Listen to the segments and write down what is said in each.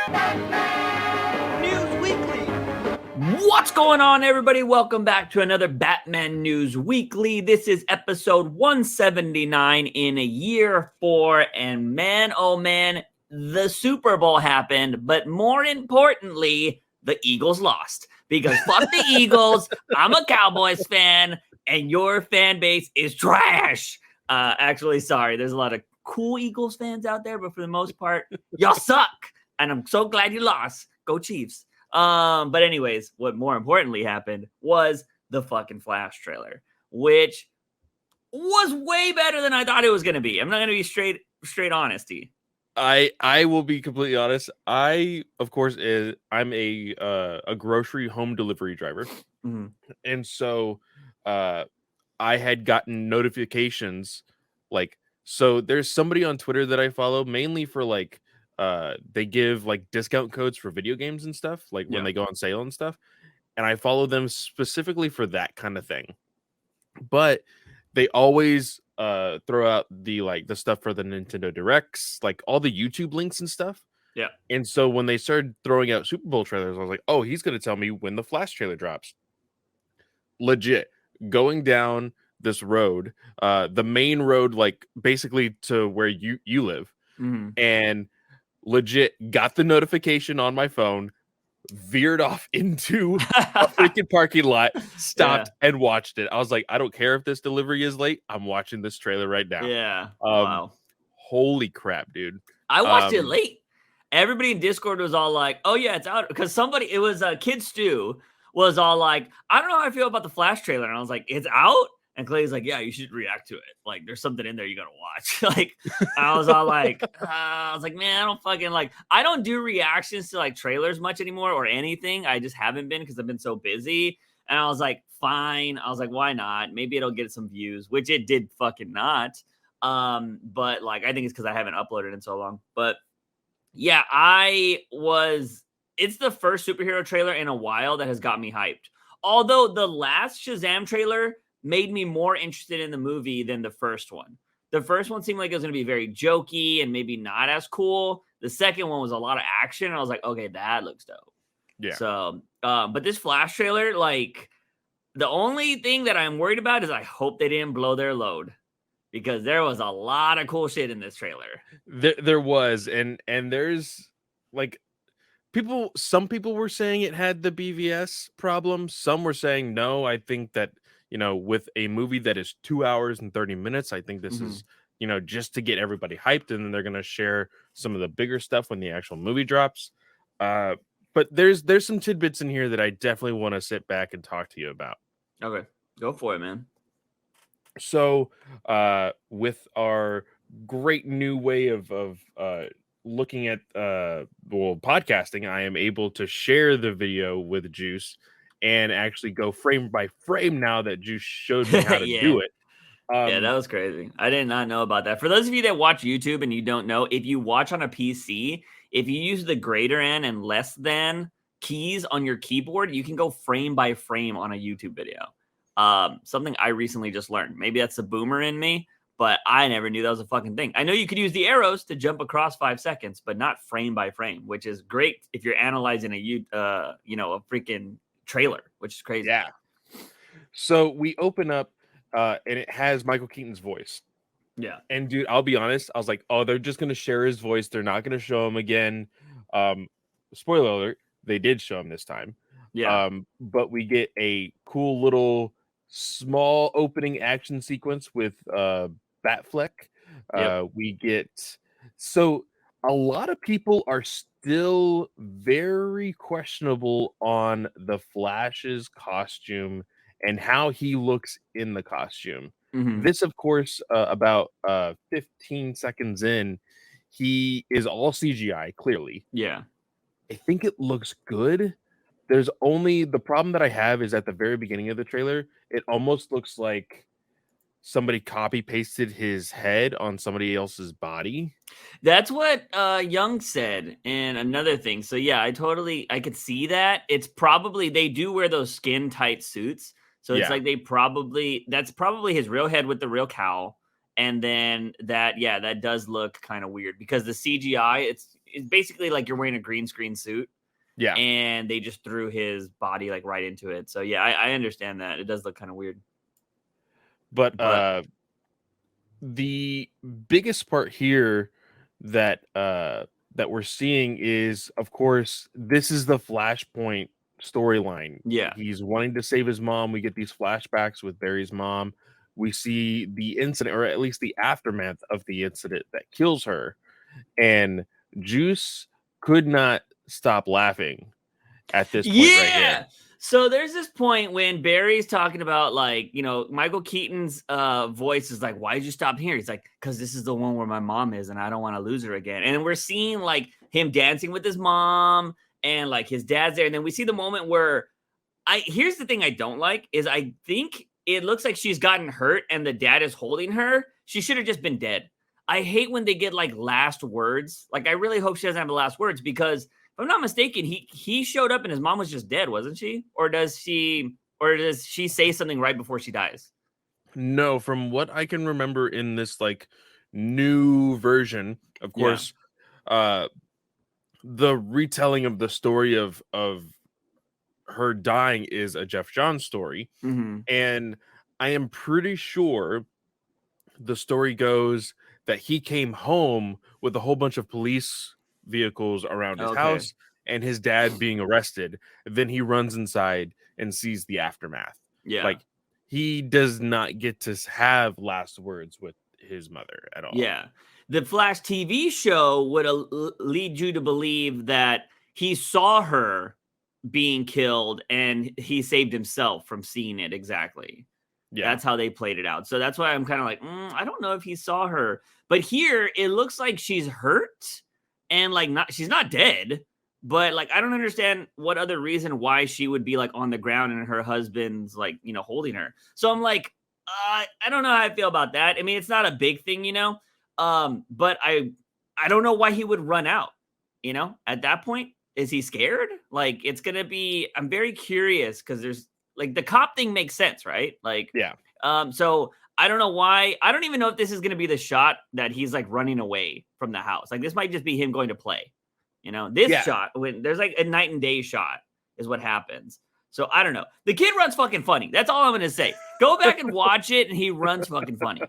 News Weekly. What's going on, everybody? Welcome back to another Batman News Weekly. This is episode 179 in year 4, and man, oh man, the Super Bowl happened, but more importantly, the Eagles lost. Because fuck the Eagles, I'm a Cowboys fan, and your fan base is trash. Actually, sorry, there's a lot of cool Eagles fans out there, but for the most part, y'all suck. And I'm so glad you lost. Go Chiefs. But anyways, what more importantly happened was the fucking Flash trailer, which was way better than I thought it was gonna be. I'm not gonna be straight honesty. I will be completely honest. I'm a grocery home delivery driver, and so I had gotten notifications so there's somebody on Twitter that I follow mainly for they give discount codes for video games and stuff when they go on sale and stuff, and I follow them specifically for that kind of thing. But they always throw out the stuff for the Nintendo Directs, all the YouTube links and stuff. Yeah. And so when they started throwing out Super Bowl trailers, I was like, oh, he's going to tell me when the Flash trailer drops. Legit. Going down this road, the main road, basically to where you live, and legit got the notification on my phone, veered off into a freaking parking lot, stopped and watched it. I was like, I don't care if this delivery is late. I'm watching this trailer right now. Yeah. Wow. Holy crap, dude. I watched it late. Everybody in Discord was all like, oh yeah, it's out. Because it was Kid Stu was all like, I don't know how I feel about the Flash trailer. And I was like, it's out? And Clay's like, yeah, you should react to it. There's something in there you gotta watch. I was all like, man, I don't fucking I don't do reactions to trailers much anymore or anything. I just haven't been because I've been so busy. And I was like, fine. I was like, why not? Maybe it'll get some views, which it did fucking not. But I think it's because I haven't uploaded in so long. But yeah, it's the first superhero trailer in a while that has got me hyped. Although the last Shazam trailer made me more interested in the movie than the first one. The first one seemed like it was going to be very jokey and maybe not as cool. The second one was a lot of action. And I was like, okay, that looks dope. Yeah. So, but this Flash trailer, the only thing that I'm worried about is I hope they didn't blow their load, because there was a lot of cool shit in this trailer. There was, and there's some people were saying it had the BVS problem. Some were saying no. I think that, with a movie that is 2 hours and 30 minutes, I think this is, just to get everybody hyped, and then they're going to share some of the bigger stuff when the actual movie drops. But there's some tidbits in here that I definitely want to sit back and talk to you about. Okay, go for it, man. So, with our great new way of looking at podcasting, I am able to share the video with Juice and actually go frame by frame now that Juice showed me how to do it. Yeah, that was crazy. I did not know about that. For those of you that watch YouTube and you don't know, if you watch on a PC, if you use the greater than and less than keys on your keyboard, you can go frame by frame on a YouTube video. Something I recently just learned. Maybe that's the boomer in me, but I never knew that was a fucking thing. I know you could use the arrows to jump across 5 seconds, but not frame by frame, which is great if you're analyzing a freaking trailer, which is crazy. Yeah. So we open up and it has Michael Keaton's voice. Yeah. And dude, I'll be honest, I was like, oh, they're just gonna share his voice. They're not gonna show him again. Spoiler alert, they did show him this time. Yeah. But we get a cool little small opening action sequence with Batfleck. We get a lot of people are still very questionable on the Flash's costume and how he looks in the costume. This, of course, about 15 seconds in, he is all CGI, clearly. Yeah. I think it looks good. There's only the problem that I have is at the very beginning of the trailer, it almost looks like somebody copy pasted his head on somebody else's body. That's what Young said. And another thing. So yeah, I could see that. It's probably, they do wear those skin tight suits. So it's like that's probably his real head with the real cowl. And then that does look kind of weird because the CGI, it's basically like you're wearing a green screen suit. Yeah. And they just threw his body like right into it. So yeah, I understand that. It does look kind of weird. But the biggest part here that that we're seeing is, of course, this is the Flashpoint storyline. Yeah. He's wanting to save his mom. We get these flashbacks with Barry's mom. We see the incident, or at least the aftermath of the incident that kills her. And Juice could not stop laughing at this point right here. So there's this point when Barry's talking about, like, you know, Michael Keaton's voice is like, why'd you stop here? He's like, because this is the one where my mom is and I don't want to lose her again. And we're seeing like him dancing with his mom and like his dad's there. And then we see the moment where here's the thing I don't like is I think it looks like she's gotten hurt and the dad is holding her. She should have just been dead. I hate when they get like last words. Like, I really hope she doesn't have the last words, because if I'm not mistaken, he showed up and his mom was just dead, wasn't she? Or does she say something right before she dies? No, from what I can remember in this like new version, of course, the retelling of the story of her dying is a Jeff Johns story. Mm-hmm. And I am pretty sure the story goes that he came home with a whole bunch of police vehicles around his house and his dad being arrested. Then he runs inside and sees the aftermath. Yeah. Like, he does not get to have last words with his mother at all. Yeah. The Flash TV show would lead you to believe that he saw her being killed and he saved himself from seeing it. Exactly. Yeah. That's how they played it out. So that's why I'm kind of like, I don't know if he saw her. But here it looks like she's hurt and like she's not dead. But like, I don't understand what other reason why she would be like on the ground and her husband's like, you know, holding her. So I'm like, I don't know how I feel about that. I mean, it's not a big thing, you know, but I don't know why he would run out, you know, at that point. Is he scared? Like, it's going to be, I'm very curious because there's like the cop thing makes sense, right? Like, yeah. So I don't know why. I don't even know if this is going to be the shot that he's like running away from the house. Like, this might just be him going to play. You know, this shot, when there's like a night and day shot is what happens. So I don't know. The kid runs fucking funny. That's all I'm going to say. Go back and watch it, and he runs fucking funny.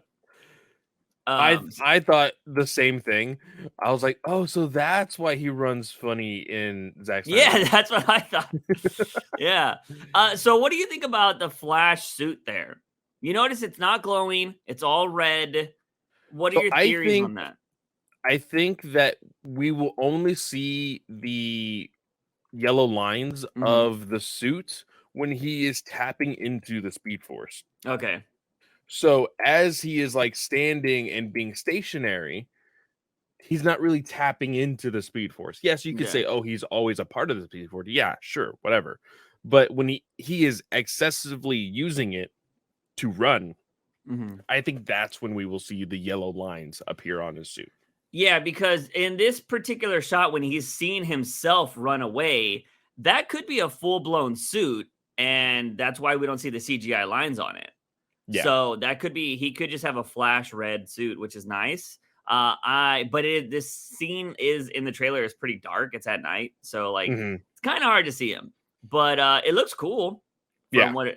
I thought the same thing. I was like, oh, so that's why he runs funny in Zack Snyder. Yeah, that's what I thought. Yeah. So what do you think about the Flash suit there? You notice it's not glowing. It's all red. What are your theories on that? I think that we will only see the yellow lines of the suit when he is tapping into the Speed Force. Okay. So as he is like standing and being stationary, he's not really tapping into the Speed Force. Yes, you could say, oh, he's always a part of the Speed Force. Yeah, sure, whatever. But when he is excessively using it to run, I think that's when we will see the yellow lines appear on his suit. Yeah, because in this particular shot, when he's seeing himself run away, that could be a full-blown suit, and that's why we don't see the CGI lines on it. Yeah. So that could be, he could just have a Flash red suit, which is nice. This scene is in the trailer is pretty dark. It's at night, so like it's kind of hard to see him, but it looks cool from what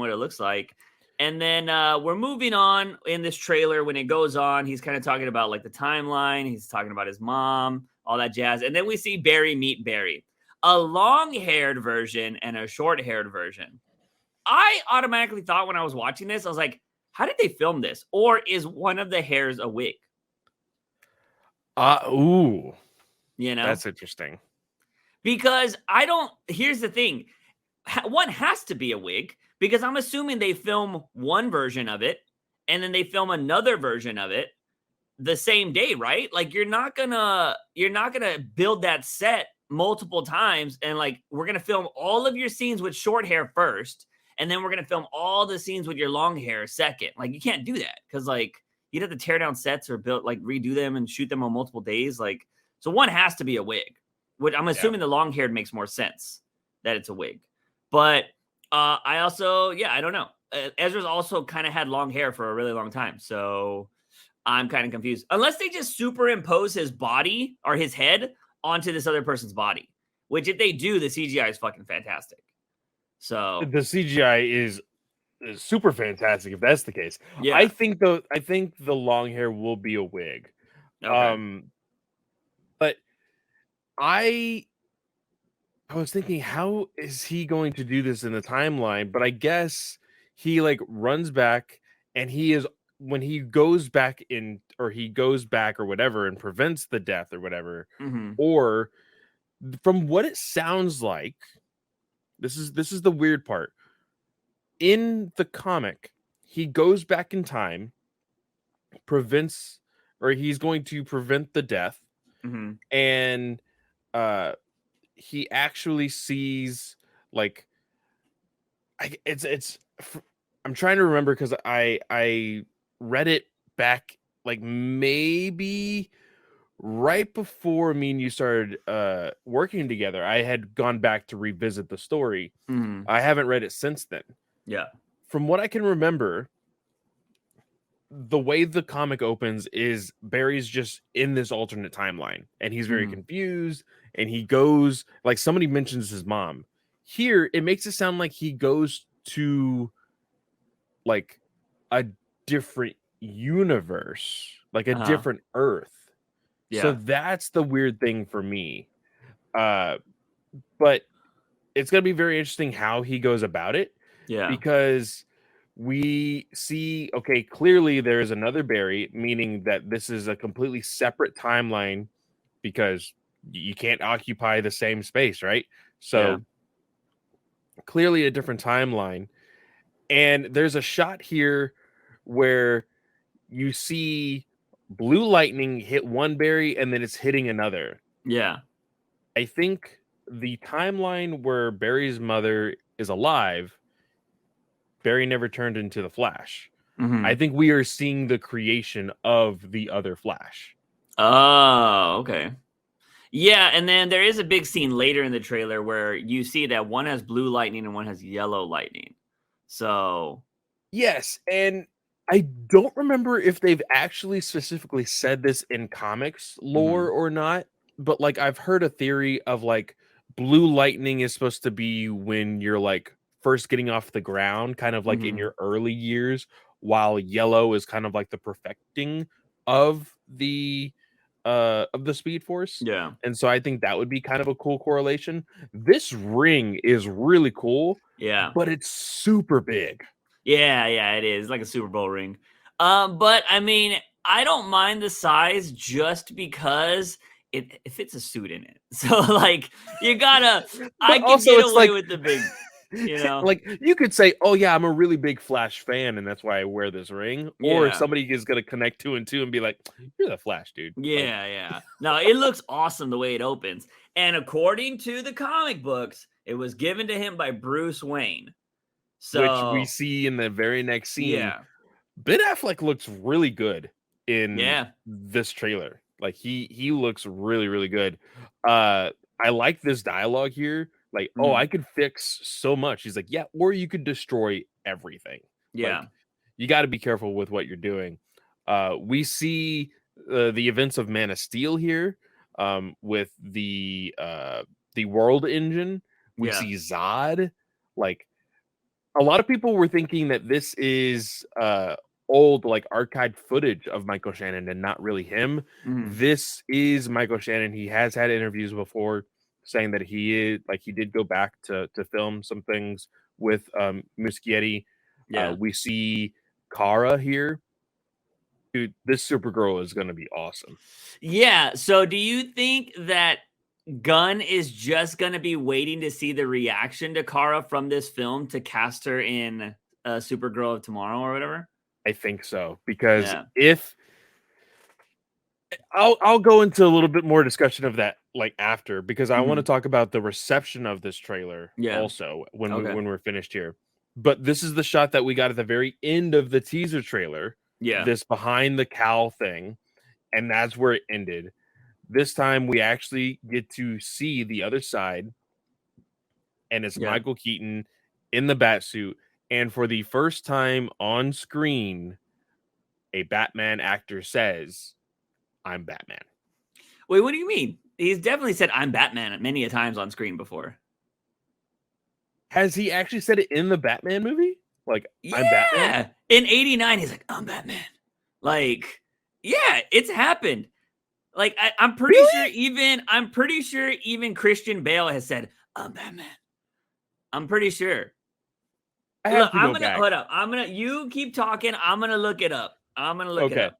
it looks like. And then we're moving on in this trailer. When it goes on, he's kind of talking about like the timeline. He's talking about his mom, all that jazz. And then we see Barry meet Barry, a long-haired version and a short-haired version. I automatically thought when I was watching this, I was like, how did they film this? Or is one of the hairs a wig? You know? That's interesting. Because here's the thing. One has to be a wig. Because I'm assuming they film one version of it and then they film another version of it the same day, right? Like, you're not gonna build that set multiple times and like, we're gonna film all of your scenes with short hair first, and then we're gonna film all the scenes with your long hair second. Like, you can't do that because like you'd have to tear down sets or redo them and shoot them on multiple days. Like, so one has to be a wig. Which I'm assuming the long haired makes more sense that it's a wig, but. I also, I don't know. Ezra's also kind of had long hair for a really long time. So I'm kind of confused. Unless they just superimpose his body or his head onto this other person's body. Which, if they do, the CGI is fucking fantastic. So The CGI is super fantastic if that's the case. yeah, I think the long hair will be a wig. okay. But I was thinking, how is he going to do this in the timeline? But I guess he like runs back, and he is when he goes back in, or he goes back or whatever, and prevents the death or whatever. Or from what it sounds like, this is the weird part. In the comic, he goes back in time, prevents, or he's going to prevent the death, and he actually sees like I'm trying to remember because I read it back like maybe right before me and you started working together. I had gone back to revisit the story. I haven't read it since then. Yeah. From what I can remember, the way the comic opens is Barry's just in this alternate timeline, and he's very confused, and he goes, like, somebody mentions his mom. Here it makes it sound like he goes to like a different universe, like a different Earth. So that's the weird thing for me. But it's gonna be very interesting how he goes about it. Yeah. Because we see, okay, clearly there is another Barry, meaning that this is a completely separate timeline, because you can't occupy the same space, right? So clearly a different timeline. And there's a shot here where you see blue lightning hit one Barry and then it's hitting another. Yeah. I think the timeline where Barry's mother is alive, Barry never turned into the Flash. I think we are seeing the creation of the other Flash. Oh, okay. Yeah, and then there is a big scene later in the trailer where you see that one has blue lightning and one has yellow lightning. So yes, and I don't remember if they've actually specifically said this in comics lore or not, but like I've heard a theory of like blue lightning is supposed to be when you're like first getting off the ground, kind of like in your early years, while yellow is kind of like the perfecting of the Speed Force. yeah. And so I think that would be kind of a cool correlation. This ring is really cool, Yeah. but it's super big. Yeah, it is. It's like a Super Bowl ring. But I mean, I don't mind the size just because it fits a suit in it. So like you gotta I can also, get it's away like with the big, you know. like you could say, oh yeah, I'm a really big Flash fan and that's why I wear this ring. Or Yeah. somebody is gonna connect two and two and be like, you're the Flash, dude. Like, Yeah. No, it looks awesome the way it opens. And according to the comic books, it was given to him by Bruce Wayne. which we So see in the very next scene. yeah. Ben Affleck looks really good in Yeah. this trailer. Like he looks really, really good. I like this dialogue here. Like, oh, I could fix so much. He's like, yeah, or you could destroy everything. Yeah. Like, you got to be careful with what you're doing. We see the events of Man of Steel here, with the World Engine. We see Zod. Like, a lot of people were thinking that this is old, like archived footage of Michael Shannon and not really him. This is Michael Shannon. He has had interviews before saying that he did go back to film some things with Muschietti. We see Kara here. Dude, this Supergirl is going to be awesome. Yeah. So do you think that Gunn is just going to be waiting to see the reaction to Kara from this film to cast her in Supergirl of Tomorrow or whatever? I think so, because if I'll go into a little bit more discussion of that like after, because I want to talk about the reception of this trailer also when we're finished here. But this is the shot that we got at the very end of the teaser trailer. This behind the cowl thing, and that's where it ended. This time we actually get to see the other side, and it's Michael Keaton in the bat suit, and for the first time on screen, a Batman actor says, I'm Batman. Wait, what do you mean? He's definitely said "I'm Batman" many a times on screen before. Has he actually said it in the Batman movie? Like, I'm Batman? Yeah, in '89, he's like, "I'm Batman." Like, yeah, it's happened. Like, I'm pretty sure Really? even Christian Bale has said, "I'm Batman." I'm pretty sure. I Look, have to I'm go gonna back. hold up. You keep talking. I'm gonna look it up. Okay.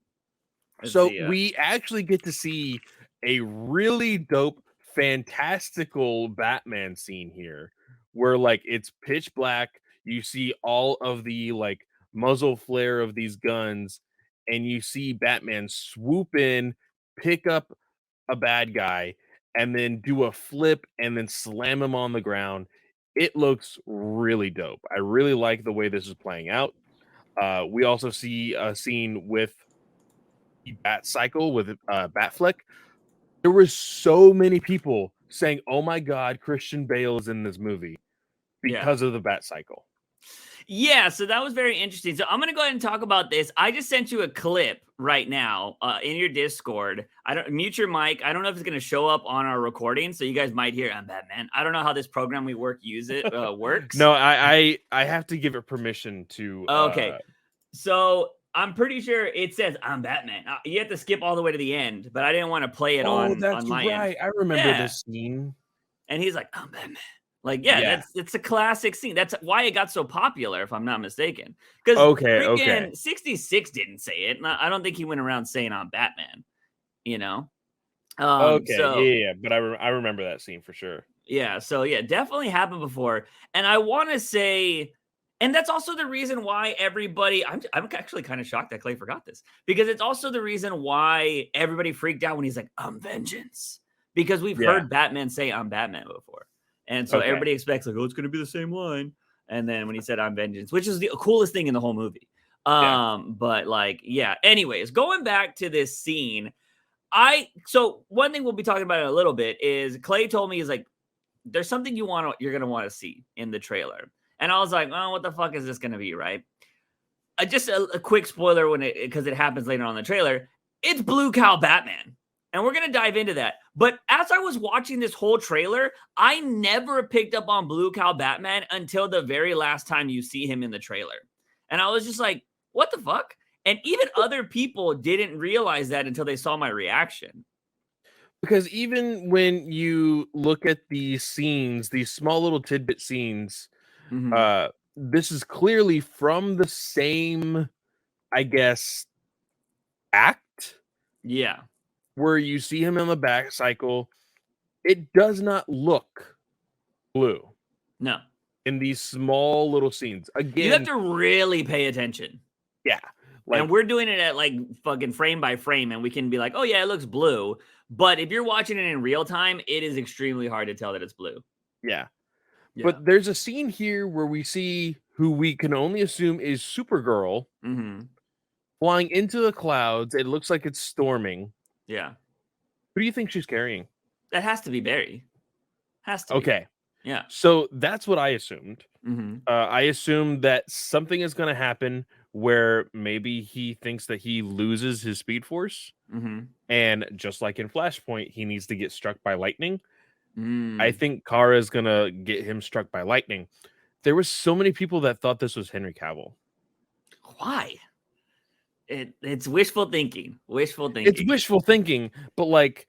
Let's So see. we actually get to see a really dope, fantastical Batman scene here where like it's pitch black. You see all of the like muzzle flare of these guns, and you see Batman swoop in, pick up a bad guy, and then do a flip and then slam him on the ground. It looks really dope. I really like the way this is playing out. We also see a scene with Bat Cycle with Batfleck. There were so many people saying, "Oh my God, Christian Bale is in this movie" Yeah. because of the Bat Cycle. Yeah, so that was very interesting. So I'm gonna go ahead and talk about this. I just sent you a clip right now in your Discord. I don't mute your mic. I don't know if it's gonna show up on our recording, so you guys might hear "I'm Batman." I don't know how this program we works. No, I have to give it permission to. Okay, so I'm pretty sure it says "I'm Batman." You have to skip all the way to the end, but I didn't want to play it Oh, on that's my end. right. I remember Yeah, this scene. and he's like, "I'm Batman." Like, yeah, Yeah. it's a classic scene. That's why it got so popular, if I'm not mistaken. Because Okay. Okay. freaking 66 didn't say it. And I don't think he went around saying I'm Batman, you know? Okay. So Yeah. But I remember that scene for sure. yeah, so yeah, definitely happened before. And I want to say, and that's also the reason why I'm actually kind of shocked that Clay forgot this, because it's also the reason why everybody freaked out when he's like, I'm vengeance. Because we've Yeah. heard Batman say I'm Batman before. And so Okay. everybody expects, like, oh, it's gonna be the same line. And then when he said I'm vengeance, which is the coolest thing in the whole movie. Yeah. But like, yeah, anyways, going back to this scene, so one thing we'll be talking about in a little bit is Clay told me, he's like, there's something you're gonna want to see in the trailer. And I was like, oh, what the fuck is this gonna be, right? Just a quick spoiler because it happens later on in the trailer. It's Blue Cow Batman. And we're gonna dive into that. But as I was watching this whole trailer, I never picked up on Blue Cow Batman until the very last time you see him in the trailer. And I was just like, what the fuck? And even other people didn't realize that until they saw my reaction. Because even when you look at these scenes, these small little tidbit scenes, Mhm. this is clearly from the same, I guess, act Yeah. where you see him in the back cycle. It does not look blue No. in these small little scenes. You have Again, to really pay attention. yeah, And like we're doing it at like fucking frame by frame, and we can be like, oh, yeah, it looks blue. But if you're watching it in real time, it is extremely hard to tell that it's blue. yeah. Yeah. But there's a scene here where we see who we can only assume is Supergirl Mm-hmm. flying into the clouds. It looks like it's storming. Yeah. Who do you think she's carrying? That has to be Barry. Has to be. Okay. Yeah. So that's what I assumed. Mm-hmm. I assumed that something is going to happen where maybe he thinks that he loses his speed force. Mm-hmm. And just like in Flashpoint, he needs to get struck by lightning. I Mm. think Kara is going to get him struck by lightning. There were so many people that thought this was Henry Cavill. Why? It's wishful thinking. Wishful It's thinking. wishful thinking, but like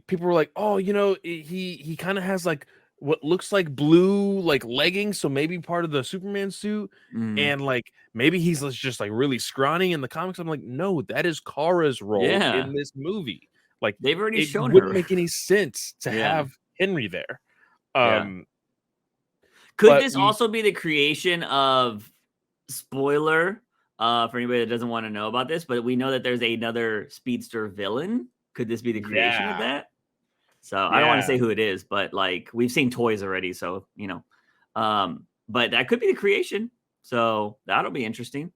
people were like, "Oh, you know, he kind of has like what looks like blue like leggings, so maybe part of the Superman suit, Mm. and like maybe he's just like really scrawny in the comics." I'm like, "No, that is Kara's role Yeah. in this movie." Like They've already it shown wouldn't her. make any sense to Yeah. have Henry there. Yeah. Could But this also be the creation of spoiler for anybody that doesn't want to know about this, but we know that there's another speedster villain. Could this be the creation of yeah, that? So I don't want to yeah. say who it is, but like we've seen toys already, so you know. But that could be the creation. So that'll be interesting.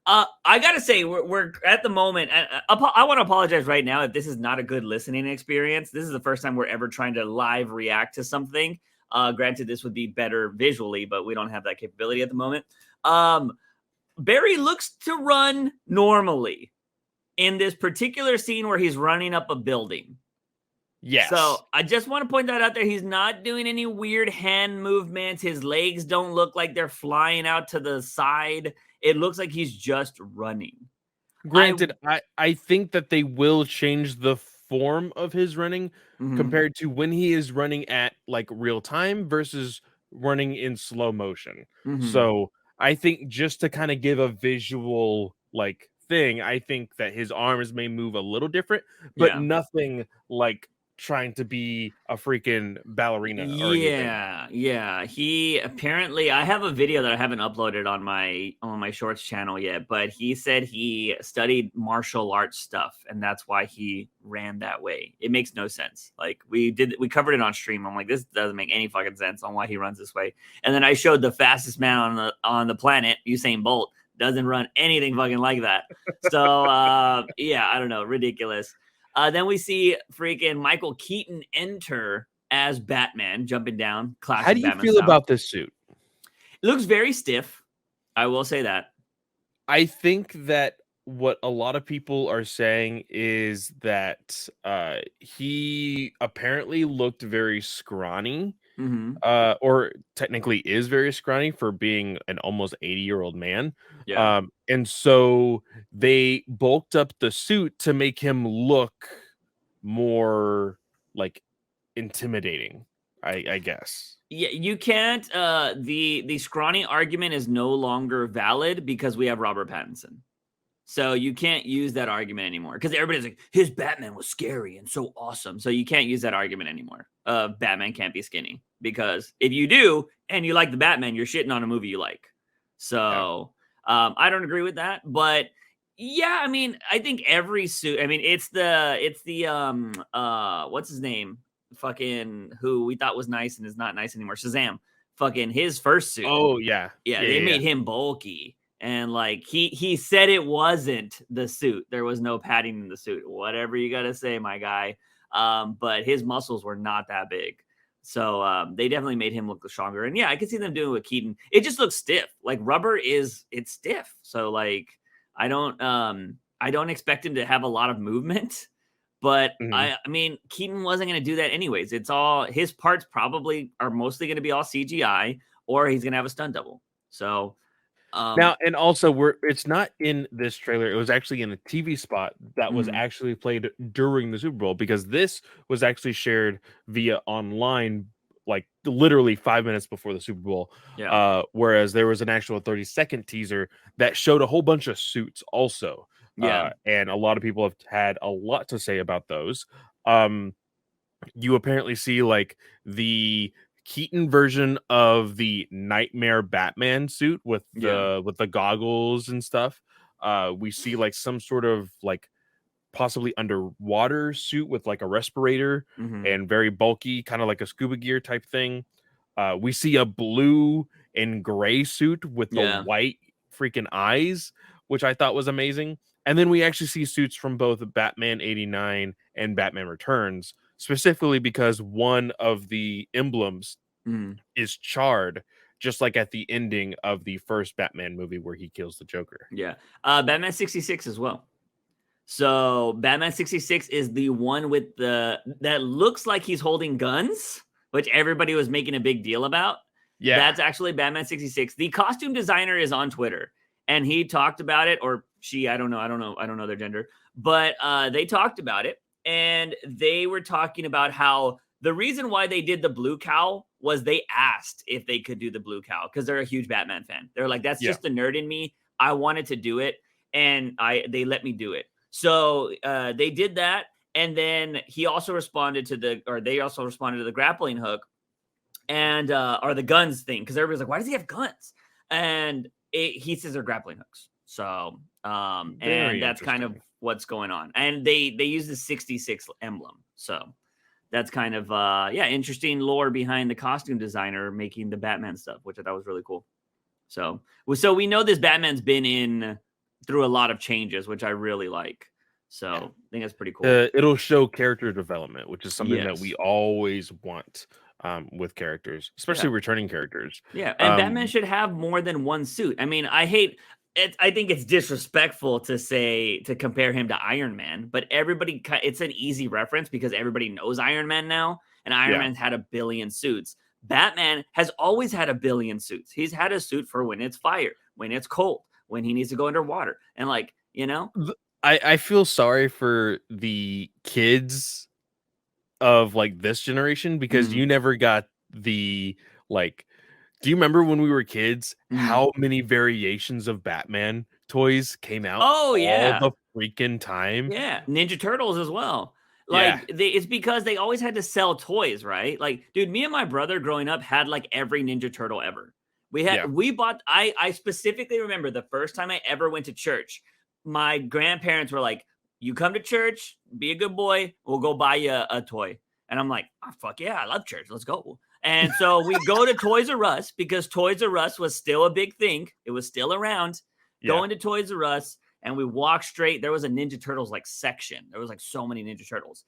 I gotta say, we're at the moment. I want to apologize right now if this is not a good listening experience. This is the first time we're ever trying to live react to something. Granted, this would be better visually, but we don't have that capability at the moment. Barry looks to run normally in this particular scene where he's running up a building. Yes. So I just want to point that out there. He's not doing any weird hand movements. His legs don't look like they're flying out to the side. It looks like he's just running. Granted, I think that they will change the form of his running compared to when he is running at like real time versus running in slow motion. So I think just to kind of give a visual like thing, I think that his arms may move a little different, but nothing like trying to be a freaking ballerina or anything. Yeah. He apparently, I have a video that I haven't uploaded on my shorts channel yet, but he said he studied martial arts stuff and that's why he ran that way. It makes no sense. Like we covered it on stream. I'm like, this doesn't make any fucking sense on why he runs this way. And then I showed the fastest man on the planet, Usain Bolt, doesn't run anything fucking like that. So yeah, I don't know, ridiculous. Then we see freaking Michael Keaton enter as Batman, jumping down. Classic How do you Batman feel style. about this suit? It looks very stiff. I will say that. I think that what a lot of people are saying is that he apparently looked very scrawny, or technically is very scrawny for being an almost 80-year-old man. Yeah. And so they bulked up the suit to make him look more like intimidating, I guess. Yeah, you can't. The scrawny argument is no longer valid because we have Robert Pattinson. So you can't use that argument anymore because everybody's like, his Batman was scary and so awesome. So you can't use that argument anymore. Batman can't be skinny because if you do and you like the Batman, you're shitting on a movie you like. So I don't agree with that, but yeah, I mean, I think every suit. I mean, it's the what's his name? Fucking who we thought was nice and is not nice anymore. Shazam. Fucking his first suit. Oh yeah, they made him bulky. And like he said it wasn't the suit. There was no padding in the suit. Whatever you gotta say, my guy. But his muscles were not that big. So they definitely made him look stronger. And yeah, I could see them doing it with Keaton. It just looks stiff. Like rubber it's stiff. So like I don't expect him to have a lot of movement. But I mean, Keaton wasn't going to do that anyways. It's all his parts probably are mostly going to be all CGI, or he's going to have a stunt double. So now, and also it's not in this trailer. It was actually in a TV spot that was actually played during the Super Bowl because this was actually shared via online, like literally 5 minutes before the Super Bowl. Yeah. Whereas there was an actual 30-second teaser that showed a whole bunch of suits also. Yeah. And a lot of people have had a lot to say about those. You apparently see like the Keaton version of the Nightmare Batman suit with the goggles and stuff. We see like some sort of like possibly underwater suit with like a respirator and very bulky, kind of like a scuba gear type thing. We see a blue and gray suit with the white freaking eyes, which I thought was amazing. And then we actually see suits from both Batman 89 and Batman Returns, specifically because one of the emblems is charred, just like at the ending of the first Batman movie where he kills the Joker. Yeah. Batman 66 as well. So Batman 66 is the one with that looks like he's holding guns, which everybody was making a big deal about. Yeah. That's actually Batman 66. The costume designer is on Twitter and he talked about it, or she, I don't know their gender, but they talked about it and they were talking about how the reason why they did the blue cowl was they asked if they could do the blue cowl because they're a huge Batman fan. They're like, that's just the nerd in me. I wanted to do it and they let me do it. So they did that. And then they also responded to the grappling hook and or the guns thing. Cause everybody's like, why does he have guns? And he says they're grappling hooks. So, and that's kind of what's going on. And they use the 66 emblem. So that's kind of, interesting lore behind the costume designer making the Batman stuff, which I thought was really cool. So we know this Batman's been through a lot of changes, which I really like. So I think that's pretty cool. It'll show character development, which is something that we always want with characters, especially returning characters. Yeah, and Batman should have more than one suit. I mean, I hate I think it's disrespectful to compare him to Iron Man, but it's an easy reference because everybody knows Iron Man now, and Iron Man's had a billion suits. Batman has always had a billion suits. He's had a suit for when it's fire, when it's cold, when he needs to go underwater, and I feel sorry for the kids of like this generation because you never got the like. Do you remember when we were kids how many variations of Batman toys came out Oh all yeah, the freaking time? yeah, Ninja Turtles as well. Yeah. It's because they always had to sell toys, right? Like, dude, me and my brother growing up had like every Ninja Turtle ever. We bought. I specifically remember the first time I ever went to church. My grandparents were like, "You come to church, be a good boy. We'll go buy you a toy." And I'm like, "Oh, fuck yeah, I love church. Let's go." And so we go to Toys R Us because Toys R Us was still a big thing. It was still around. Going to Toys R Us, and we walked straight. There was a Ninja Turtles like section. There was like so many Ninja Turtles.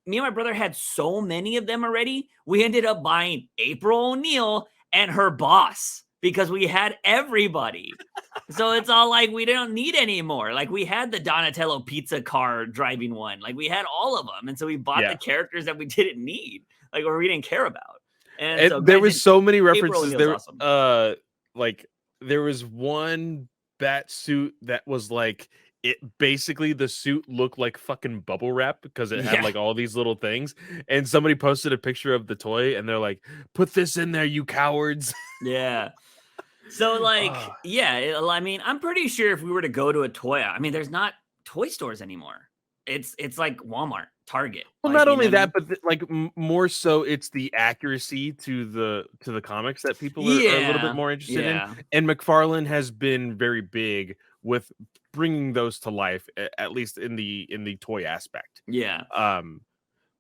Me and my brother had so many of them already. We ended up buying April O'Neil and her boss because we had everybody. So it's all like we don't need any more. Like we had the Donatello pizza car driving one. Like we had all of them. And so we bought the characters that we didn't need, like or we didn't care about. And so there was so many references there. Awesome. Like there was one bat suit that was like it basically the suit looked like fucking bubble wrap because it had like all these little things. And somebody posted a picture of the toy and they're like, "Put this in there, you cowards." Yeah. So I mean, I'm pretty sure if we were to go to a toy, I mean, there's not toy stores anymore. It's like Walmart, Target. Well, not only that, but more so, it's the accuracy to the comics that people are a little bit more interested in. And McFarlane has been very big with bringing those to life, at least in the toy aspect. Yeah.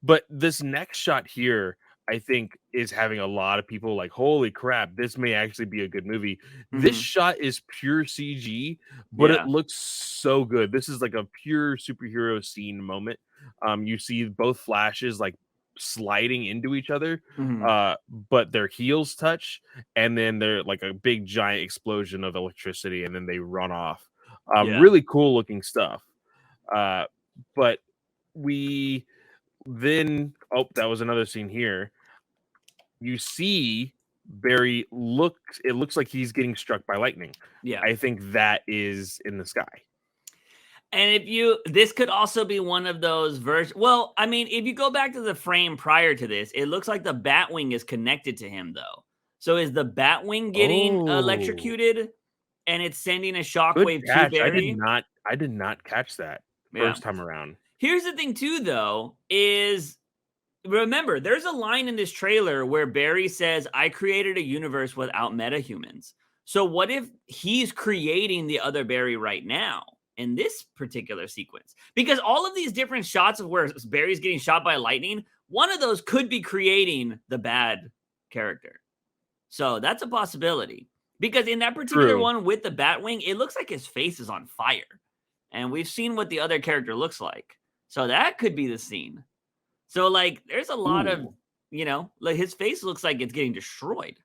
But this next shot here, I think, is having a lot of people like, holy crap, this may actually be a good movie. This shot is pure CG, but it looks so good. This is like a pure superhero scene moment. You see both Flashes like sliding into each other, but their heels touch, and then they're like a big giant explosion of electricity, and then they run off. Really cool looking stuff. But we then that was another scene here. You see Barry it looks like he's getting struck by lightning. Yeah. I think that is in the sky. And this could also be one of those versions. Well, I mean, if you go back to the frame prior to this, it looks like the Batwing is connected to him though. So is the Batwing getting electrocuted and it's sending a shockwave to Barry? I did not catch that first time around. Here's the thing too, though, is remember, there's a line in this trailer where Barry says, "I created a universe without metahumans." So what if he's creating the other Barry right now in this particular sequence? Because all of these different shots of where Barry's getting shot by lightning, one of those could be creating the bad character. So that's a possibility. Because in that particular one with the Batwing, it looks like his face is on fire. And we've seen what the other character looks like. So that could be the scene. So, like, there's a lot of, like his face looks like it's getting destroyed.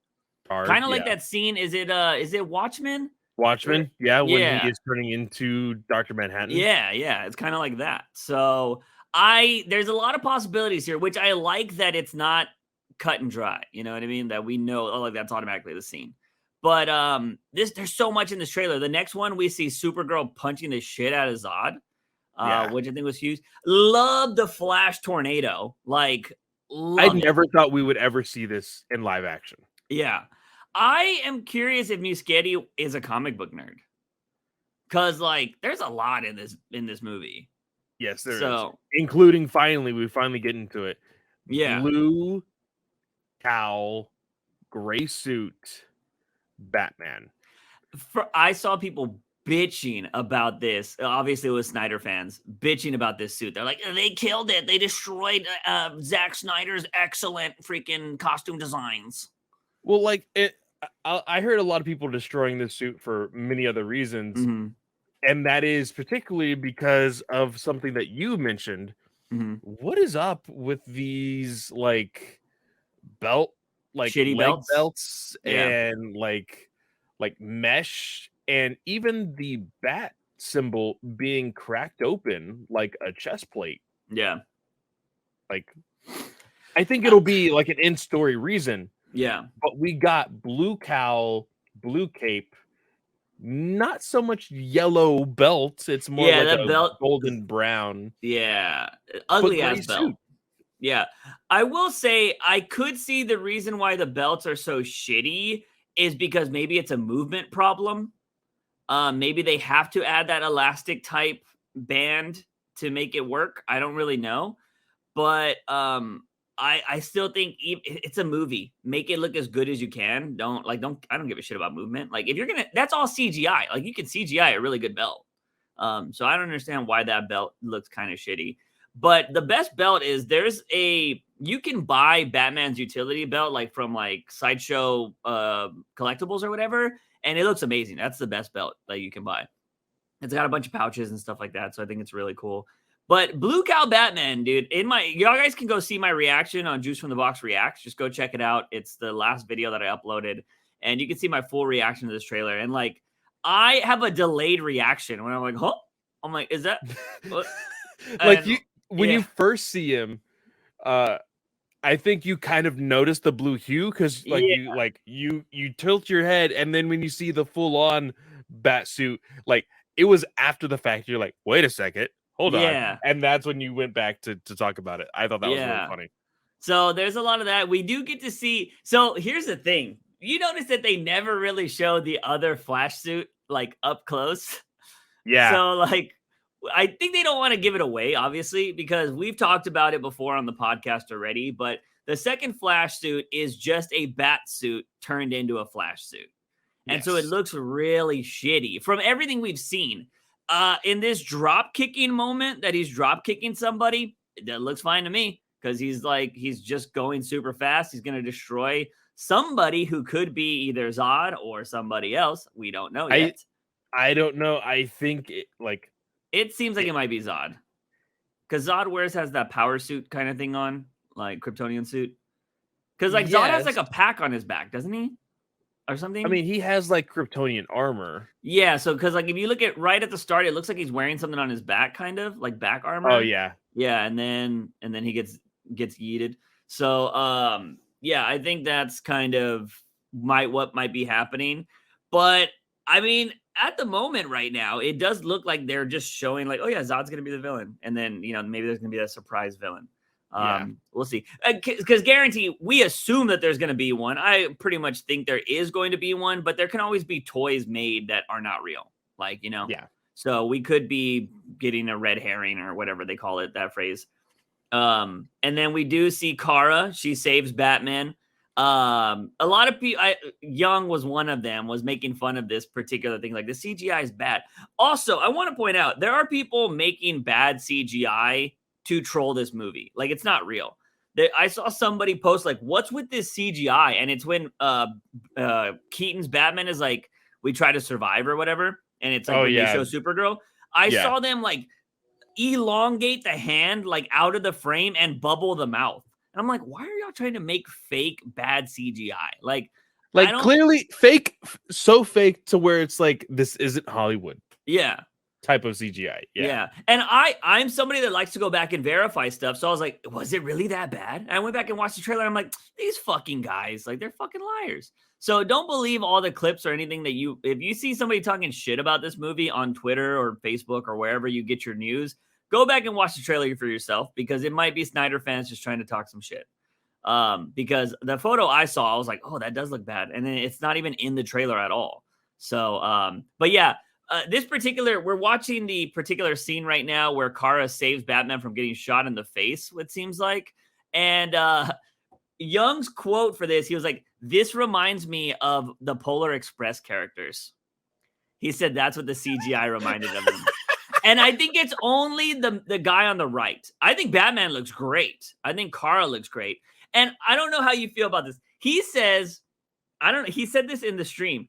Kind of like that scene. Is it Watchmen? Watchmen? Yeah, when he is turning into Dr. Manhattan. Yeah. It's kind of like that. So there's a lot of possibilities here, which I like that it's not cut and dry. You know what I mean? That we know, like that's automatically the scene. But there's so much in this trailer. The next one, we see Supergirl punching the shit out of Zod. Which I think was huge. Love the Flash tornado. Like, I never thought we would ever see this in live action. Yeah. I am curious if Muschietti is a comic book nerd. Because, like, there's a lot in this movie. Yes, there is. Including, we finally get into it. Yeah. Blue cowl, gray suit, Batman. I saw people bitching about this. Obviously, it was Snyder fans bitching about this suit. They're like, they killed it. They destroyed Zack Snyder's excellent freaking costume designs. Well, like I heard a lot of people destroying this suit for many other reasons, and that is particularly because of something that you mentioned. What is up with these like shitty leg belts and like mesh and even the bat symbol being cracked open like a chest plate. Yeah. Like, I think it'll be like an in-story reason. Yeah. But we got blue cowl, blue cape, not so much yellow belt. It's more like that a belt, golden brown. Yeah. Ugly ass belt. Suit. Yeah. I will say I could see the reason why the belts are so shitty is because maybe it's a movement problem. Maybe they have to add that elastic type band to make it work. I don't really know. But I still think it's a movie. Make it look as good as you can. I don't give a shit about movement. Like if you're gonna, that's all CGI. Like you can CGI a really good belt. So I don't understand why that belt looks kind of shitty. But the best belt is you can buy Batman's utility belt like from like Sideshow collectibles or whatever, and it looks amazing. That's the best belt that you can buy. It's got a bunch of pouches and stuff like that, so I think it's really cool. But Blue Cow Batman, dude, y'all guys can go see my reaction on Juice from the Box Reacts. Just go check it out. It's the last video that I uploaded, and you can see my full reaction to this trailer. And like, I have a delayed reaction when I'm like, huh? I'm like, is that what? Like when you first see him, I think you kind of notice the blue hue because you tilt your head, and then when you see the full on bat suit, like it was after the fact, you're like, wait a second. Hold on. And that's when you went back to talk about it. I thought that was really funny. So there's a lot of that. We do get to see. So here's the thing. You notice that they never really show the other Flash suit like up close. Yeah. So like, I think they don't want to give it away, obviously, because we've talked about it before on the podcast already. But the second Flash suit is just a bat suit turned into a Flash suit. And so it looks really shitty from everything we've seen. In this drop kicking moment that he's drop kicking somebody, that looks fine to me because he's just going super fast. He's going to destroy somebody who could be either Zod or somebody else. We don't know yet. I don't know. I think it seems like it might be Zod because Zod has that power suit kind of thing on, like Kryptonian suit. Because Zod has like a pack on his back, doesn't he? Or something. I mean, he has like Kryptonian armor. Yeah, so because like if you look at right at the start, it looks like he's wearing something on his back, kind of like back armor. Oh yeah, yeah, and then he gets yeeted. So I think that's kind of what might be happening. But I mean, at the moment right now, it does look like they're just showing like, oh yeah, Zod's gonna be the villain, and then maybe there's gonna be a surprise villain. We'll see. Because guarantee, we assume that there's going to be one. I pretty much think there is going to be one, but there can always be toys made that are not real. Like, Yeah. So we could be getting a red herring or whatever they call it, that phrase. And then we do see Kara. She saves Batman. A lot of people, Young was one of them, was making fun of this particular thing. Like the CGI is bad. Also, I want to point out, there are people making bad CGI to troll this movie. Like it's not real. I saw somebody post like, what's with this CGI? And it's when Keaton's Batman is like, we try to survive or whatever. And it's like when they show Supergirl. I saw them like elongate the hand like out of the frame and bubble the mouth. And I'm like, why are y'all trying to make fake bad CGI? Like clearly fake, so fake to where it's like, this isn't Hollywood. Yeah. Type of CGI. Yeah. And I'm somebody that likes to go back and verify stuff. So I was like, was it really that bad? And I went back and watched the trailer. I'm like, these fucking guys, like they're fucking liars. So don't believe all the clips or anything that if you see somebody talking shit about this movie on Twitter or Facebook or wherever you get your news, go back and watch the trailer for yourself because it might be Snyder fans just trying to talk some shit. Because the photo I saw, I was like, oh, that does look bad. And then it's not even in the trailer at all. So, but yeah. We're watching the particular scene right now where Kara saves Batman from getting shot in the face, it seems like. And Young's quote for this, he was like, this reminds me of the Polar Express characters. He said that's what the CGI reminded of him. And I think it's only the guy on the right. I think Batman looks great. I think Kara looks great. And I don't know how you feel about this. He says, he said this in the stream.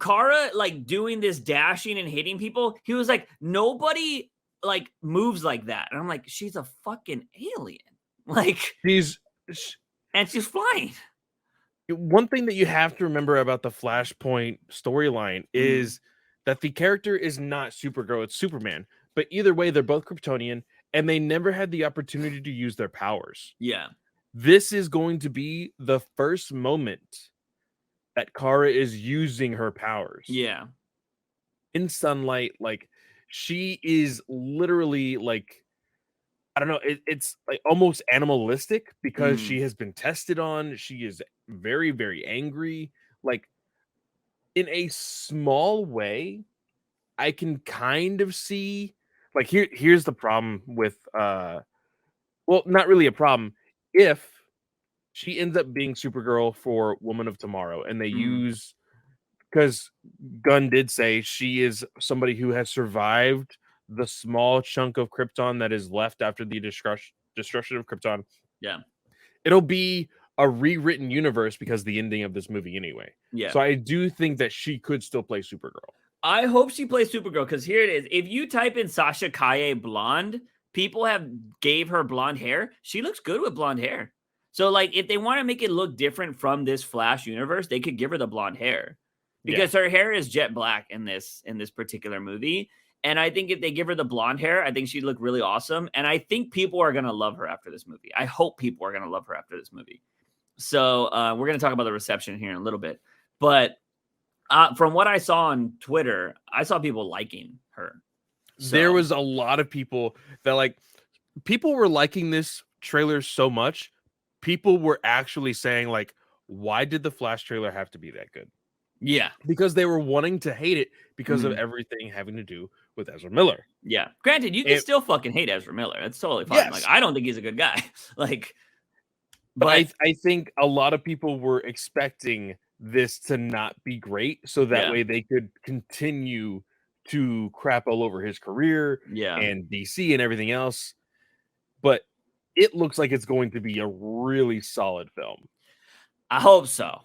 Kara like doing this dashing and hitting people, he was like, nobody like moves like that. And I'm like, she's a fucking alien. Like she's flying. one thing that you have to remember about the Flashpoint storyline is that the character is not Supergirl, it's Superman. But either way, they're both Kryptonian, and they never had the opportunity to use their powers. Yeah. This is going to be the first moment that Kara is using her powers. Yeah. In sunlight, like she is literally like, I don't know, it's like almost animalistic because she has been tested on. She is very, very angry. Like in a small way, I can kind of see like here's the problem with well, not really a problem. If she ends up being Supergirl for Woman of Tomorrow and they use, because Gunn did say she is somebody who has survived the small chunk of Krypton that is left after the destruction of Krypton. Yeah. It'll be a rewritten universe because the ending of this movie anyway. Yeah. So I do think that she could still play Supergirl. I hope she plays Supergirl, because here it is. If you type in Sasha Kaye blonde, people have gave her blonde hair. She looks good with blonde hair. So like if they want to make it look different from this Flash universe, they could give her the blonde hair. Because her hair is jet black in this particular movie. And I think if they give her the blonde hair, I think she'd look really awesome. And I think people are going to love her after this movie. I hope people are going to love her after this movie. So we're going to talk about the reception here in a little bit. But from what I saw on Twitter, I saw people liking her. So, there was a lot of people that like, people were liking this trailer so much. People were actually saying like, why did the Flash trailer have to be that good? Yeah. Because they were wanting to hate it because of everything having to do with Ezra Miller. Yeah. Granted, you can still fucking hate Ezra Miller. That's totally fine. Yes. Like, I don't think he's a good guy. Like, but I think a lot of people were expecting this to not be great, so that way they could continue to crap all over his career and DC and everything else. But it looks like it's going to be a really solid film. I hope so.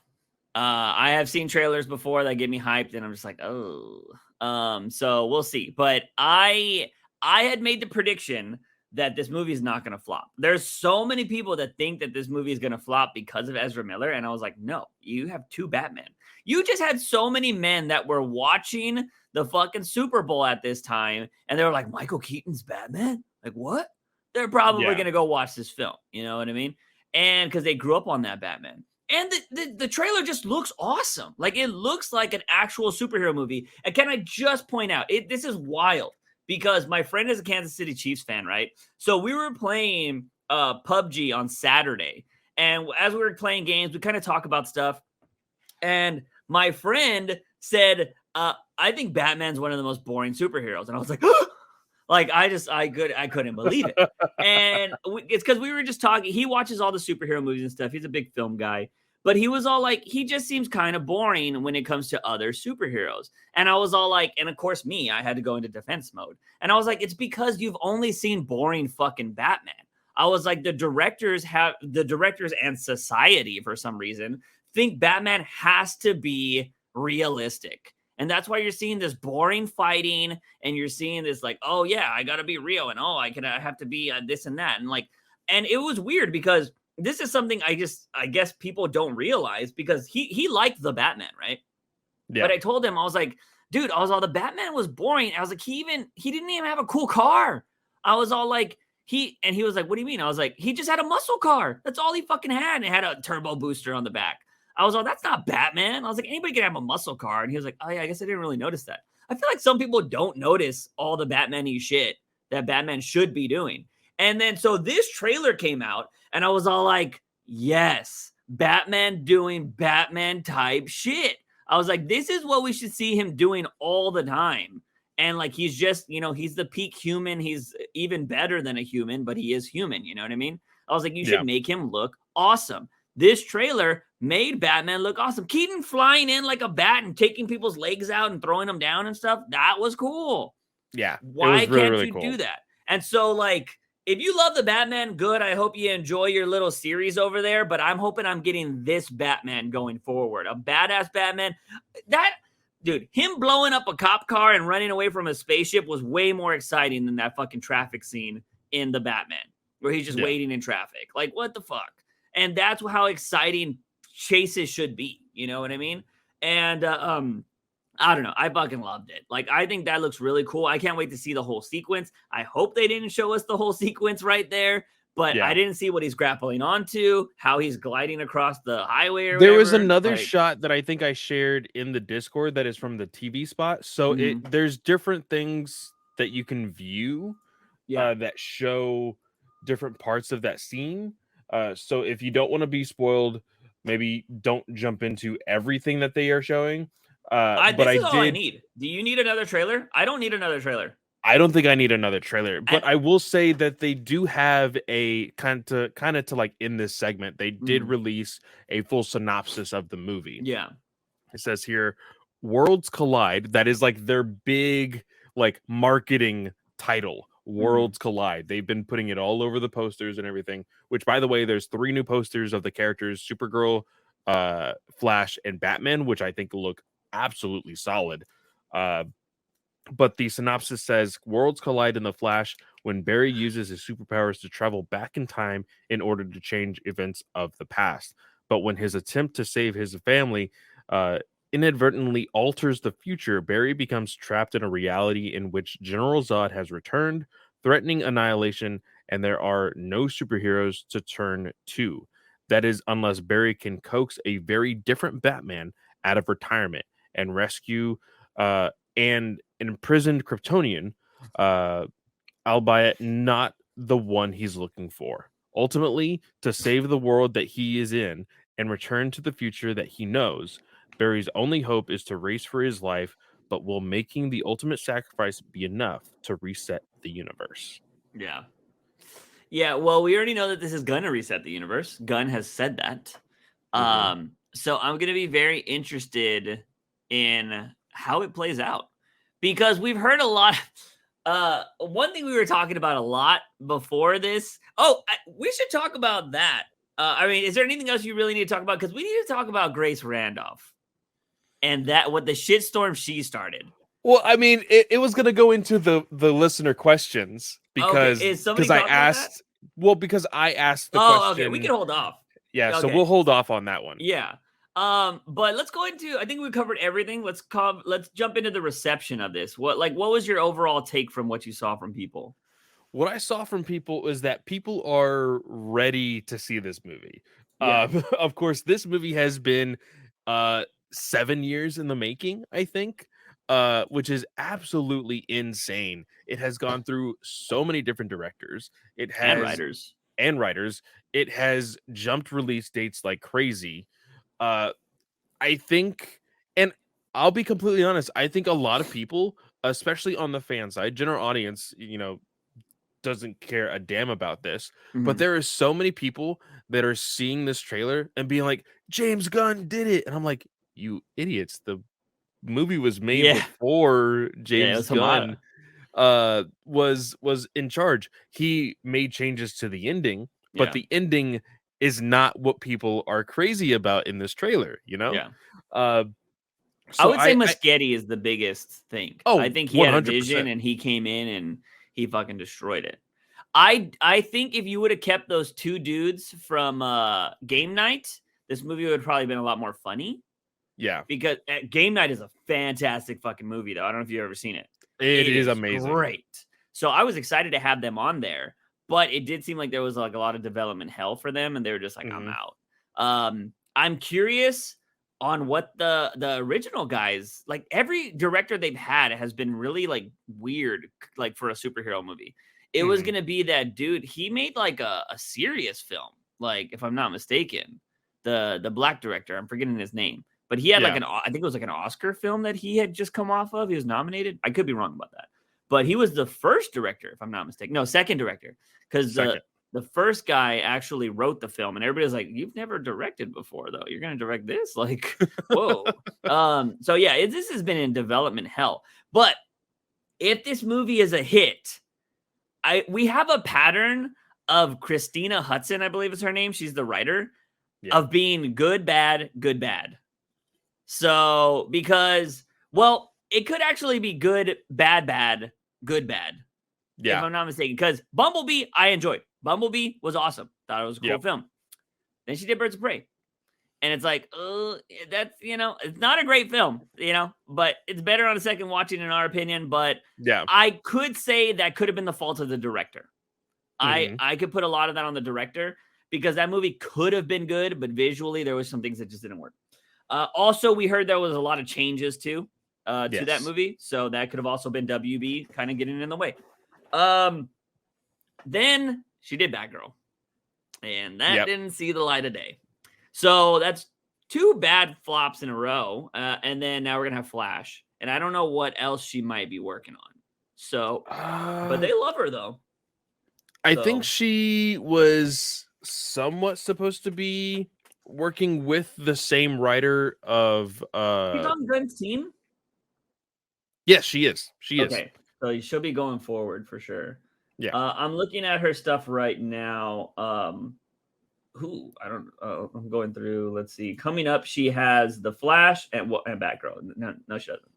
I have seen trailers before that get me hyped, and I'm just like, oh. So we'll see. But I had made the prediction that this movie is not going to flop. There's so many people that think that this movie is going to flop because of Ezra Miller, and I was like, no, you have two Batman. You just had so many men that were watching the fucking Super Bowl at this time, and they were like, Michael Keaton's Batman? Like, what? They're probably going to go watch this film. You know what I mean? And because they grew up on that Batman. And the trailer just looks awesome. Like, it looks like an actual superhero movie. And can I just point out, this is wild, because my friend is a Kansas City Chiefs fan, right? So we were playing PUBG on Saturday. And as we were playing games, we kind of talk about stuff. And my friend said, I think Batman's one of the most boring superheroes. And I was like, like, I couldn't believe it. And it's because we were just talking. He watches all the superhero movies and stuff. He's a big film guy. But he was all like, he just seems kind of boring when it comes to other superheroes. And I was all like, and of course me, I had to go into defense mode. And I was like, it's because you've only seen boring fucking Batman. I was like, the directors and society, for some reason, think Batman has to be realistic. And that's why you're seeing this boring fighting, and you're seeing this like, oh yeah, I gotta be real, and oh, I have to be this and that, and like, and it was weird because this is something I guess people don't realize, because he liked the Batman, right? Yeah. But I told him, I was like, dude, the Batman was boring. I was like, he didn't even have a cool car. I was all like, he was like, what do you mean? I was like, he just had a muscle car. That's all he fucking had. And it had a turbo booster on the back. I was like, that's not Batman. I was like, anybody can have a muscle car. And he was like, oh yeah, I guess I didn't really notice that. I feel like some people don't notice all the Batman-y shit that Batman should be doing. And then, so this trailer came out, and I was all like, yes, Batman doing Batman type shit. I was like, this is what we should see him doing all the time. And like, he's just, he's the peak human. He's even better than a human, but he is human. You know what I mean? I was like, you should make him look awesome. This trailer made Batman look awesome. Keaton flying in like a bat and taking people's legs out and throwing them down and stuff. That was cool. Yeah. Why can't you do that? And so, like, if you love the Batman, good. I hope you enjoy your little series over there, but I'm hoping I'm getting this Batman going forward. A badass Batman. Dude, him blowing up a cop car and running away from a spaceship was way more exciting than that fucking traffic scene in the Batman, where he's just waiting in traffic. Like, what the fuck? And that's how exciting chases should be. You know what I mean? And I don't know. I fucking loved it. Like, I think that looks really cool. I can't wait to see the whole sequence. I hope they didn't show us the whole sequence right there, but I didn't see what he's grappling onto, how he's gliding across the highway or There whatever. was another shot that I think I shared in the Discord that is from the TV spot. So there's different things that you can view that show different parts of that scene. So if you don't want to be spoiled, maybe don't jump into everything that they are showing. But this is all I need. Do you need another trailer? I don't need another trailer. I don't think I need another trailer, but I will say that they do have a kind of to like in this segment, they did release a full synopsis of the movie. Yeah. It says here, Worlds Collide. That is like their big like marketing title. Worlds Collide. They've been putting it all over the posters and everything, which by the way, there's 3 new posters of the characters Supergirl, Flash, and Batman, which I think look absolutely solid. But the synopsis says worlds collide in the Flash when Barry uses his superpowers to travel back in time in order to change events of the past. But when his attempt to save his family inadvertently alters the future, Barry becomes trapped in a reality in which General Zod has returned, threatening annihilation, and there are no superheroes to turn to. That is, unless Barry can coax a very different Batman out of retirement and rescue an imprisoned Kryptonian, albeit not the one he's looking for. Ultimately, to save the world that he is in and return to the future that he knows, Barry's only hope is to race for his life, but will making the ultimate sacrifice be enough to reset the universe? Yeah. Yeah, well, we already know that this is going to reset the universe. Gunn has said that. So I'm going to be very interested in how it plays out. Because we've heard a lot. One thing we were talking about a lot before this. We should talk about that. I mean, is there anything else you really need to talk about? Because we need to talk about Grace Randolph and what the shitstorm she started. Well, I mean, it was going to go into the listener questions because I asked. Well, because I asked the question. Okay, we can hold off. Yeah, okay. So we'll hold off on that one. Yeah. But let's go into, I think we covered everything. Let's jump into the reception of this. What was your overall take from what you saw from people? What I saw from people is that people are ready to see this movie. Yeah. Of course, this movie has been 7 years in the making, I think, which is absolutely insane. It has gone through so many different directors. It has and writers. It has jumped release dates like crazy. I think, and I'll be completely honest, I think a lot of people, especially on the fan side, general audience, doesn't care a damn about this, but there are so many people that are seeing this trailer and being like, James Gunn did it. And I'm like, you idiots. The movie was made before James Gunn was in charge. He made changes to the ending, but the ending is not what people are crazy about in this trailer, So I would say Muschietti is the biggest thing. I think he 100%. Had a vision and he came in and he fucking destroyed it. I think if you would have kept those 2 dudes from Game Night, this movie would have probably been a lot more funny. Yeah. Because Game Night is a fantastic fucking movie, though. I don't know if you've ever seen it. It is amazing. Great. So I was excited to have them on there. But it did seem like there was like a lot of development hell for them, and they were just like, I'm out. I'm curious on what the original guys, like every director they've had has been really like weird, like for a superhero movie. It was gonna be that dude. He made like a serious film, like if I'm not mistaken, the black director. I'm forgetting his name, but he had I think it was like an Oscar film that he had just come off of. He was nominated. I could be wrong about that. But he was the first director, if I'm not mistaken. No, second director. Because the first guy actually wrote the film. And everybody was like, you've never directed before, though. You're going to direct this? Like, whoa. So, yeah, this has been in development hell. But if this movie is a hit, we have a pattern of Christina Hudson, I believe is her name. She's the writer, of being good, bad, good, bad. So, because, well, it could actually be good, bad, bad, good, bad. Yeah. If I'm not mistaken. Because Bumblebee, I enjoyed. Bumblebee was awesome. Thought it was a cool film. Then she did Birds of Prey. And it's like, oh, that's, it's not a great film, but it's better on a second watching in our opinion. But Yeah. I could say that could have been the fault of the director. Mhm. I could put a lot of that on the director because that movie could have been good, but visually there was some things that just didn't work. Also, we heard there was a lot of changes too to that Yes. movie, so that could have also been WB kind of getting in the way. Then she did Batgirl, and that didn't see the light of day. So that's 2 bad flops in a row, and then now we're gonna have Flash, and I don't know what else she might be working on. So, but they love her though. I think she was somewhat supposed to be working with the same writer of She's on Glenn's team. Yes, she is. She is. Okay, so she'll be going forward for sure. Yeah. I'm looking at her stuff right now. I'm going through. Let's see. Coming up, she has the Flash and Batgirl. No, she doesn't.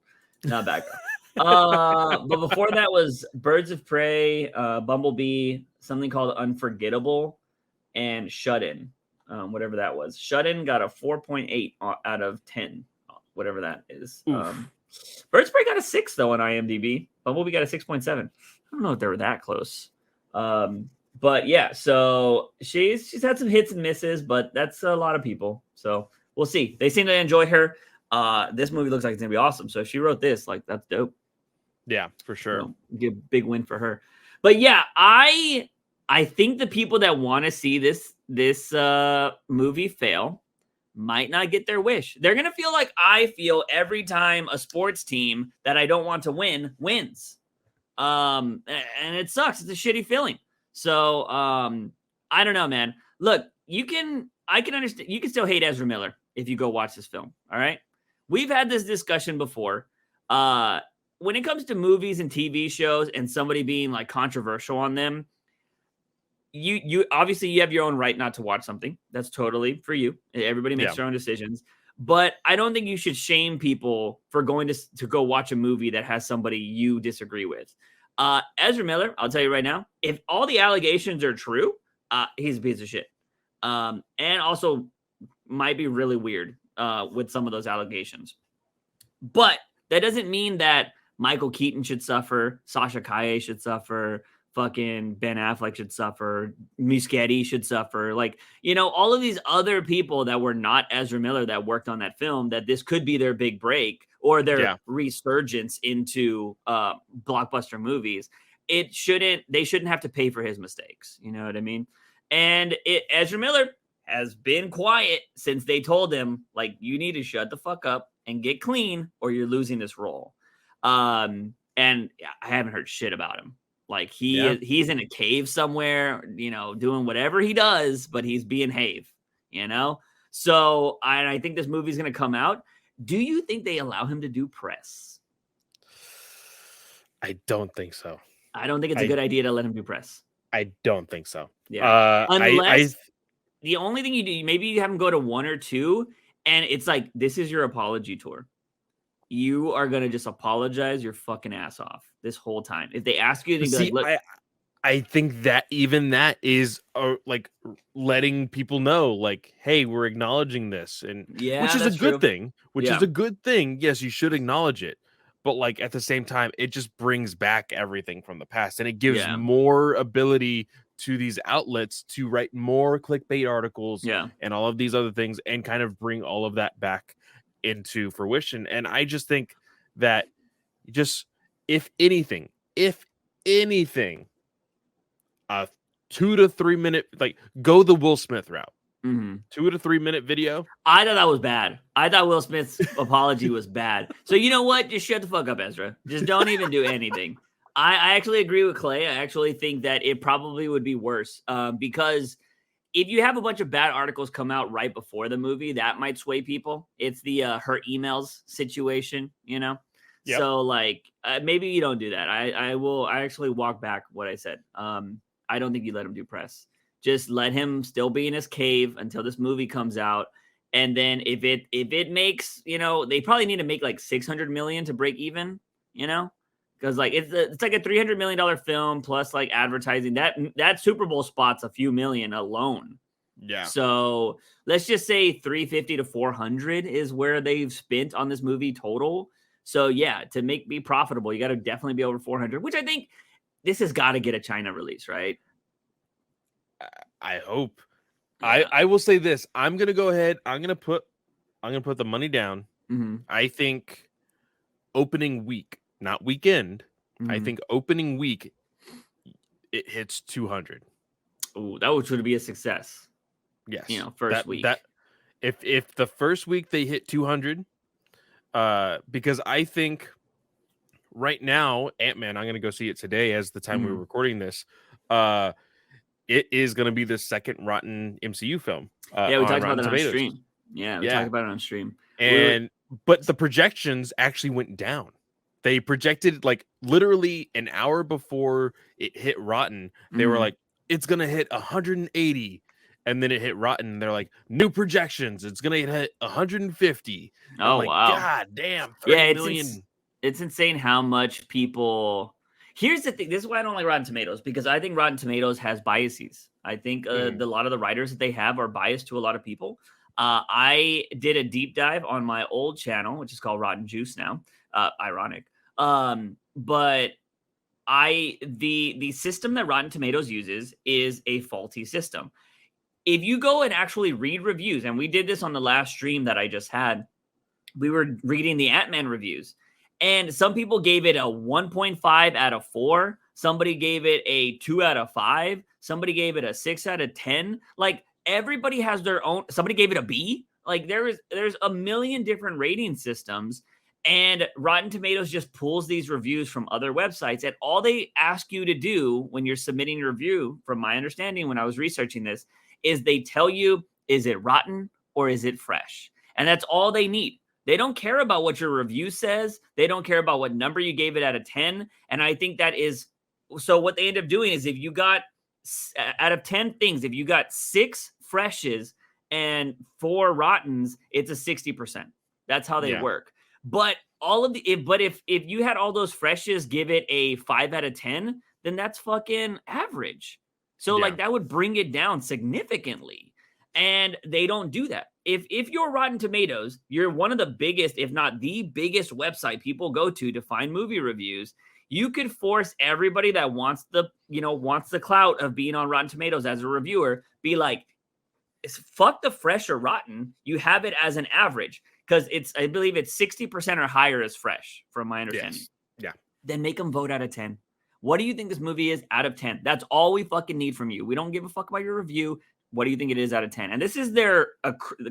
Not Batgirl. But before that was Birds of Prey, Bumblebee, something called Unforgettable, and Shut In. Whatever that was. Shut In got a 4.8 out of 10. Whatever that is. Birds of Prey got a 6 though on IMDb. Bumblebee got a 6.7. I don't know if they were that close. But yeah, so she's had some hits and misses, but that's a lot of people. So we'll see. They seem to enjoy her. This movie looks like it's gonna be awesome. So if she wrote this, like, that's dope. Yeah, for sure. Give a big win for her. But yeah, I think the people that want to see this movie fail might not get their wish. They're gonna feel like I feel every time a sports team that I don't want to win wins. And it sucks. It's a shitty feeling. So I don't know, man. Look, I can understand. You can still hate Ezra Miller if you go watch this film. All right. We've had this discussion before. When it comes to movies and TV shows and somebody being like controversial on them, you obviously you have your own right not to watch something. That's totally for you. Everybody makes their own decisions. But I don't think you should shame people for going to go watch a movie that has somebody you disagree with. Ezra Miller, I'll tell you right now, if all the allegations are true, he's a piece of shit. And also might be really weird with some of those allegations. But that doesn't mean that Michael Keaton should suffer, Sasha Calle should suffer, fucking Ben Affleck should suffer, Muschietti should suffer. Like, all of these other people that were not Ezra Miller that worked on that film, that this could be their big break or their resurgence into blockbuster movies. They shouldn't have to pay for his mistakes. You know what I mean? And Ezra Miller has been quiet since they told him, like, you need to shut the fuck up and get clean or you're losing this role. And I haven't heard shit about him. Like he's in a cave somewhere, doing whatever he does, but he's being Have, So I think this movie's going to come out. Do you think they allow him to do press? I don't think so. I don't think it's a good idea to let him do press. I don't think so. Yeah. Unless the only thing you do, maybe you have him go to 1 or 2 and it's like, this is your apology tour. You are going to just apologize your fucking ass off this whole time. If they ask you to be like, look, I think that even that is like letting people know, like, hey, we're acknowledging this, and which is a good thing. Is a good thing. Yes, you should acknowledge it, but like at the same time, it just brings back everything from the past, and it gives more ability to these outlets to write more clickbait articles, and all of these other things, and kind of bring all of that back into fruition. And I just think that if anything, a 2 to 3 minute, like, go the Will Smith route. 2 to 3 minute video. I thought that was bad. I thought Will Smith's apology was bad. So you know what? Just shut the fuck up, Ezra. Just don't even do anything. I actually agree with Clay. I actually think that it probably would be worse because if you have a bunch of bad articles come out right before the movie, that might sway people. It's the her emails situation, So like maybe you don't do that. I actually walk back what I said. I don't think you let him do press. Just let him still be in his cave until this movie comes out. And then if it makes, they probably need to make like 600 million to break even, because like it's like a $300 million film plus like advertising. That Super Bowl spot's a few million alone. Yeah. So let's just say 350 to 400 is where they've spent on this movie total. So yeah, to be profitable, you got to definitely be over 400, which I think this has got to get a China release, right? I hope. Yeah. I will say this. I'm gonna go ahead. I'm gonna put the money down. Mm-hmm. I think opening week, not weekend. Mm-hmm. I think opening week it hits 200. Oh, that would be a success. Yes. First week. That if the first week they hit 200, because I think right now Ant-Man, I'm going to go see it today as the time we were recording this. It is going to be the second Rotten MCU film. Yeah, we talked about that on Tomatoes. stream. Yeah, we talked about it on stream. But the projections actually went down. They projected like literally an hour before it hit Rotten. They were like, it's going to hit 180. And then it hit Rotten. They're like, new projections. It's going to hit 150. Oh, I'm like, wow. God damn. 30 million. It's insane how much people... Here's the thing. This is why I don't like Rotten Tomatoes, because I think Rotten Tomatoes has biases. I think a lot of the writers that they have are biased to a lot of people. I did a deep dive on my old channel, which is called Rotten Juice now. Ironic. But the system that Rotten Tomatoes uses is a faulty system. If you go and actually read reviews, and we did this on the last stream that I just had, we were reading the Ant-Man reviews, and some people gave it a 1.5 out of 4. Somebody gave it a 2 out of 5. Somebody gave it a 6 out of 10. Like, everybody has their own. Somebody gave it a B. Like, there's a million different rating systems, and Rotten Tomatoes just pulls these reviews from other websites, and all they ask you to do when you're submitting your review, from my understanding when I was researching this, is they tell you, is it rotten or is it fresh? And that's all they need. They don't care about what your review says. They don't care about what number you gave it out of 10. And I think that is, so what they end up doing is, if you got, out of 10 things, if you got 6 freshes and 4 rottens, it's a 60%. That's how they work. But if you had all those freshes give it a 5 out of 10, then that's fucking average. So like that would bring it down significantly. And they don't do that. If you're Rotten Tomatoes, you're one of the biggest, if not the biggest website people go to find movie reviews. You could force everybody that wants the clout of being on Rotten Tomatoes as a reviewer, be like, fuck the fresh or rotten. You have it as an average, because I believe it's 60% or higher is fresh, from my understanding. Yes. Yeah. Then make them vote out of 10. What do you think this movie is out of 10? That's all we fucking need from you. We don't give a fuck about your review. What do you think it is out of 10? And this is the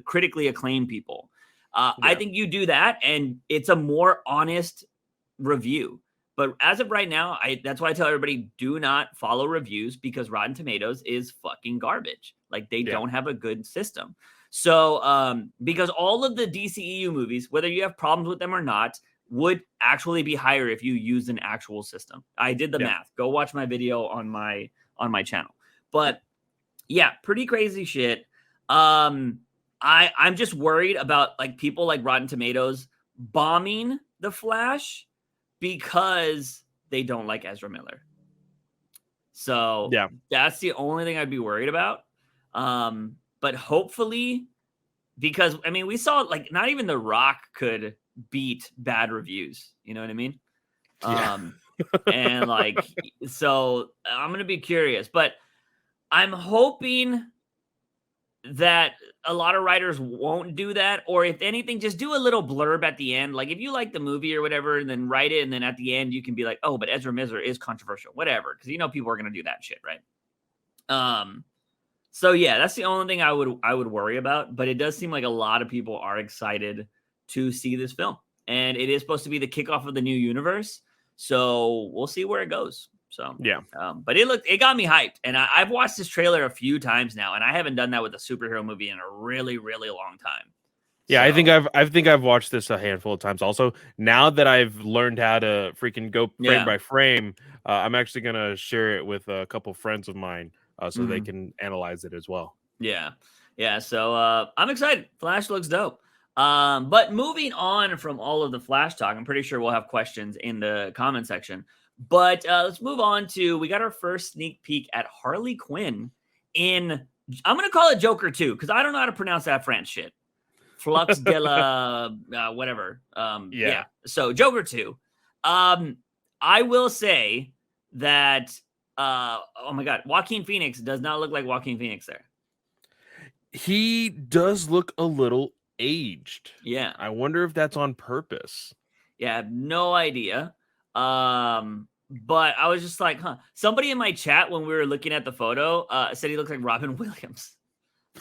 critically acclaimed people. I think you do that, and it's a more honest review. But as of right now, that's why I tell everybody, do not follow reviews, because Rotten Tomatoes is fucking garbage. Like, they don't have a good system. So, because all of the DCEU movies, whether you have problems with them or not, would actually be higher if you use an actual system. I did the math. Go watch my video on my channel. But yeah, pretty crazy shit. I'm just worried about like people like Rotten Tomatoes bombing The Flash because they don't like Ezra Miller. So that's the only thing I'd be worried about. But hopefully, because I mean, we saw like not even The Rock could beat bad reviews. You know what I mean? Yeah. And like, so I'm going to be curious, but I'm hoping that a lot of writers won't do that, or if anything, just do a little blurb at the end. Like if you like the movie or whatever, and then write it, and then at the end you can be like, oh, but Ezra Miller is controversial, whatever, because people are going to do that shit, right? So yeah, that's the only thing I would worry about. But it does seem like a lot of people are excited to see this film, and it is supposed to be the kickoff of the new universe. So we'll see where it goes. So yeah, but it got me hyped, and I've watched this trailer a few times now, and I haven't done that with a superhero movie in a really, really long time. Yeah, so, I think I've watched this a handful of times. Also, now that I've learned how to freaking go frame by frame, I'm actually gonna share it with a couple friends of mine so they can analyze it as well. Yeah. So I'm excited. Flash looks dope. But moving on from all of the Flash talk, I'm pretty sure we'll have questions in the comment section. But let's move on to, we got our first sneak peek at Harley Quinn in I'm gonna call it Joker 2 because I don't know how to pronounce that French shit. Flux de la whatever. Yeah. So Joker 2. I will say that oh my god, Joaquin Phoenix does not look like Joaquin Phoenix there. He does look a little aged. Yeah. I wonder if that's on purpose. Yeah, I have no idea. But I was just like, huh. Somebody in my chat when we were looking at the photo said he looked like Robin Williams.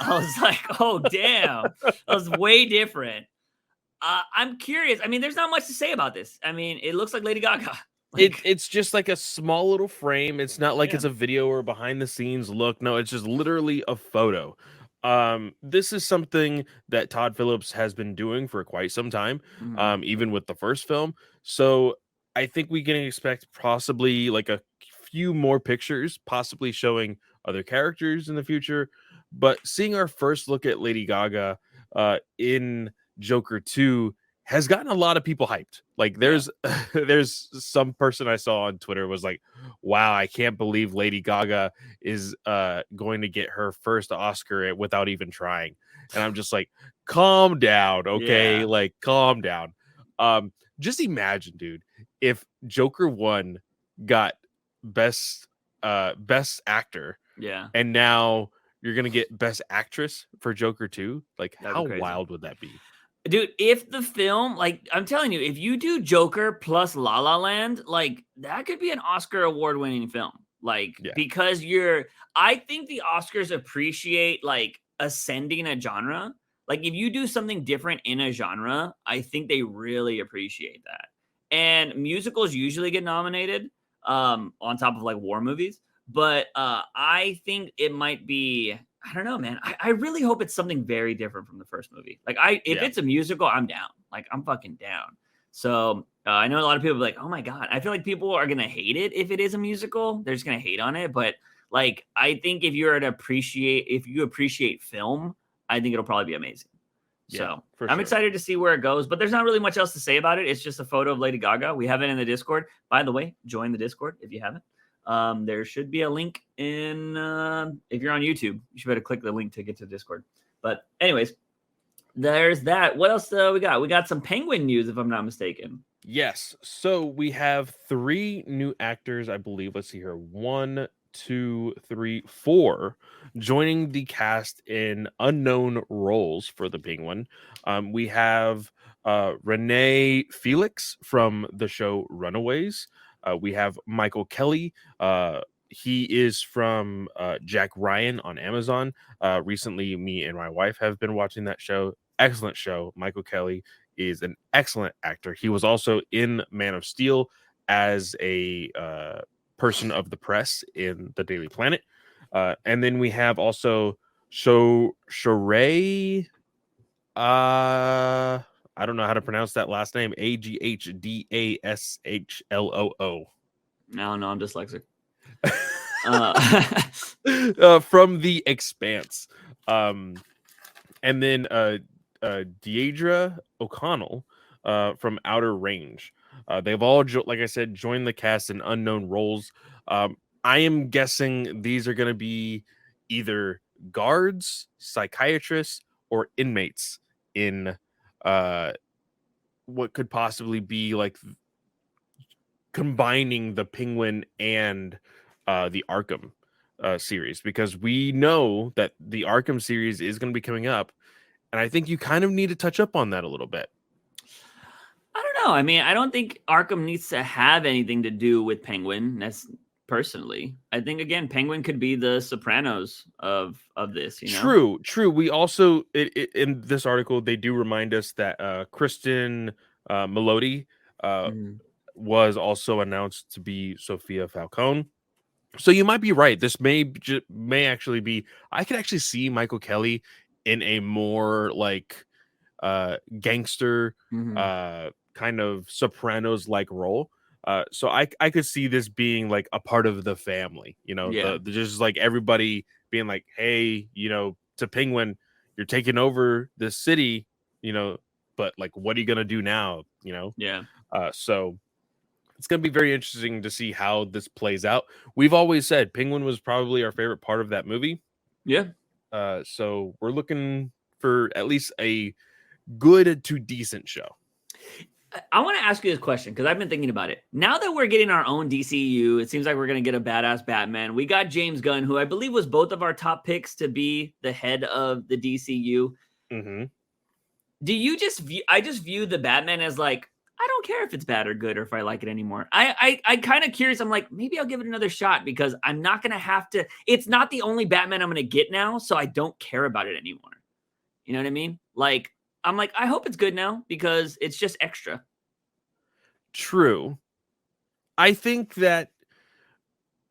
I was like, oh, damn. That was way different. I'm curious. I mean, there's not much to say about this. I mean, it looks like Lady Gaga. It's just like a small little frame. It's not like it's a video or behind the scenes look. No, it's just literally a photo. This is something that Todd Phillips has been doing for quite some time, even with the first film. So I think we can expect possibly like a few more pictures, possibly showing other characters in the future. But seeing our first look at Lady Gaga in Joker 2 has gotten a lot of people hyped. Like there's some person I saw on Twitter was like, wow, I can't believe Lady Gaga is going to get her first Oscar without even trying. And I'm just like, calm down, okay? Yeah. Like calm down. Just imagine, dude, if Joker 1 got best actor. Yeah. And now you're gonna get best actress for Joker 2. Like, That'd how be crazy. wild would that be? Dude, if the film, like, I'm telling you, if you do Joker plus La La Land, like, that could be an Oscar award-winning film. Like, because I think the Oscars appreciate, like, ascending a genre. Like, if you do something different in a genre, I think they really appreciate that. And musicals usually get nominated on top of, like, war movies. But I think it might be... I don't know, man. I really hope it's something very different from the first movie. Like, if it's a musical, I'm down. Like, I'm fucking down. So I know a lot of people are like, oh my god. I feel like people are gonna hate it if it is a musical. They're just gonna hate on it. But like, I think if you appreciate film, I think it'll probably be amazing. So I'm excited to see where it goes. But there's not really much else to say about it. It's just a photo of Lady Gaga. We have it in the Discord. By the way, join the Discord if you haven't. There should be a link in if you're on YouTube, you should better click the link to get to Discord. But anyways, there's that. What else we got? We got some Penguin news, if I'm not mistaken. Yes. So we have 3 new actors, I believe. Let's see here. 1, 2, 3, 4 joining the cast in unknown roles for the Penguin. We have Renee Felix from the show Runaways. We have Michael Kelly. He is from Jack Ryan on Amazon. Recently, me and my wife have been watching that show. Excellent show. Michael Kelly is an excellent actor. He was also in Man of Steel as a person of the press in the Daily Planet. And then we have also Sheree. I don't know how to pronounce that last name. Aghdashloo. No, I'm dyslexic. From The Expanse. And then Deidre O'Connell from Outer Range. They've all, like I said, joined the cast in unknown roles. I am guessing these are going to be either guards, psychiatrists, or inmates in what could possibly be like combining the Penguin and the Arkham series, because we know that the Arkham series is going to be coming up, and I think you kind of need to touch up on that a little bit. I don't know. I mean, I don't think Arkham needs to have anything to do with Penguin. That's personally. I think again, Penguin could be the Sopranos of this. You know? True. We also in this article they do remind us that Kristen Melody was also announced to be Sophia Falcone. So you might be right. This may actually be. I could actually see Michael Kelly in a more like gangster kind of Sopranos like role. So I could see this being like a part of the family, you know, just like everybody being like, hey, you know, to Penguin, you're taking over the city, you know, but like, what are you going to do now? You know? Yeah. So it's going to be very interesting to see how this plays out. We've always said Penguin was probably our favorite part of that movie. Yeah. So we're looking for at least a good to decent show. I want to ask you this question because I've been thinking about it. Now that we're getting our own DCU, it seems like we're going to get a badass Batman. We got James Gunn, who I believe was both of our top picks to be the head of the DCU. Mm-hmm. Do you just view? I just view the Batman as like, I don't care if it's bad or good or if I like it anymore. I kind of curious. I'm like, maybe I'll give it another shot because I'm not going to have to. It's not the only Batman I'm going to get now, so I don't care about it anymore. You know what I mean? Like, I'm like, I hope it's good now because it's just extra. True. I think that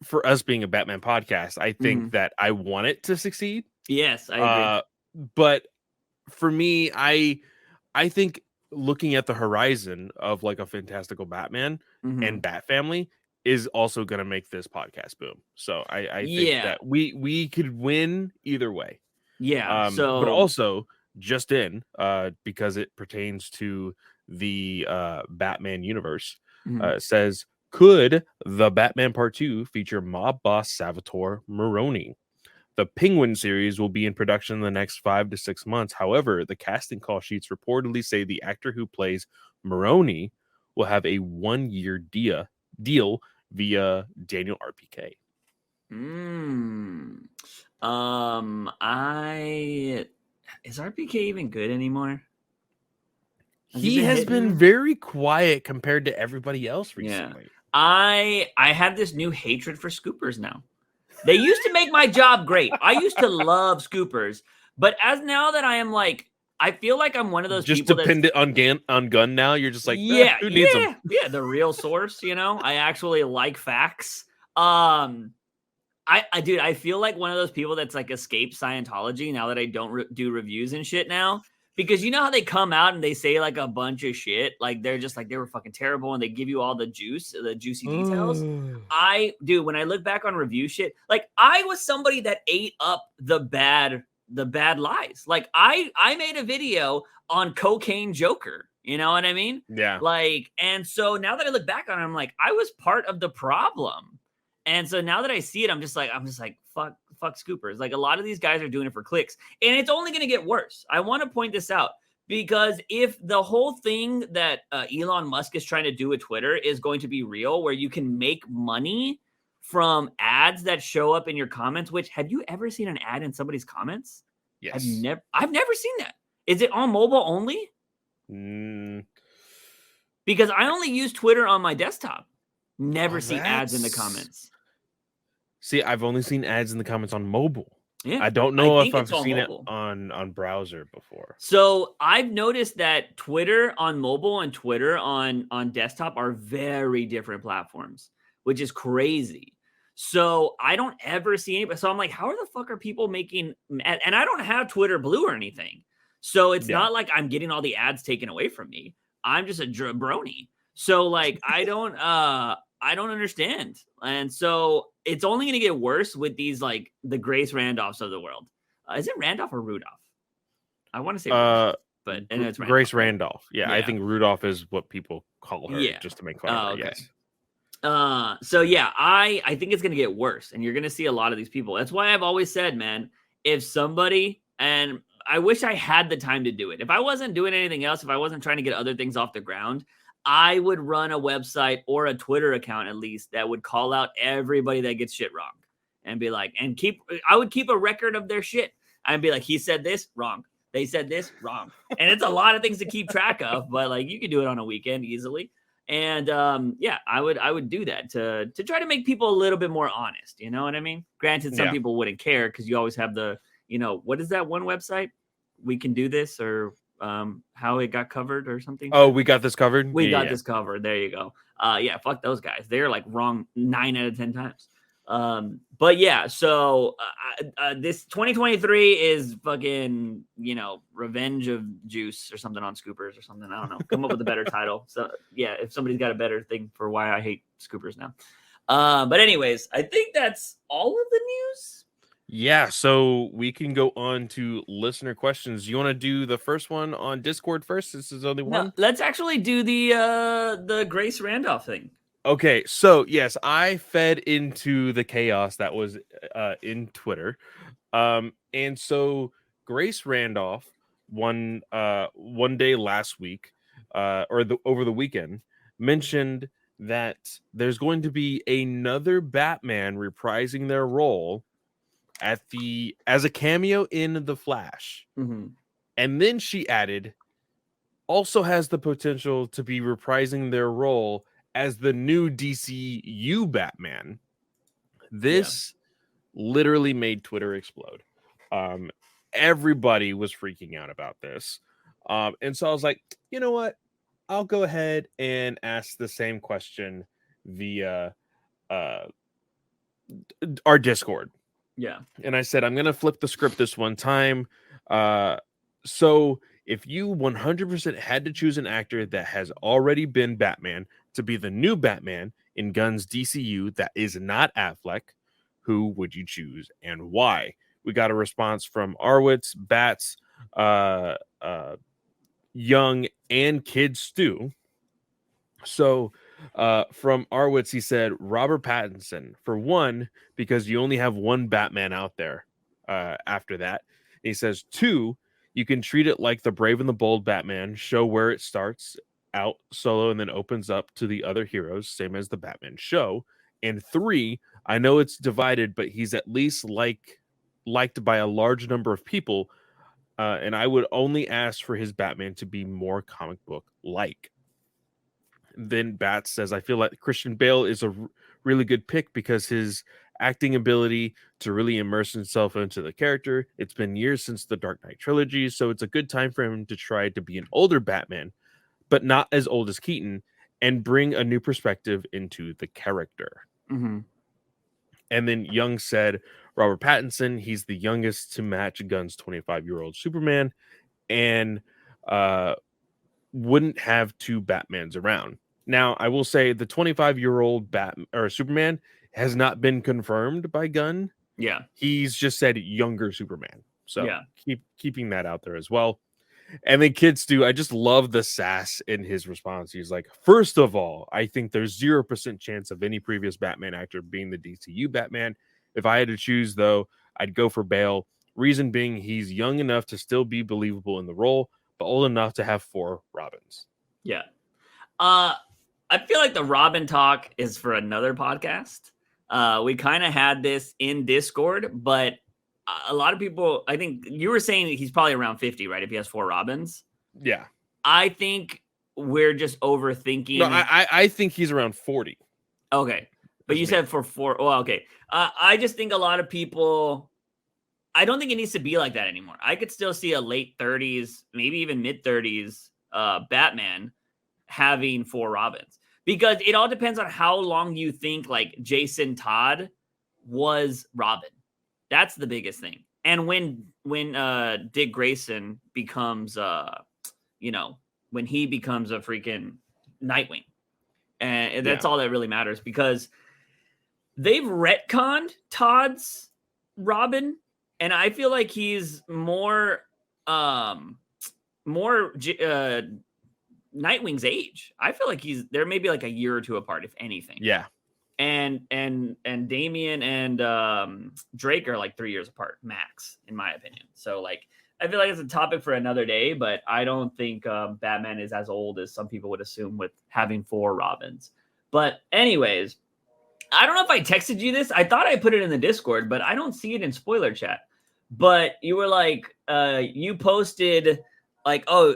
for us being a Batman podcast, I think that I want it to succeed. Yes, I agree. But for me, I think looking at the horizon of like a fantastical Batman and Bat Family is also going to make this podcast boom. So I think that we could win either way. Yeah. But also just in because it pertains to the Batman universe, says, could the Batman Part 2 feature mob boss Salvatore Maroni? The Penguin series will be in production in the next 5 to 6 months. However, the casting call sheets reportedly say the actor who plays Maroni will have a 1-year deal via Daniel RPK. Is RPK even good anymore? He has been very quiet compared to everybody else recently. Yeah. I have this new hatred for scoopers now. They used to make my job great. I used to love scoopers, but as now that I am like, I feel like I'm one of those just people dependent on gun now. You're just like, who needs them? Yeah, the real source. You know, I actually like facts. Dude, I feel like one of those people that's like escaped Scientology now that I don't do reviews and shit now. Because you know how they come out and they say like a bunch of shit, like they're just like they were fucking terrible, and they give you all the juicy details. When I look back on review shit, like I was somebody that ate up the bad lies. Like I made a video on Cocaine Joker. You know what I mean? Yeah. Like, and so now that I look back on it, I'm like, I was part of the problem. And so now that I see it, I'm just like, fuck scoopers. Like a lot of these guys are doing it for clicks, and it's only going to get worse. I want to point this out because if the whole thing that Elon Musk is trying to do with Twitter is going to be real, where you can make money from ads that show up in your comments, which have you ever seen an ad in somebody's comments? Yes. I've never seen that. Is it on mobile only? Because I only use Twitter on my desktop. Never see ads in the comments. See, I've only seen ads in the comments on mobile. Yeah, I don't know if I've seen it on browser before. So I've noticed that Twitter on mobile and Twitter on desktop are very different platforms, which is crazy. So I don't ever see anybody. So I'm like, how the fuck are people making? And I don't have Twitter Blue or anything. So it's not like I'm getting all the ads taken away from me. I'm just a jabroni. So like, I don't understand. And so it's only going to get worse with these, like the Grace Randolphs of the world. Is it Randolph or Rudolph? I want to say Rudolph, but and it's Randolph, Grace Randolph. Yeah, I think Rudolph is what people call her just to make fun of her. Okay. Yes. So yeah, I think it's going to get worse, and you're going to see a lot of these people. That's why I've always said, man, if somebody, and I wish I had the time to do it. If I wasn't doing anything else, if I wasn't trying to get other things off the ground, I would run a website or a Twitter account at least that would call out everybody that gets shit wrong and be like, I would keep a record of their shit. I'd be like, he said this wrong. They said this wrong. And it's a lot of things to keep track of, but like you could do it on a weekend easily. And I would do that to try to make people a little bit more honest. You know what I mean? Granted, some people wouldn't care because you always have the, what is that one website? We Can Do This, or How It Got Covered or something. Oh, We Got This Covered. We got this covered. There you go. Fuck those guys. They're like wrong 9 out of 10 times. But yeah, so this 2023 is fucking, Revenge of Juice or something on Scoopers or something. I don't know. Come up with a better title. So yeah, if somebody's got a better thing for why I hate Scoopers now. But anyways, I think that's all of the news. Yeah, so we can go on to listener questions. You want to do the first one on Discord first? This is only one. No, let's actually do the Grace Randolph thing. Okay, so yes, I fed into the chaos that was in Twitter. And so Grace Randolph one day last week, over the weekend, mentioned that there's going to be another Batman reprising their role as a cameo in The Flash. Mm-hmm. And then she added, also has the potential to be reprising their role as the new DCU Batman. This literally made Twitter explode. Everybody was freaking out about this. And so I was like, you know what? I'll go ahead and ask the same question via our Discord. Yeah. And I said, I'm going to flip the script this one time. So if you 100% had to choose an actor that has already been Batman to be the new Batman in Gunn's DCU that is not Affleck, who would you choose and why? We got a response from Arwitz, Bats, Young, and Kid Stu. So from Arwitz, he said Robert Pattinson, for one, because you only have one Batman out there after that. And he says, two, you can treat it like the Brave and the Bold Batman, show where it starts out solo and then opens up to the other heroes, same as the Batman show. And three, I know it's divided, but he's at least liked by a large number of people. And I would only ask for his Batman to be more comic book like. Then Bats says, I feel like Christian Bale is a really good pick because his acting ability to really immerse himself into the character. It's been years since the Dark Knight trilogy, so it's a good time for him to try to be an older Batman, but not as old as Keaton, and bring a new perspective into the character. Mm-hmm. And then Young said, Robert Pattinson, he's the youngest to match Gunn's 25-year-old Superman, and wouldn't have two Batmans around. Now, I will say the 25-year-old Superman has not been confirmed by Gunn. Yeah. He's just said younger Superman. So yeah. keeping that out there as well. And then Kid Stu, I just love the sass in his response. He's like, first of all, I think there's 0% chance of any previous Batman actor being the DCU Batman. If I had to choose, though, I'd go for Bale. Reason being, he's young enough to still be believable in the role, but old enough to have 4 Robins. Yeah. I feel like the Robin talk is for another podcast. We kind of had this in Discord, but a lot of people, I think you were saying that he's probably around 50, right? If he has 4 Robins. Yeah. I think we're just overthinking. No, I think he's around 40. Okay. But you said for 4. Well, okay. I just think a lot of people, I don't think it needs to be like that anymore. I could still see a late 30s, maybe even mid 30s Batman having 4 Robins, because it all depends on how long you think like Jason Todd was Robin. That's the biggest thing. And when Dick Grayson becomes when he becomes a freaking Nightwing. And that's all that really matters, because they've retconned Todd's Robin, and I feel like he's more Nightwing's age. I feel like they're maybe like a year or 2 apart, if anything. Yeah. And Damian and Drake are like 3 years apart max, in my opinion. So like, I feel like it's a topic for another day, but I don't think Batman is as old as some people would assume with having 4 Robins. But anyways, I don't know if I texted you this. I thought I put it in the Discord, but I don't see it in spoiler chat. But you were like, you posted like, oh,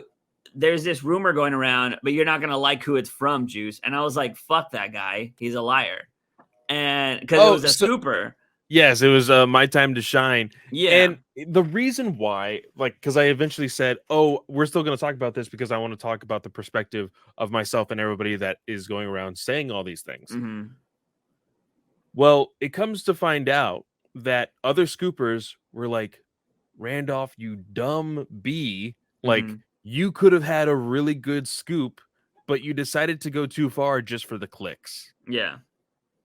there's this rumor going around, but you're not going to like who it's from, Juice. And I was like, fuck that guy. He's a liar. And because it was a super. Yes, it was My Time to Shine. Yeah. And the reason why, like, because I eventually said, oh, we're still going to talk about this because I want to talk about the perspective of myself and everybody that is going around saying all these things. Mm-hmm. Well, it comes to find out that other scoopers were like, Randolph, you dumb bee. Like, you could have had a really good scoop, but you decided to go too far just for the clicks. Yeah.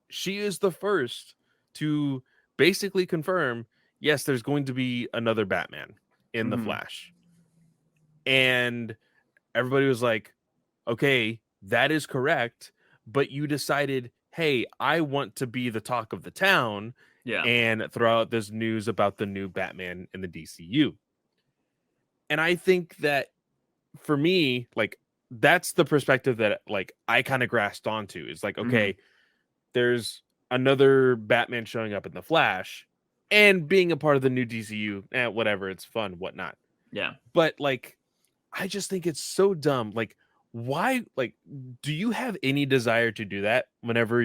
She is the first to basically confirm, yes, there's going to be another Batman in the Flash. And everybody was like, okay, that is correct. But you decided, hey, I want to be the talk of the town. and throw out this news about the new Batman in the DCU. And I think that for me, like, that's the perspective that like I kind of grasped onto. Is like, okay, there's another Batman showing up in the Flash and being a part of the new DCU, whatever, it's fun, whatnot. Yeah. But like, I just think it's so dumb. Like, why? Like, do you have any desire to do that whenever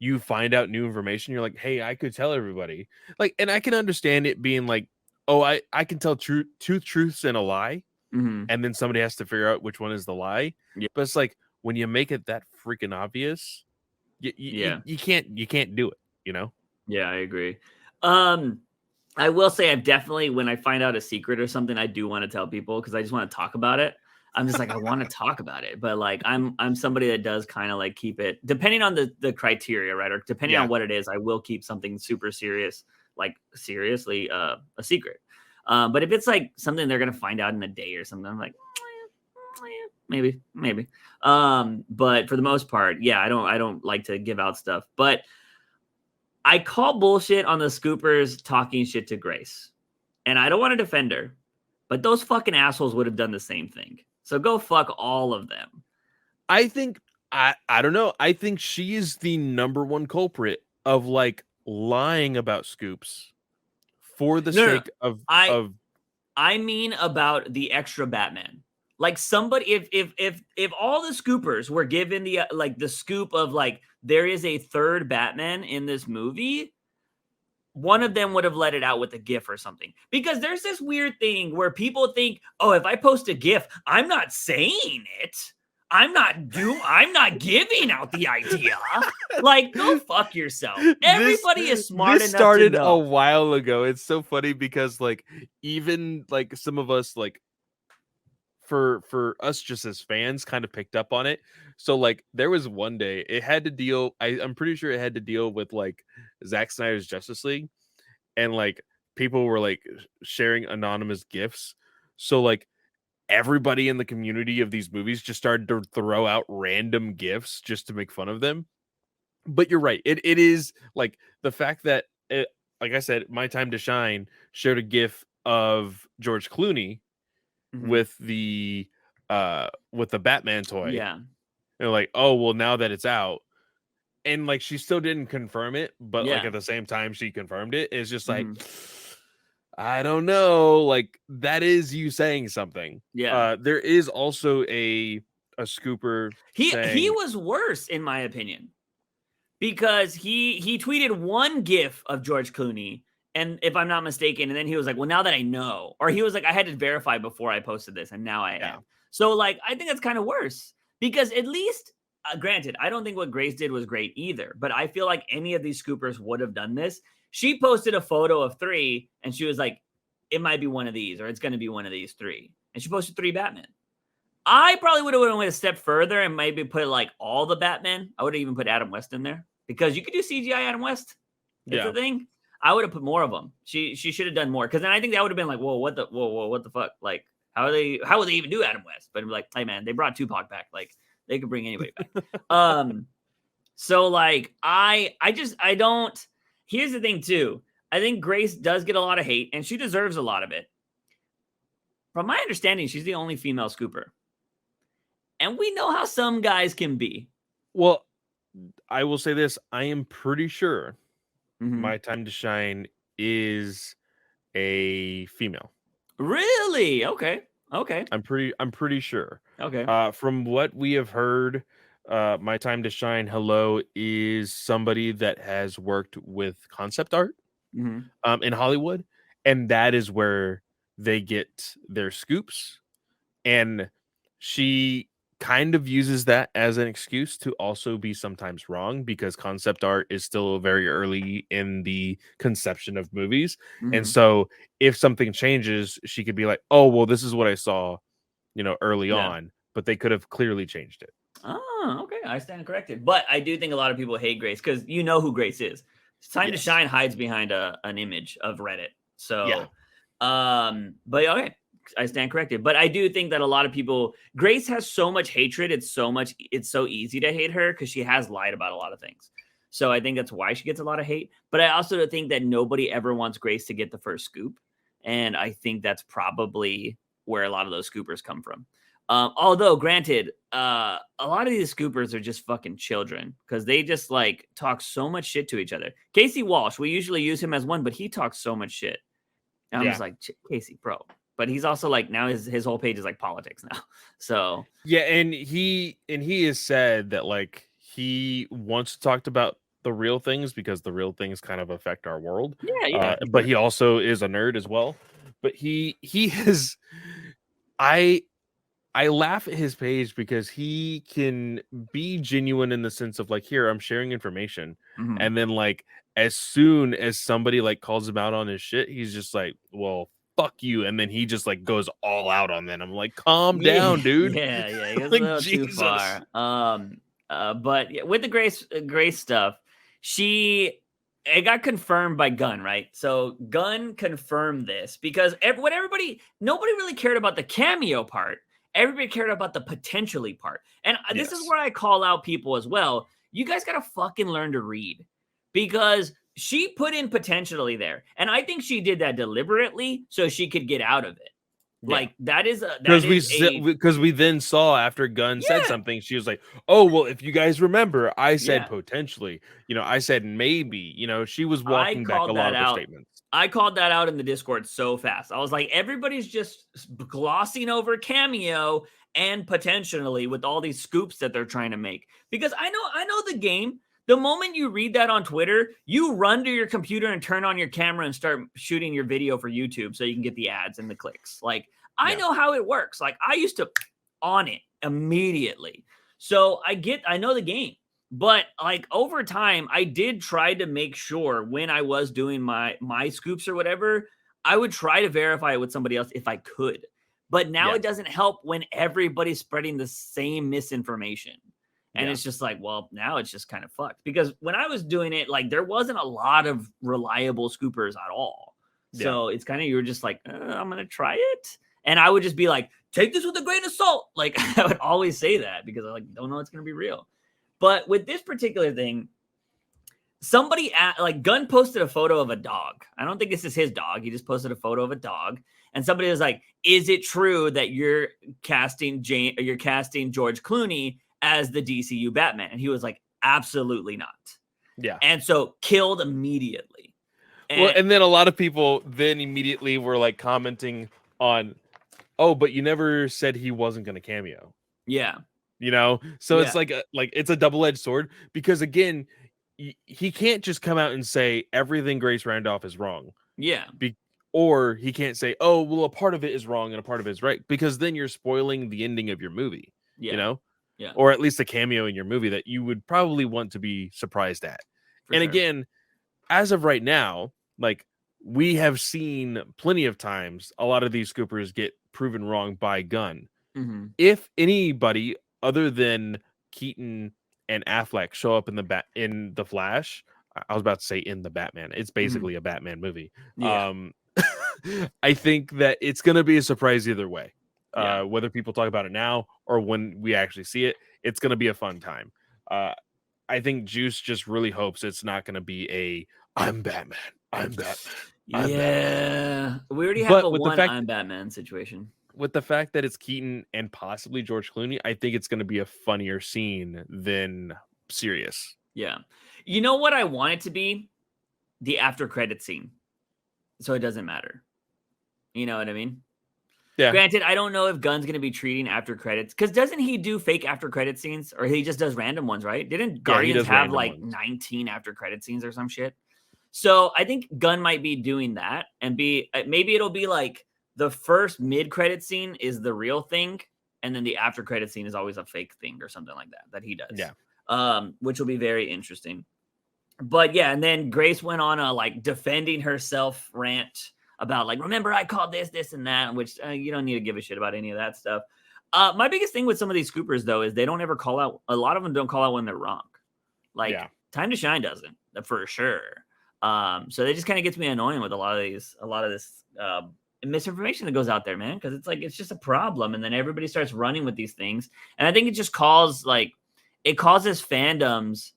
you find out new information? You're like, hey, I could tell everybody. Like, and I can understand it being like, oh, I can tell two truths and a lie, and then somebody has to figure out which one is the lie. Yeah. But it's like when you make it that freaking obvious, you can't do it. You know? Yeah, I agree. I will say I've definitely, when I find out a secret or something, I do want to tell people because I just want to talk about it. I'm just like, I want to talk about it, but like, I'm somebody that does kind of like keep it depending on the criteria, right? Or depending on what it is, I will keep something super serious, like seriously, a secret. But if it's like something they're going to find out in a day or something, I'm like, maybe. But for the most part, yeah, I don't like to give out stuff, but I call bullshit on the scoopers talking shit to Grace. And I don't want to defend her, but those fucking assholes would have done the same thing. So go fuck all of them. I think, I don't know. I think she is the number one culprit of like lying about scoops for the sake of. I mean about the extra Batman. Like somebody, if all the scoopers were given the like the scoop of like there is a third Batman in this movie, one of them would have let it out with a GIF or something. Because there's this weird thing where people think, oh, if I post a GIF, I'm not saying it. I'm not giving out the idea. Like, go fuck yourself. Everybody is smart enough to know. This started a while ago. It's so funny because like even like some of us like for us just as fans kind of picked up on it. So like there was one day it had to deal, I'm pretty sure it had to deal with like Zack Snyder's Justice League, and like people were like sharing anonymous GIFs. So like everybody in the community of these movies just started to throw out random GIFs just to make fun of them. But you're right. It is like the fact that it, like I said, My Time to Shine showed a GIF of George Clooney with the Batman toy. Yeah. They're like, oh well, now that it's out, and like she still didn't confirm it, but like at the same time she confirmed it. It's just like, I don't know, like that is you saying something. Yeah. There is also a scooper. He was worse in my opinion, because he tweeted one GIF of George Clooney. And if I'm not mistaken, and then he was like, well, now that I know, or he was like, I had to verify before I posted this, and now I am. So like, I think that's kind of worse because at least, granted, I don't think what Grace did was great either, but I feel like any of these scoopers would have done this. She posted a photo of 3 and she was like, it might be one of these, or it's going to be one of these 3. And she posted 3 Batman. I probably would have went a step further and maybe put like all the Batman. I would have even put Adam West in there because you could do CGI Adam West. It's a thing. I would have put more of them. She should have done more, because then I think that would have been like, whoa, what the fuck? Like, how would they even do Adam West? But like, hey man, they brought Tupac back. Like, they could bring anybody back. So like, I don't. Here's the thing too. I think Grace does get a lot of hate, and she deserves a lot of it. From my understanding, she's the only female scooper, and we know how some guys can be. Well, I will say this: I am pretty sure. My Time to Shine is a female. Really? Okay. I'm pretty sure. Okay. From what we have heard, My Time to Shine Hello is somebody that has worked with concept art in Hollywood, and that is where they get their scoops. And she kind of uses that as an excuse to also be sometimes wrong, because concept art is still very early in the conception of movies. And so if something changes, she could be like, oh, well, this is what I saw, early on, but they could have clearly changed it. Oh, okay. I stand corrected. But I do think a lot of people hate Grace because you know who Grace is. Time to Shine hides behind an image of Reddit. So, but okay. I stand corrected. But I do think that a lot of people, Grace has so much hatred. It's so easy to hate her because she has lied about a lot of things. So I think that's why she gets a lot of hate. But I also think that nobody ever wants Grace to get the first scoop. And I think that's probably where a lot of those scoopers come from. Although, granted, a lot of these scoopers are just fucking children because they just like talk so much shit to each other. Casey Walsh, we usually use him as one, but he talks so much shit. And I'm just like, Casey, bro. But he's also like, now his whole page is like politics now. So yeah, and he has said that like he wants to talk about the real things because the real things kind of affect our world. Yeah. But he also is a nerd as well. But he is, I laugh at his page because he can be genuine in the sense of like, here, I'm sharing information. Mhm. And then like, as soon as somebody like calls him out on his shit, he's just like, well, fuck you. And then he just like goes all out on them. I'm like, calm down, dude. Yeah, he goes Like, a little too Jesus. far. But yeah, with the Grace stuff, it got confirmed by Gunn, right? So Gunn confirmed this because nobody really cared about the cameo part. Everybody cared about the potentially part. And this is where I call out people as well. You guys got to fucking learn to read because she put in potentially there. And I think she did that deliberately so she could get out of it. Yeah. Like that is because we then saw after Gunn said something, she was like, oh, well, if you guys remember, I said potentially, I said maybe, she was walking back a lot of her statements. I called that out in the Discord so fast. I was like, everybody's just glossing over cameo and potentially with all these scoops that they're trying to make. Because I know the game. The moment you read that on Twitter, you run to your computer and turn on your camera and start shooting your video for YouTube so you can get the ads and the clicks. Like, I know how it works. Like, I used to on it immediately. So I know the game. But like over time, I did try to make sure when I was doing my scoops or whatever, I would try to verify it with somebody else if I could. But now it doesn't help when everybody's spreading the same misinformation. And it's just like, well, now it's just kind of fucked. Because when I was doing it, like there wasn't a lot of reliable scoopers at all. So it's kind of, you were just like, I'm going to try it. And I would just be like, take this with a grain of salt. Like I would always say that because I don't know it's going to be real. But with this particular thing, somebody Gunn posted a photo of a dog. I don't think this is his dog. He just posted a photo of a dog. And somebody was like, is it true that you're casting George Clooney as the DCU Batman? And he was like, absolutely not. Yeah. And so killed immediately. And then a lot of people then immediately were like commenting on, oh, but you never said he wasn't going to cameo. Yeah. So it's like it's a double-edged sword because again, he can't just come out and say everything Grace Randolph is wrong. Yeah. Or he can't say, oh, well, a part of it is wrong and a part of it is right, because then you're spoiling the ending of your movie, Yeah. Or at least a cameo in your movie that you would probably want to be surprised at. Again, as of right now, like we have seen plenty of times, a lot of these scoopers get proven wrong by Gunn. Mm-hmm. If anybody other than Keaton and Affleck show up in the Flash, I was about to say in the Batman. It's basically a Batman movie. Yeah. I think that it's going to be a surprise either way. Whether people talk about it now or when we actually see it, it's going to be a fun time. I think Juice just really hopes it's not going to be I'm Batman. I'm Batman. We already have I'm Batman situation. With the fact that it's Keaton and possibly George Clooney, I think it's going to be a funnier scene than serious. Yeah. You know what I want it to be? The after credit scene. So it doesn't matter. You know what I mean? Yeah. Granted, I don't know if Gunn's going to be treating after credits. Because doesn't he do fake after credit scenes? Or he just does random ones, right? Didn't Guardians have like 19 after credit scenes or some shit? So I think Gunn might be doing that. And maybe it'll be like the first mid-credit scene is the real thing. And then the after credit scene is always a fake thing or something like that he does. Yeah. Which will be very interesting. But yeah, and then Grace went on a like defending herself rant about like, remember I called this and that, which you don't need to give a shit about any of that stuff. My biggest thing with some of these scoopers though is they don't ever call out. A lot of them don't call out when they're wrong. Like Time to Shine doesn't, for sure. So they just kind of gets me annoying with a lot of this misinformation that goes out there, man, because it's like it's just a problem, and then everybody starts running with these things, and I think it just causes fandoms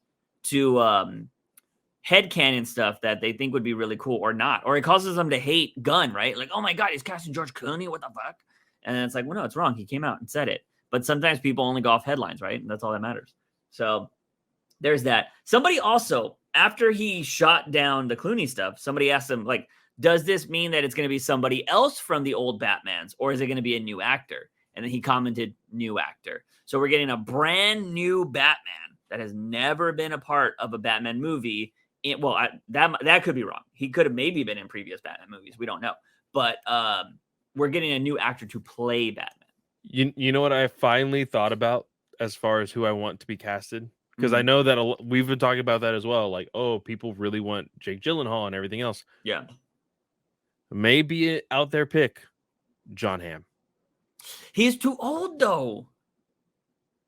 headcanon stuff that they think would be really cool or not, or it causes them to hate Gunn, right? Like, oh my God, he's casting George Clooney. What the fuck? And then it's like, well, no, it's wrong. He came out and said it. But sometimes people only go off headlines, right? And that's all that matters. So there's that. Somebody also, after he shot down the Clooney stuff, somebody asked him, like, does this mean that it's going to be somebody else from the old Batmans, or is it going to be a new actor? And then he commented, new actor. So we're getting a brand new Batman that has never been a part of a Batman movie. That could be wrong. He could have maybe been in previous Batman movies. We don't know. But we're getting a new actor to play Batman. You know what I finally thought about as far as who I want to be casted? Because I know that we've been talking about that as well. Like, oh, people really want Jake Gyllenhaal and everything else. Yeah. Maybe out there pick John Hamm. He's too old, though.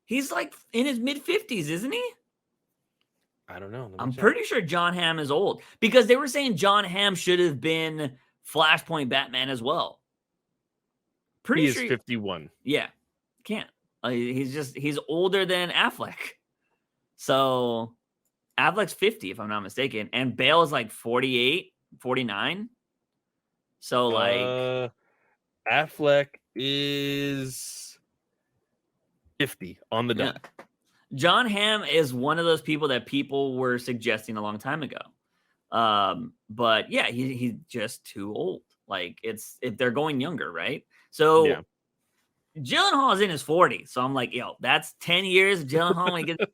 He's like in his mid-50s, isn't he? I don't know. I'm pretty sure John Hamm is old, because they were saying John Hamm should have been Flashpoint Batman as well. He is 51. Yeah, can't. He's older than Affleck. So Affleck's 50, if I'm not mistaken, and Bale is like 48, 49. So like Affleck is 50 on the dot. Yeah. John Hamm is one of those people that people were suggesting a long time ago. But yeah, he's just too old. Like, if they're going younger, right? So yeah. Gyllenhaal is in his 40s. So I'm like, yo, that's 10 years. Gyllenhaal when he gets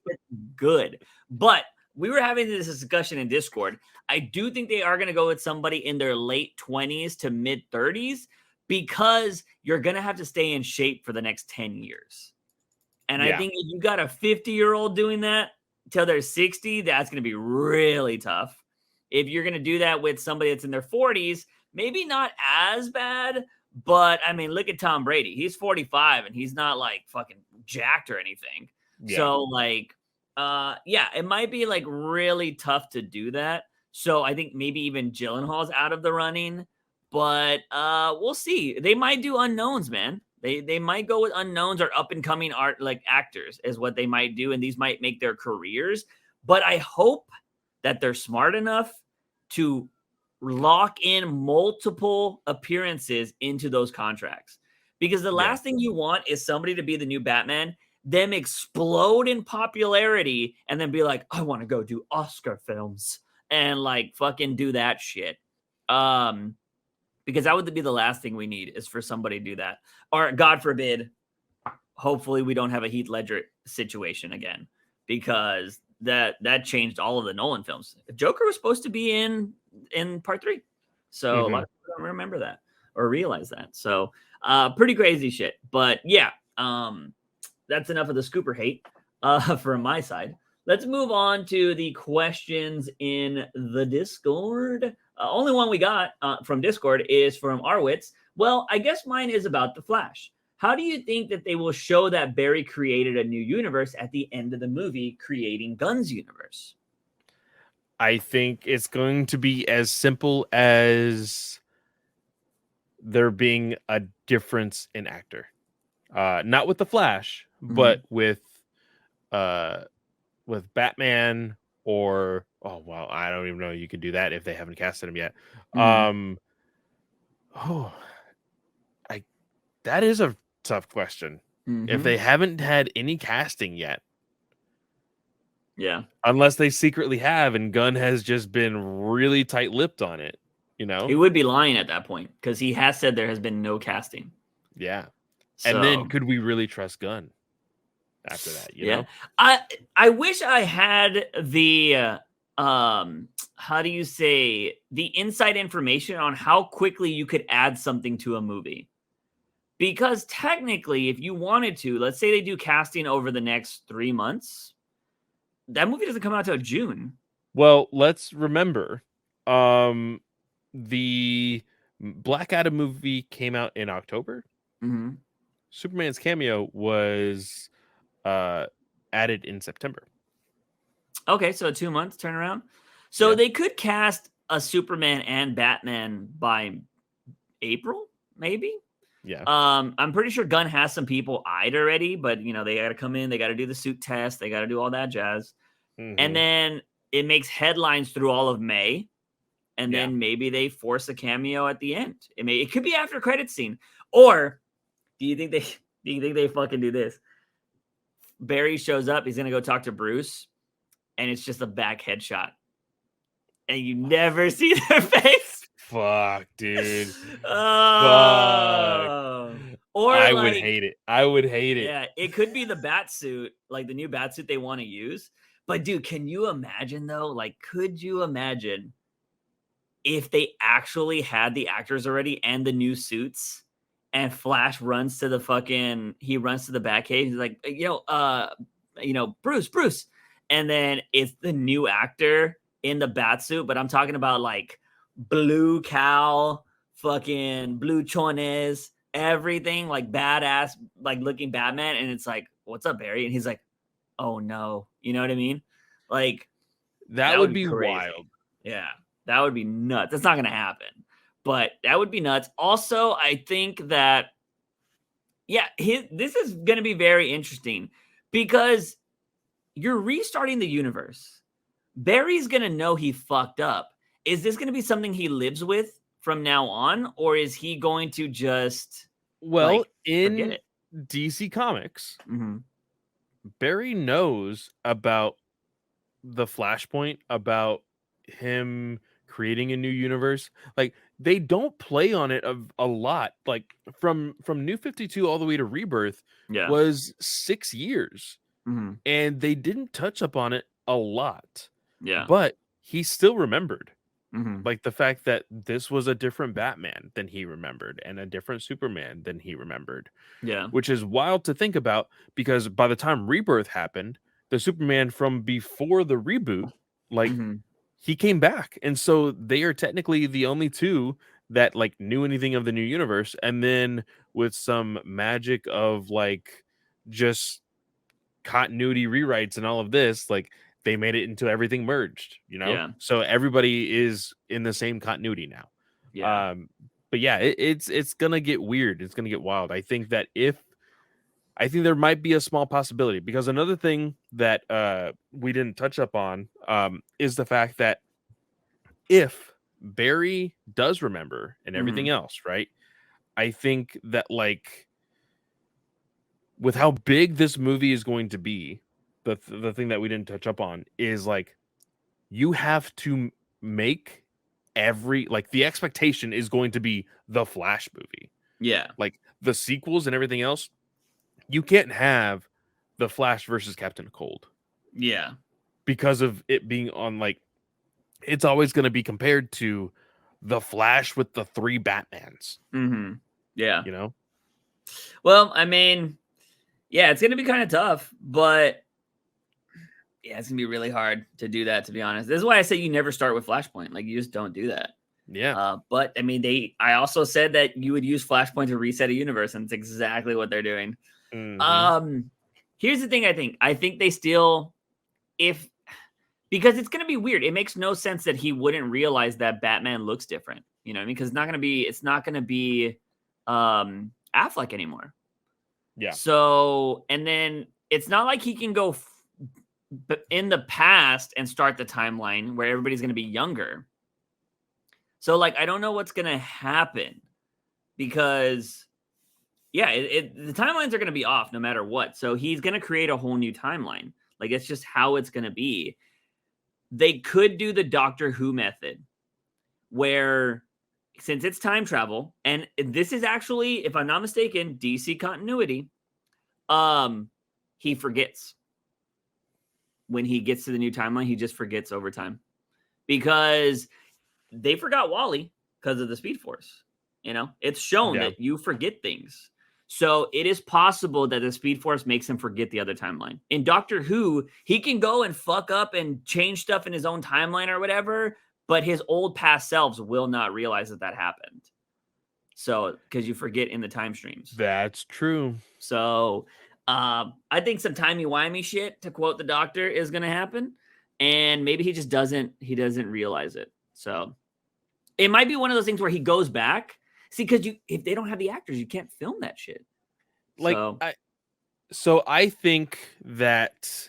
good. But we were having this discussion in Discord. I do think they are going to go with somebody in their late 20s to mid 30s, because you're going to have to stay in shape for the next 10 years. And I think if you got a 50-year-old doing that till they're 60, that's going to be really tough. If you're going to do that with somebody that's in their 40s, maybe not as bad. But, I mean, look at Tom Brady. He's 45, and he's not, like, fucking jacked or anything. Yeah. So, like, it might be, like, really tough to do that. So, I think maybe even Gyllenhaal's out of the running. But we'll see. They might do unknowns, man. They might go with unknowns or up-and-coming actors is what they might do, and these might make their careers. But I hope that they're smart enough to lock in multiple appearances into those contracts. Because the last thing you want is somebody to be the new Batman, them explode in popularity, and then be like, I want to go do Oscar films and like fucking do that shit. Because that would be the last thing we need, is for somebody to do that. Or God forbid, hopefully we don't have a Heath Ledger situation again, because that changed all of the Nolan films. Joker was supposed to be in part 3. So a lot of people don't remember that or realize that. So pretty crazy shit. But yeah, that's enough of the scooper hate from my side. Let's move on to the questions in the Discord. Only one we got from Discord is from Arwitz. Well, I guess mine is about The Flash. How do you think that they will show that Barry created a new universe at the end of the movie, creating Gunn's universe? I think it's going to be as simple as there being a difference in actor. Not with The Flash, but with Batman, or I don't even know you could do that if they haven't casted him yet. That is a tough question. If they haven't had any casting yet. Yeah. Unless they secretly have, and Gunn has just been really tight-lipped on it, you know? He would be lying at that point, because he has said there has been no casting. Yeah. So, and then could we really trust Gunn after that, you know? I wish I had the how do you say, the inside information on how quickly you could add something to a movie. Because technically, if you wanted to, let's say they do casting over the next 3 months, that movie doesn't come out till June. Well, let's remember, the Black Adam movie came out in October. Superman's cameo was added in September. Okay, so a 2 months turnaround. So they could cast a Superman and Batman by April, maybe. Yeah. I'm pretty sure Gunn has some people eyed already, but you know, they got to come in, they got to do the suit test, they got to do all that jazz. And then it makes headlines through all of May. And Yeah. then maybe they force a cameo at the end. It could be after credit scene. Or do you think they fucking do this? Barry shows up, he's gonna go talk to Bruce, and it's just a back headshot. And you never see their face. Fuck, dude. Oh. Fuck. Or I would hate it. I would hate it. Yeah, it could be the bat suit, like the new bat suit they want to use. But dude, can you imagine though? Like, could you imagine if they actually had the actors already and the new suits, and Flash runs to the Batcave. He's like, Bruce. And then it's the new actor in the bat suit, but I'm talking about like blue cowl, fucking blue chones, everything like badass, like looking Batman. And it's like, what's up, Barry? And he's like, oh no. You know what I mean? Like, that would be crazy. wild. Yeah. That would be nuts. That's not going to happen, but that would be nuts. Also, I think that, this is going to be very interesting because you're restarting the universe. Barry's going to know he fucked up. Is this going to be something he lives with from now on, or is he going to just forget in it? DC Comics, Barry knows about the Flashpoint, about him creating a new universe. Like, they don't play on it a lot. Like, from New 52 all the way to Rebirth was 6 years, and they didn't touch upon it a lot. Yeah, but he still remembered. Like, the fact that this was a different Batman than he remembered, and a different Superman than he remembered. Yeah, which is wild to think about, because by the time Rebirth happened, the Superman from before the reboot, like, he came back. And so they are technically the only two that like knew anything of the new universe. And then with some magic of like just continuity rewrites and all of this, like, they made it into everything merged, Yeah. So everybody is in the same continuity now. Yeah. But yeah, it's gonna get weird. It's gonna get wild. I think there might be a small possibility, because another thing that we didn't touch up on is the fact that if Barry does remember and everything else, right? I think that, like, with how big this movie is going to be, the thing that we didn't touch up on is, like, you have to make the expectation is going to be the Flash movie. Yeah. Like, the sequels and everything else, you can't have the Flash versus Captain Cold. Yeah. Because of it being on, like, it's always going to be compared to the Flash with the 3 Batmans. Yeah. Well, I mean, yeah, it's going to be kind of tough, but yeah, it's going to be really hard to do that, to be honest. This is why I say you never start with Flashpoint. Like, you just don't do that. Yeah. But I mean, I also said that you would use Flashpoint to reset a universe, and it's exactly what they're doing. Here's the thing. I think they still, because it's going to be weird. It makes no sense that he wouldn't realize that Batman looks different. You know what I mean? Because it's not going to be Affleck anymore. Yeah. So, and then it's not like he can go in the past and start the timeline where everybody's going to be younger. So, like, I don't know what's going to happen, because, yeah, the timelines are going to be off no matter what. So he's going to create a whole new timeline. Like, it's just how it's going to be. They could do the Doctor Who method, where, since it's time travel, and this is actually, if I'm not mistaken, DC continuity, he forgets. When he gets to the new timeline, he just forgets over time, because they forgot Wally because of the Speed Force. It's shown that you forget things. So it is possible that the Speed Force makes him forget the other timeline. In Doctor Who, he can go and fuck up and change stuff in his own timeline or whatever, but his old past selves will not realize that happened. So, because you forget in the time streams. That's true. So, I think some timey-wimey shit, to quote the Doctor, is going to happen, and maybe he just doesn't realize it. So it might be one of those things where he goes back. See, because if they don't have the actors, you can't film that shit. Like, so I think that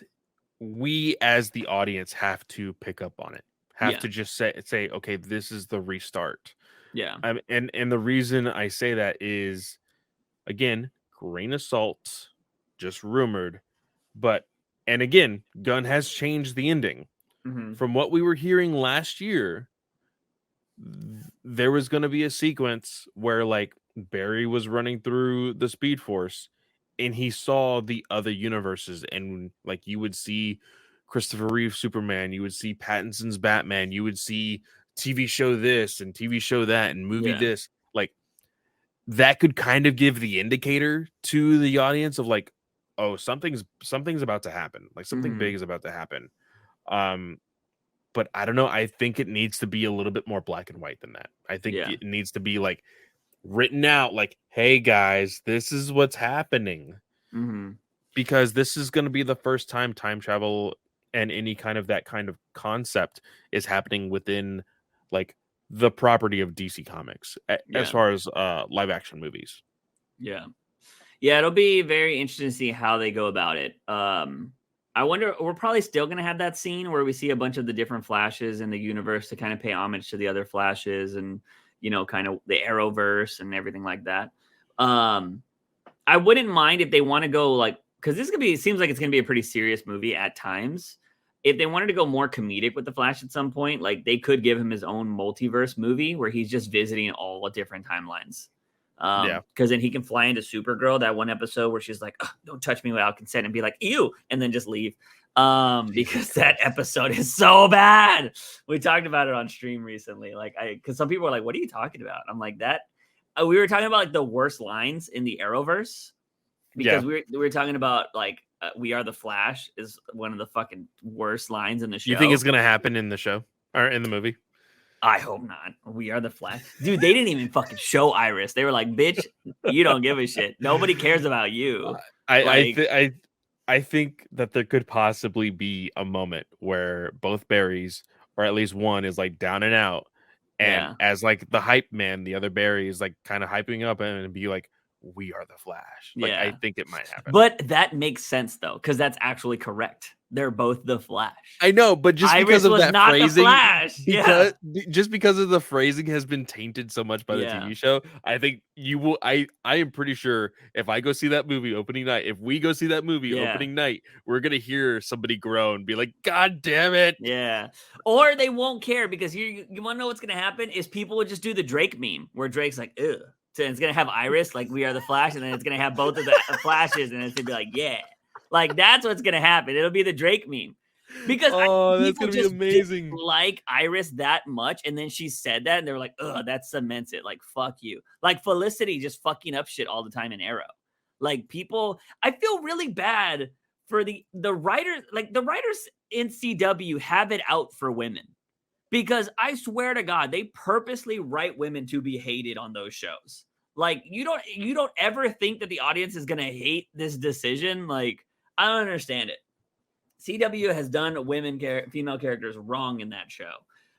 we as the audience have to pick up on it. Have Yeah. to just say, okay, this is the restart. Yeah. And the reason I say that is, again, grain of salt, just rumored, but and again, Gunn has changed the ending. Mm-hmm. From what we were hearing last year, there was going to be a sequence where like Barry was running through the Speed Force and he saw the other universes, and like you would see Christopher Reeve Superman, you would see Pattinson's Batman, you would see TV show this and TV show that and movie Yeah. this. Like that could kind of give the indicator to the audience of like, oh, something's about to happen. Like something Mm-hmm. big is about to happen. But I don't know. I think it needs to be a little bit more black and white than that. I think Yeah. it needs to be like written out like, hey guys, this is what's happening. Mm-hmm. Because this is going to be the first time time travel and any kind of that kind of concept is happening within like the property of DC Comics as Yeah. far as live action movies. Yeah. Yeah, it'll be very interesting to see how they go about it. I wonder, we're probably still going to have that scene where we see a bunch of the different Flashes in the universe to kind of pay homage to the other Flashes and, you know, kind of the Arrowverse and everything like that. I wouldn't mind if they want to go like, because this could be, it seems like it's going to be a pretty serious movie at times. If they wanted to go more comedic with the Flash at some point, like they could give him his own multiverse movie where he's just visiting all the different timelines. Yeah. Because then he can fly into Supergirl, that one episode where she's like, don't touch me without consent, and be like, ew, and then just leave. Because that episode is so bad. We talked about it on stream recently. Because some people are like, what are you talking about? I'm like, we were talking about like the worst lines in the Arrowverse. Because we were talking about like, we are the Flash is one of the fucking worst lines in the show. You think it's going to happen in the show or in the movie? I hope not. We are the Flash. Dude, they didn't even fucking show Iris. They were like, bitch, you don't give a shit. Nobody cares about you. I think that there could possibly be a moment where both Barrys, or at least one, is like down and out. And as like the hype man, the other Barry is like kind of hyping up and be like, we are the Flash. Like, I think it might happen. But that makes sense though, because that's actually correct. They're both the Flash. I know, but just Iris because of was that not phrasing, the Flash. just because of the phrasing has been tainted so much by the TV show, I think you will. I am pretty sure if I go see that movie opening night, if we go see that movie opening night, we're gonna hear somebody groan, be like, "God damn it!" Yeah, or they won't care because you want to know what's gonna happen is people would just do the Drake meme where Drake's like, "Ugh." So it's gonna have Iris like we are the Flash, and then it's gonna have both of the Flashes, and it's gonna be like, yeah, like that's what's gonna happen. It'll be the Drake meme because that's gonna be amazing. Like Iris that much, and then she said that, and they were like, ugh, that cements it. Like fuck you. Like Felicity just fucking up shit all the time in Arrow. Like people, I feel really bad for the writers. Like the writers in CW have it out for women. Because I swear to God, they purposely write women to be hated on those shows. Like you don't ever think that the audience is gonna hate this decision. Like I don't understand it. CW has done female characters wrong in that show,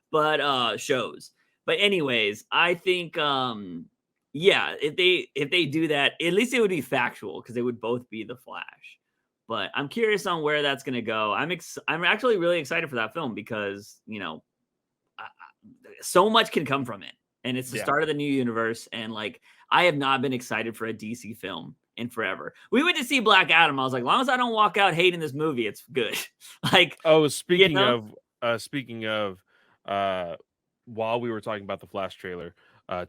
but shows. But anyways, I think if they do that, at least it would be factual because they would both be the Flash. But I'm curious on where that's gonna go. I'm actually really excited for that film because so much can come from it, and it's the start of the new universe. And like, I have not been excited for a DC film in forever. We went to see Black Adam. I was like, as long as I don't walk out hating this movie, it's good. Like, speaking of, while we were talking about the Flash trailer,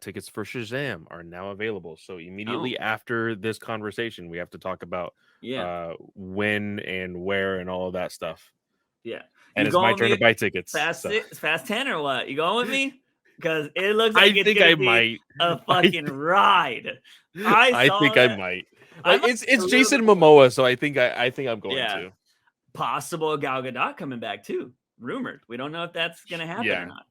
tickets for Shazam are now available. So immediately after this conversation, we have to talk about when and where and all of that stuff. Yeah. And it's my turn to buy tickets. Fast 10 or what? You going with me? Because it looks like I might a fucking ride. I think I might. It's Jason Momoa, so I think I'm going to. Possible Gal Gadot coming back too. Rumored. We don't know if that's gonna happen or not.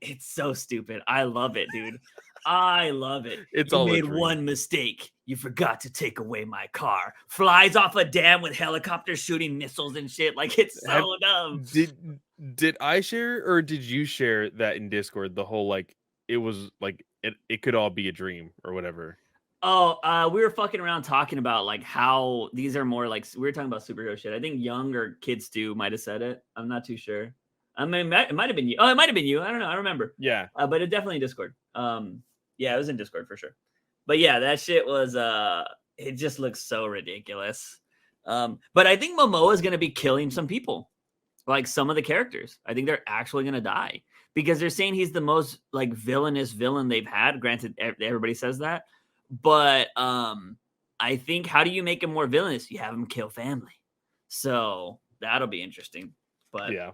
It's so stupid. I love it, dude. I love it. You made one mistake. You forgot to take away my car. Flies off a dam with helicopters shooting missiles and shit. Like it's so dumb. Did I share or did you share that in Discord? The whole like it was like it could all be a dream or whatever. We were fucking around talking about like how these are more like we were talking about superhero shit. I think Young or Kid Stu might have said it. I'm not too sure. I mean, it might have been you. Oh, it might have been you. I don't know. I don't remember. Yeah. But it definitely in Discord. Yeah, it was in Discord for sure. But yeah, that shit was it just looks so ridiculous. But I think Momoa is gonna be killing some people, like some of the characters. I think they're actually gonna die because they're saying he's the most like villainous villain they've had. Granted, everybody says that, but I think how do you make him more villainous? You have him kill family, so that'll be interesting. But Yeah.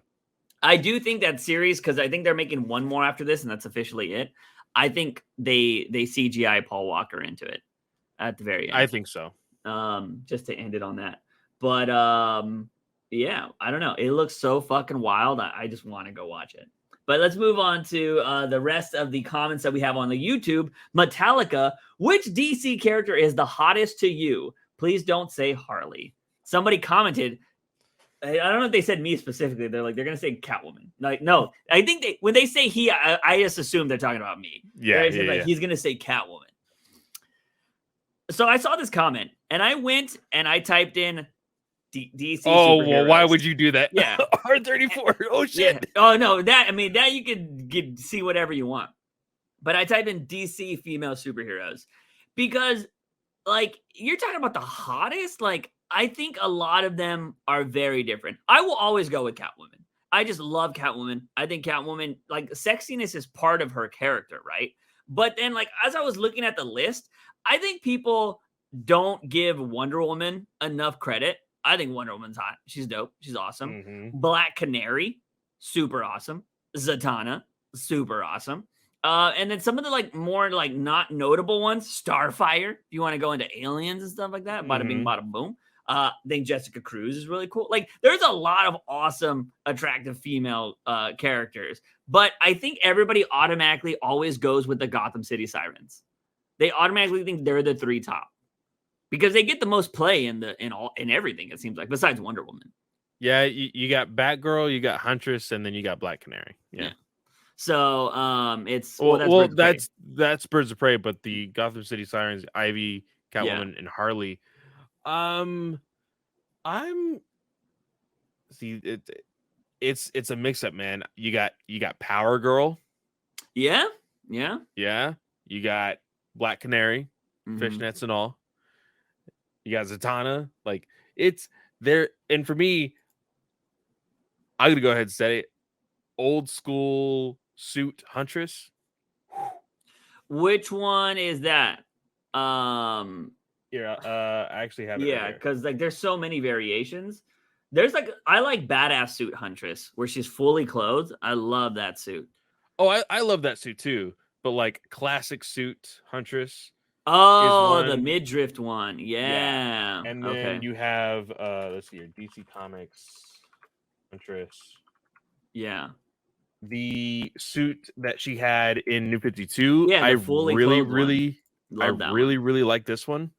I do think that series, because I think they're making one more after this, and that's officially it. I think they CGI Paul Walker into it at the very end. I think so. Just to end it on that. But yeah, I don't know. It looks so fucking wild. I just want to go watch it. But let's move on to the rest of the comments that we have on the YouTube. Metallica, which DC character is the hottest to you? Please don't say Harley. Somebody commented, I don't know if they said me specifically. They're gonna say Catwoman. Like, no, I think when they say he, I just assume they're talking about me. Yeah, He's gonna say Catwoman. So I saw this comment and I went and I typed in DC. Oh, well, why would you do that? Yeah. R34. Oh shit. Yeah. Oh no, that you could see whatever you want. But I typed in DC female superheroes because like you're talking about the hottest, like I think a lot of them are very different. I will always go with Catwoman. I just love Catwoman. I think Catwoman, like sexiness is part of her character, right? But then like as I was looking at the list, I think people don't give Wonder Woman enough credit. I think Wonder Woman's hot. She's dope. She's awesome. Mm-hmm. Black Canary, super awesome. Zatanna, super awesome. And then some of the like more like not notable ones, Starfire. If you want to go into aliens and stuff like that, bada bing, bada boom. I think Jessica Cruz is really cool. Like, there's a lot of awesome, attractive female characters, but I think everybody automatically always goes with the Gotham City Sirens. They automatically think they're the three top because they get the most play in everything. It seems like besides Wonder Woman. Yeah, you got Batgirl, you got Huntress, and then you got Black Canary. Yeah. So it's that's Birds of Prey, but the Gotham City Sirens, Ivy, Catwoman, and Harley. I'm see it's a mix up, man. You got Power Girl. Yeah. You got Black Canary, fishnets and all. You got Zatanna. Like it's there, and for me, I'm gonna go ahead and say it. Old school suit Huntress. Which one is that? Yeah, I actually have it. Yeah, because like there's so many variations. There's like I like badass suit Huntress where she's fully clothed. I love that suit. Oh, I love that suit too. But like classic suit Huntress. Oh, the midriff one. Yeah. And then you have let's see here, DC Comics Huntress. Yeah. The suit that she had in New 52. Yeah, I really like this one.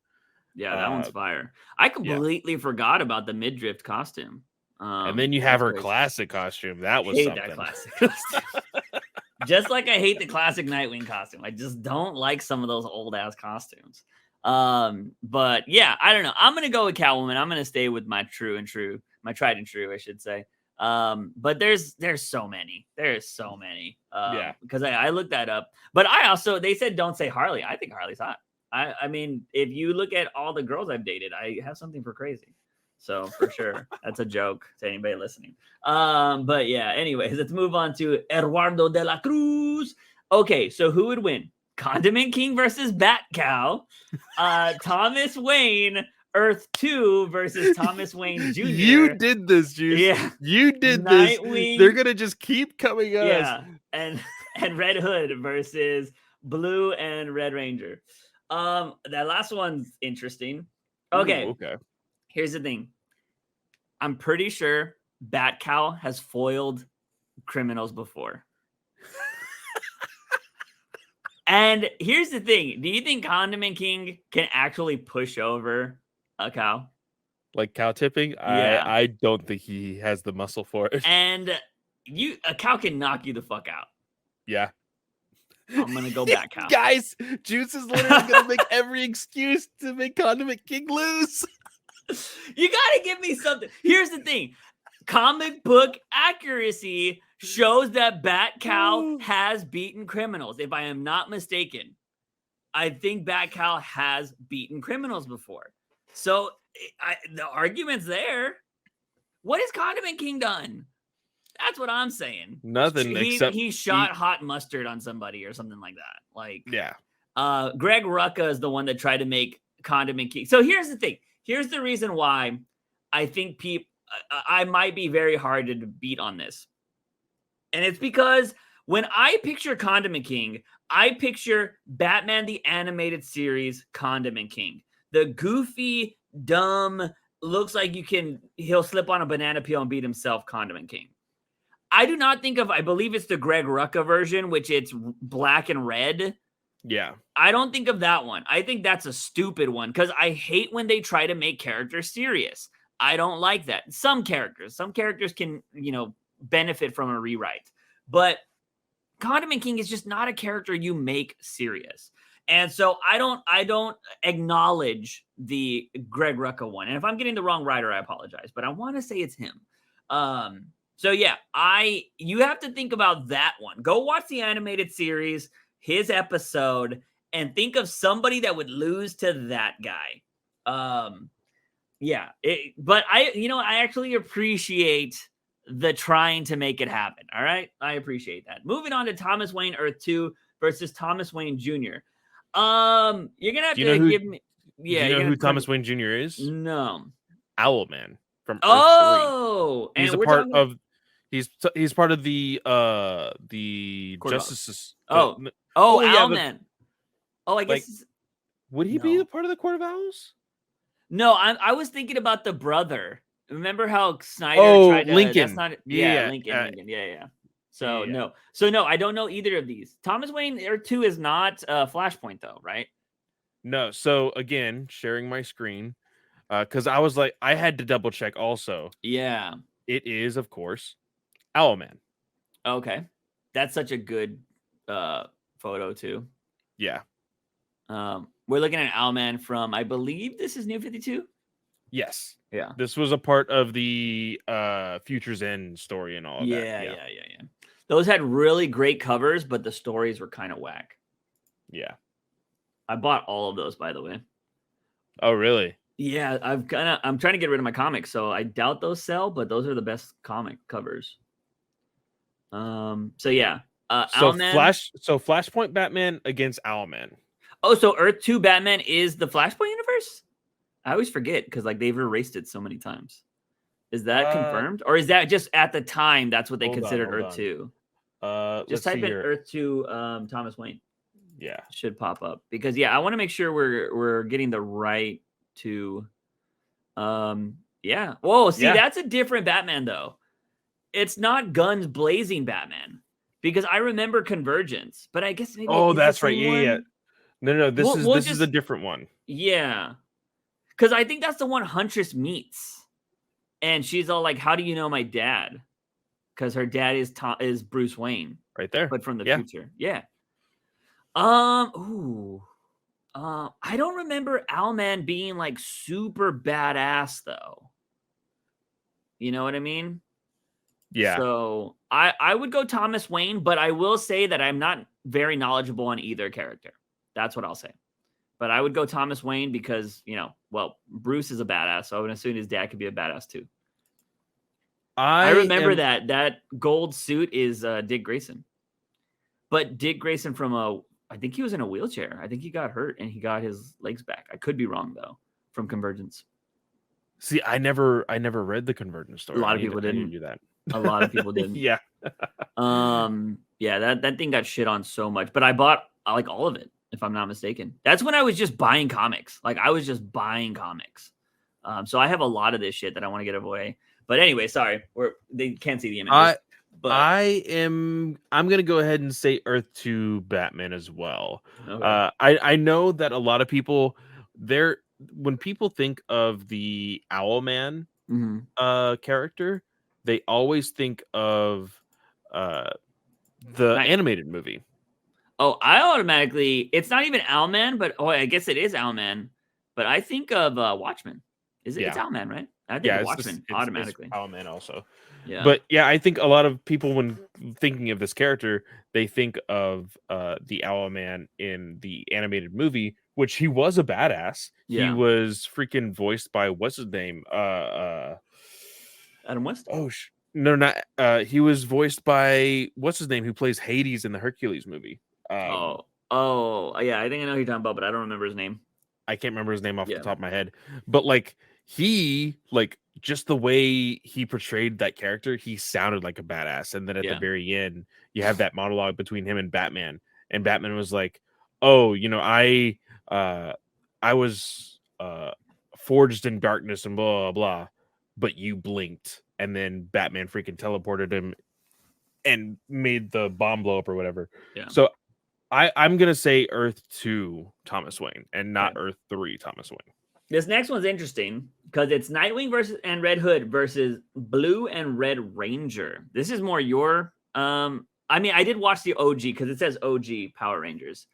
Yeah, that one's fire. I completely forgot about the midriff costume. And then you have her classic costume. That was something. That classic costume. Just like I hate the classic Nightwing costume. I just don't like some of those old ass costumes. But yeah, I don't know. I'm gonna go with Catwoman. I'm gonna stay with my tried and true, I should say. But there's so many. There's so many. Because I looked that up. But they said don't say Harley. I think Harley's hot. I mean, if you look at all the girls I've dated, I have something for crazy. So for sure, that's a joke to anybody listening. But yeah, anyways, let's move on to Eduardo de la Cruz. Okay, so who would win? Condiment King versus Bat Cow. Thomas Wayne, Earth 2 versus Thomas Wayne Jr. You did this, Juice. Yeah. You did Nightwing, this. They're gonna just keep coming at us. Yeah, and Red Hood versus Blue and Red Ranger. That last one's interesting. Okay. Ooh, okay. Here's the thing. I'm pretty sure Bat Cow has foiled criminals before. And here's the thing. Do you think Condiment King can actually push over a cow? Like cow tipping? Yeah. I don't think he has the muscle for it. And a cow can knock you the fuck out. Yeah. I'm gonna go back out. Guys, Juice is literally gonna make every excuse to make Condiment King lose. You gotta give me something. Here's the thing. Comic book accuracy shows that Bat-Cowl has beaten criminals. If I am not mistaken, I think Bat-Cowl has beaten criminals before. So the argument's there. What has Condiment King done? That's what I'm saying. Nothing except he shot hot mustard on somebody or something like that. Like, yeah. Greg Rucka is the one that tried to make Condiment King. So here's the thing. Here's the reason why I think I might be very hard to beat on this. And it's because when I picture Condiment King, I picture Batman the Animated Series Condiment King. The goofy, dumb, looks like he'll slip on a banana peel and beat himself Condiment King. I do not think of, I believe it's the Greg Rucka version, which it's black and red. Yeah. I don't think of that one. I think that's a stupid one because I hate when they try to make characters serious. I don't like that. Some characters can, benefit from a rewrite. But Condiment King is just not a character you make serious. And so I don't acknowledge the Greg Rucka one. And if I'm getting the wrong writer, I apologize. But I want to say it's him. So yeah, you have to think about that one. Go watch the animated series, his episode, and think of somebody that would lose to that guy. But I actually appreciate the trying to make it happen. All right, I appreciate that. Moving on to Thomas Wayne Earth 2 versus Thomas Wayne Jr. You're gonna have to give me. Yeah, do you know who Thomas Wayne Jr. is? No, Owlman from Earth 3. Oh, he's a part of. He's part of the Justice. Owlman. Yeah, I guess. Would he be a part of the Court of Owls? No, I was thinking about the brother. Remember how Snyder tried to... Lincoln. That's not, Lincoln. Yeah. So, no. So, no, I don't know either of these. Thomas Wayne Earth 2 is not Flashpoint, though, right? No. So, again, sharing my screen. Because I was like, I had to double check also. Yeah. It is, of course, Owlman. Okay. That's such a good photo, too. Yeah. We're looking at Owlman from, I believe this is New 52? Yes. Yeah. This was a part of the Future's End story and all of that. Yeah. Those had really great covers, but the stories were kind of whack. Yeah. I bought all of those, by the way. Oh, really? Yeah, I'm trying to get rid of my comics, so I doubt those sell, but those are the best comic covers. So yeah. Owlman. Flashpoint Batman against Owlman. Oh, so Earth 2 Batman is the Flashpoint universe? I always forget because they've erased it so many times. Is that confirmed? Or is that just at the time that's what they considered Earth 2? Just type in Earth 2 Thomas Wayne. Yeah. Should pop up. Because I want to make sure we're getting the right to Whoa, see, that's a different Batman though. It's not guns blazing Batman. Because I remember Convergence, but I guess maybe that's right. Yeah. No, this is a different one. Yeah. Because I think that's the one Huntress meets. And she's all like, how do you know my dad? Because her dad is Bruce Wayne. Right there. But from the future. Yeah. I don't remember Owlman being like super badass though. You know what I mean? Yeah. So I would go Thomas Wayne, but I will say that I'm not very knowledgeable on either character. That's what I'll say. But I would go Thomas Wayne because, Bruce is a badass, so I would assume his dad could be a badass too. I remember that gold suit is Dick Grayson. But Dick Grayson I think he was in a wheelchair. I think he got hurt and he got his legs back. I could be wrong though, from Convergence. See, I never read the Convergence story. A lot of people didn't do that. A lot of people didn't. Yeah. That thing got shit on so much, but I bought like all of it, if I'm not mistaken. That's when I was just buying comics. Like I was just buying comics. So I have a lot of this shit that I want to get away. But anyway, sorry, they can't see the image. But I'm gonna go ahead and say Earth 2 Batman as well. Okay. I know that a lot of people when people think of the Owlman character, they always think of the animated movie. Oh, I automatically. It's not even Owlman, but I guess it is Owlman. But I think of Watchmen. Is it? It's Yeah. Owlman, right? I think Yeah, of it's just Watchmen it's automatically. Owlman also. Yeah. But yeah, I think a lot of people when thinking of this character, they think of the Owlman in the animated movie, which he was a badass. He Yeah. was freaking voiced by what's his name? Adam West. Oh no, not he was voiced by what's his name who plays Hades in the Hercules movie. Yeah. I think I know who you're talking about, but I don't remember his name. I can't remember his name off the Yeah. top of my head, but like he like just the way he portrayed that character, he sounded like a badass. And then at the Yeah. very end, you have that monologue between him and Batman was like, "Oh, you know, I was forged in darkness and blah blah blah, but you blinked." And then Batman freaking teleported him and made the bomb blow up or whatever. Yeah. So I'm gonna say Earth 2 Thomas Wayne and not Earth 3 Thomas Wayne. This next one's interesting because it's Nightwing versus and Red Hood versus Blue and Red Ranger. This is more your I mean, I did watch the OG because it says OG Power Rangers.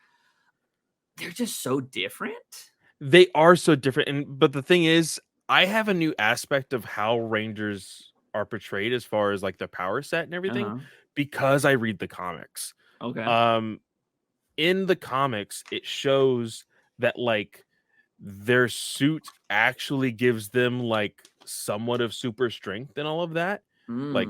They're just so different. They are so different, but the thing is, I have a new aspect of how Rangers are portrayed as far as like the power set and everything because I read the comics. Okay. In the comics, it shows that like their suit actually gives them like somewhat of super strength and all of that. Like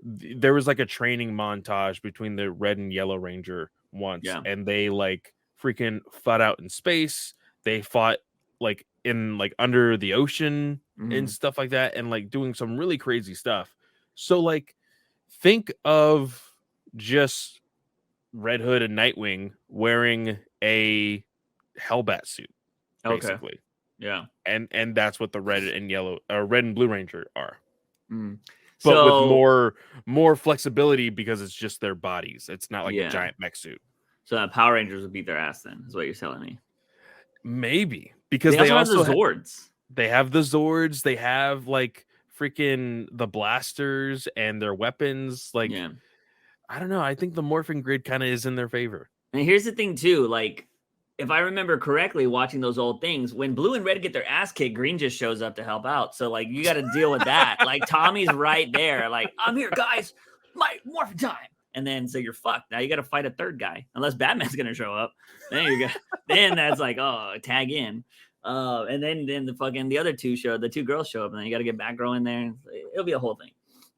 there was like a training montage between the Red and Yellow Ranger once, and they like freaking fought out in space. They fought like in like under the ocean and stuff like that, and like doing some really crazy stuff. So like think of just Red Hood and Nightwing wearing a Hellbat suit, basically. Okay. Yeah. And that's what the red and Blue Ranger are. But So, with more flexibility because it's just their bodies. It's not like a giant mech suit. So Power Rangers would beat their ass then, is what you're telling me. Maybe because they also have the Zords. They have the Zords. They have like freaking the blasters and their weapons. Like, I don't know. I think the morphing grid kind of is in their favor. And here's the thing too, like if I remember correctly, watching those old things, when Blue and Red get their ass kicked, Green just shows up to help out. So like you got to deal with that. Like Tommy's right there, like I'm here, guys, my morphing time. And then so you're fucked. Now you got to fight a third guy, unless Batman's gonna show up. Then that's like, oh, tag in. And then the other the two girls show up, and then you got to get Batgirl in there. It'll be a whole thing.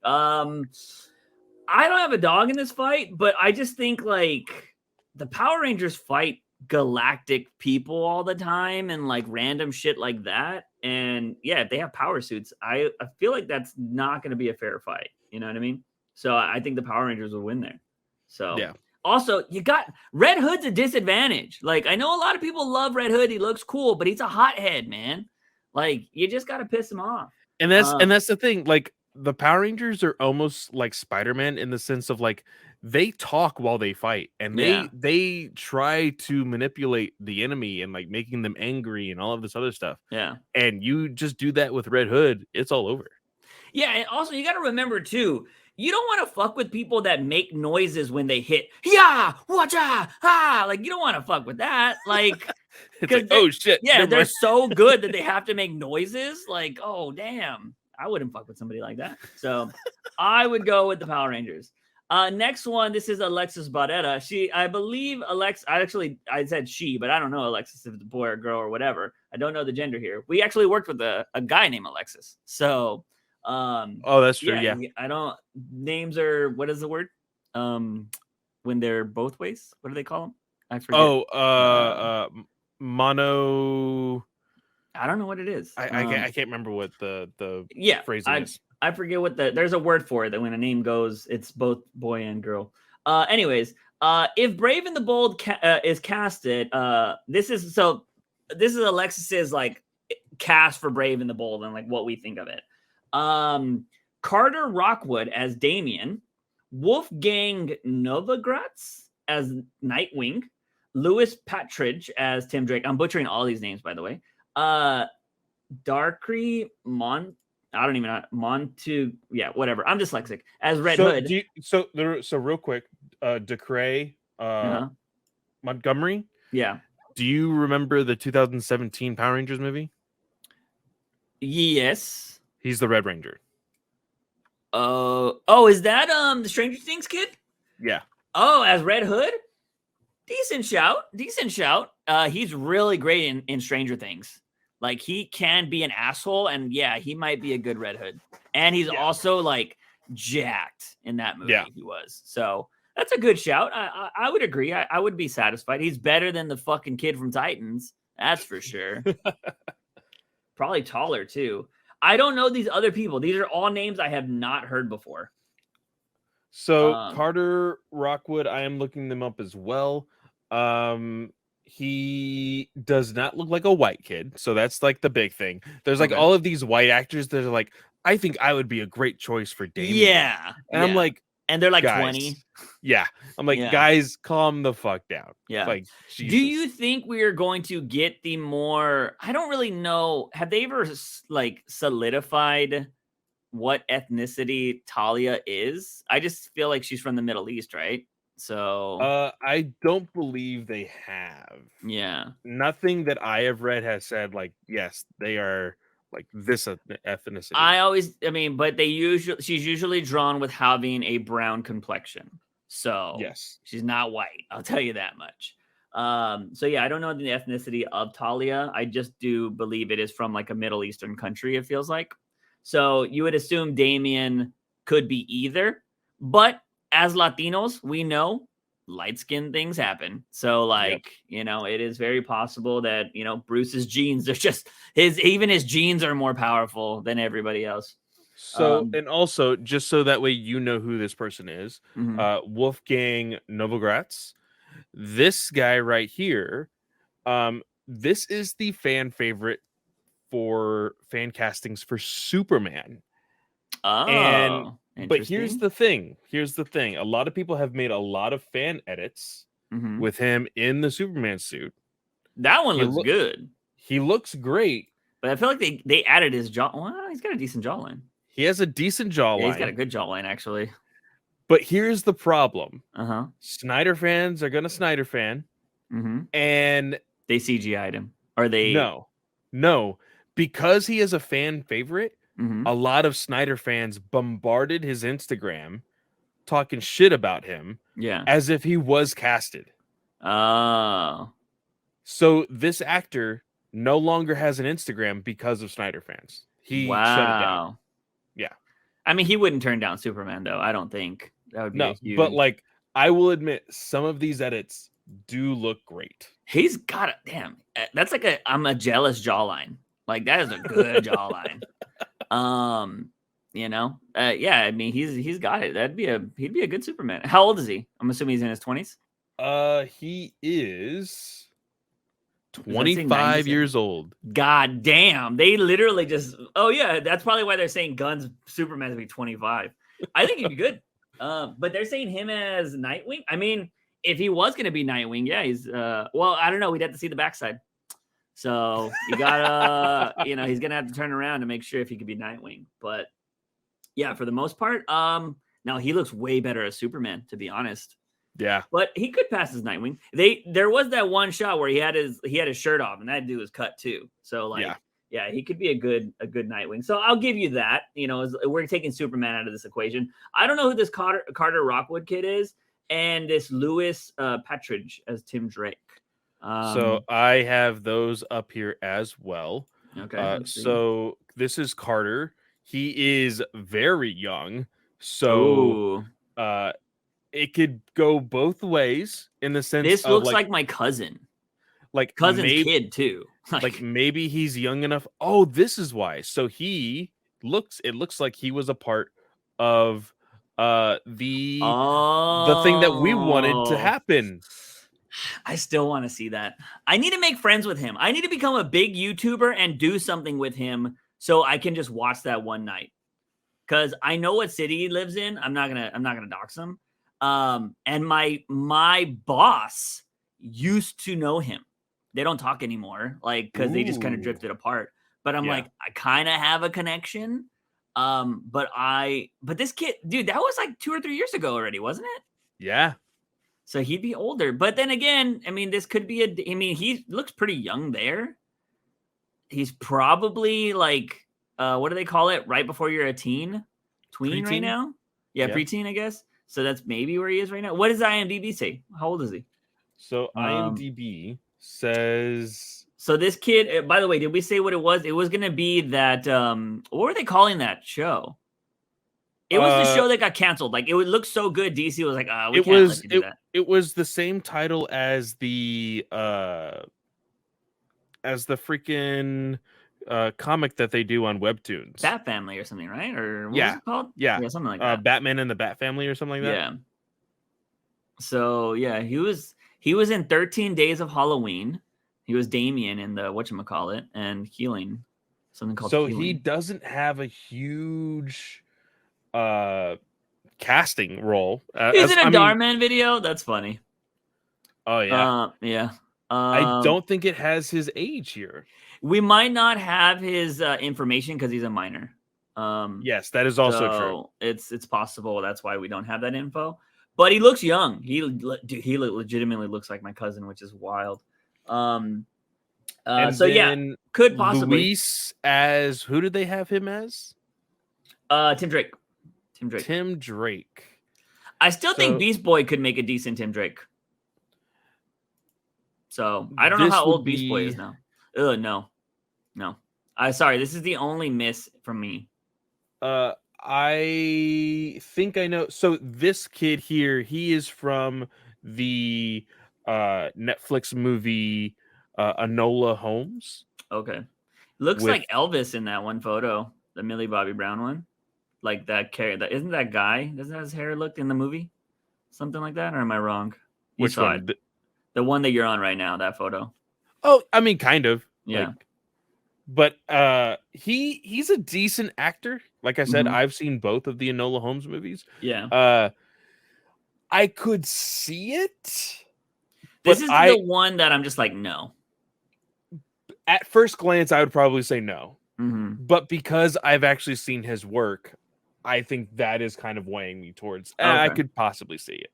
I don't have a dog in this fight, but I just think like the Power Rangers fight galactic people all the time and like random shit like that. And yeah, if they have power suits, I feel like that's not going to be a fair fight. You know what I mean? So I think the Power Rangers will win there. So yeah. Also, you got Red Hood's a disadvantage. Like I know a lot of people love Red Hood. He looks cool, but he's a hothead, man. Like you just got to piss him off. And that's the thing. Like the Power Rangers are almost like Spider-Man in the sense of like they talk while they fight, and they try to manipulate the enemy and like making them angry and all of this other stuff. Yeah. And you just do that with Red Hood, it's all over. Yeah, and also you got to remember too, you don't want to fuck with people that make noises when they hit. Yeah, watch ah, like you don't want to fuck with that. Like, like, oh shit. Yeah, they're so good that they have to make noises. Like, oh damn, I wouldn't fuck with somebody like that. So I would go with the Power Rangers. Next one, this is Alexis Barrera. I believe I said she, but I don't know Alexis if it's a boy or girl or whatever. I don't know the gender here. We actually worked with a guy named Alexis. So, that's true. Yeah. I don't, names are, what is the word? When they're both ways, what do they call them? I forget. Mono. I don't know what it is. I can't remember what the phrasing is. I forget what there's a word for it that when a name goes, it's both boy and girl. Anyways, if Brave and the Bold is casted, this is Alexis's like cast for Brave and the Bold and like what we think of it. Carter Rockwood as Damien, Wolfgang Novogratz as Nightwing, Louis Patridge as Tim Drake. I'm butchering all these names, by the way. Darkry I don't even know. Whatever. I'm dyslexic. As Red Hood. So real quick, Decray, Montgomery. Yeah. Do you remember the 2017 Power Rangers movie? Yes. He's the Red Ranger. Oh, is that the Stranger Things kid? Yeah. Oh, as Red Hood? Decent shout. He's really great in Stranger Things. Like, he can be an asshole, and yeah, he might be a good Red Hood. And he's also like jacked in that movie. Yeah. He was. So that's a good shout. I would agree. I would be satisfied. He's better than the fucking kid from Titans. That's for sure. Probably taller too. I don't know these other people. These are all names I have not heard before. So Carter Rockwood, I am looking them up as well. He does not look like a white kid, so that's like the big thing. There's like all of these white actors that are like, I think I would be a great choice for Damien. Yeah, and I'm like, and they're like guys, 20. Yeah, I'm like, guys, calm the fuck down. Yeah, like, Jesus. Do you think we are going to get the more? I don't really know. Have they ever like solidified what ethnicity Talia is? I just feel like she's from the Middle East, right? So I don't believe they have. Yeah. Nothing that I have read has said like, yes, they are like this ethnicity. But she's usually drawn with having a brown complexion. So yes, she's not white. I'll tell you that much. So yeah, I don't know the ethnicity of Talia. I just do believe it is from like a Middle Eastern country, it feels like. So you would assume Damien could be either, but as Latinos, we know light-skinned things happen. So it is very possible that, Bruce's genes are just his genes are more powerful than everybody else. So, and also just so that way, you know who this person is, Wolfgang Novogratz, this guy right here. This is the fan favorite for fan castings for Superman. But here's the thing. A lot of people have made a lot of fan edits with him in the Superman suit. That one looks good. He looks great. But I feel like they added his jaw. Well, he's got a decent jawline. He has a decent jawline. Yeah, he's got a good jawline, actually. But here's the problem. Snyder fans are going to Snyder fan. And they CGI'd him. Or they... No. Because he is a fan favorite, a lot of Snyder fans bombarded his Instagram talking shit about him as if he was casted. Oh. So this actor no longer has an Instagram because of Snyder fans. He shut it down. Yeah. I mean, he wouldn't turn down Superman, though. I don't think. That would be a huge... But like, I will admit, some of these edits do look great. He's got a... Damn. That's like I'm a jealous jawline. Like, that is a good jawline. Yeah, I mean, he's got it. He'd be a good Superman. How old is he? I'm assuming he's in his 20s. He is 25 years old. God damn. They literally just... Oh, yeah, that's probably why they're saying Gunn's Superman to be 25. I think he'd be good. But they're saying him as Nightwing. I mean, if he was going to be Nightwing, yeah, he's... well, I don't know. We'd have to see the backside. So you gotta, he's gonna have to turn around to make sure if he could be Nightwing. But yeah, for the most part, now he looks way better as Superman, to be honest. Yeah, but he could pass as Nightwing. There was that one shot where he had his shirt off, and that dude was cut too. So yeah, he could be a good Nightwing. So I'll give you that. We're taking Superman out of this equation. I don't know who this Carter Rockwood kid is, and this Louis Patridge as Tim Drake. So I have those up here as well. Okay. So this is Carter. He is very young. So it could go both ways in the sense this looks like my cousin. Like cousin's kid too. Like maybe he's young enough. Oh, this is why. So it looks like he was a part of the thing that we wanted to happen. I still want to see that. I need to make friends with him. I need to become a big YouTuber and do something with him so I can just watch that one night. Because I know what city he lives in. I'm not gonna dox him. And my boss used to know him. They don't talk anymore, because they just kind of drifted apart. But I'm like, I kind of have a connection. But this kid, dude, that was like 2 or 3 years ago already, wasn't it? Yeah. So he'd be older. But then again, I mean, this could be he looks pretty young there. He's probably like, what do they call it? Right before you're a teen? Tween right Preteen? now? Yeah, Yeah. preteen, I guess. So that's maybe where he is right now. What does IMDb say? How old is he? So IMDb says. So this kid, by the way, did we say what it was? It was going to be that, what were they calling that show? It was the show that got canceled. Like, it would look so good. DC was like, we can't let you do that. It was the same title as the freaking comic that they do on Webtoons. Bat Family or something, right? Or what was it called? Yeah, something like that. Batman and the Bat Family or something like that. Yeah. So yeah, he was in 13 Days of Halloween. He was Damien in the whatchamacallit and Healing, something called. So Healing. he doesn't have a huge casting role. He's in a Darman video. That's funny. Oh yeah, yeah. I don't think it has his age here. We might not have his information because he's a minor. Yes, that is also true. It's possible that's why we don't have that info. But he looks young. He legitimately looks like my cousin, which is wild. And so yeah, could possibly. Luis as who did they have him as? Tim Drake. Tim Drake. I still think Beast Boy could make a decent Tim Drake. So I don't know how old Beast Boy is now. No. Sorry, this is the only miss from me. I think I know. So this kid here, he is from the Netflix movie Enola Holmes. Okay. Looks like Elvis in that one photo, the Millie Bobby Brown one. Like that character. Isn't that guy? Doesn't his hair look in the movie? Something like that? Or am I wrong? Which one? The one that you're on right now, that photo. Oh, I mean, kind of. Yeah. But he's a decent actor. Like I said, I've seen both of the Enola Holmes movies. Yeah. I could see it. This is the one that I'm just like, no. At first glance, I would probably say no. Mm-hmm. But because I've actually seen his work, I think that is kind of weighing me towards. Okay. I could possibly see it.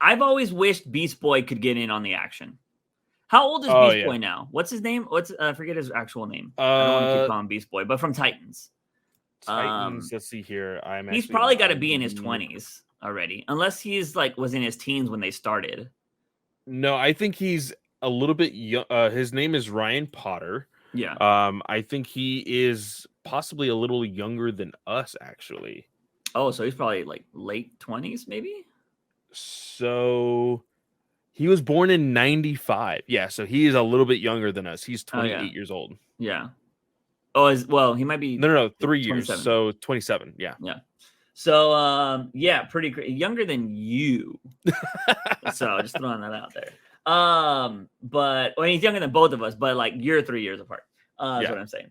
I've always wished Beast Boy could get in on the action. How old is Beast Boy now? What's his name? I forget his actual name. I don't want to keep calling him Beast Boy, but from Titans. Let's see here. He's probably got to be in his 20s already, unless he's was in his teens when they started. No, I think he's a little bit young. His name is Ryan Potter. Yeah. I think he is possibly a little younger than us, actually. Oh, so he's probably late 20s, maybe? So he was born in 95. Yeah, so he is a little bit younger than us. He's 28 years old. Yeah. Oh, he might be. No, 3 years. So 27. Yeah. Yeah. So, pretty great. Younger than you. So just throwing that out there. But he's younger than both of us, but you're 3 years apart. That's what I'm saying.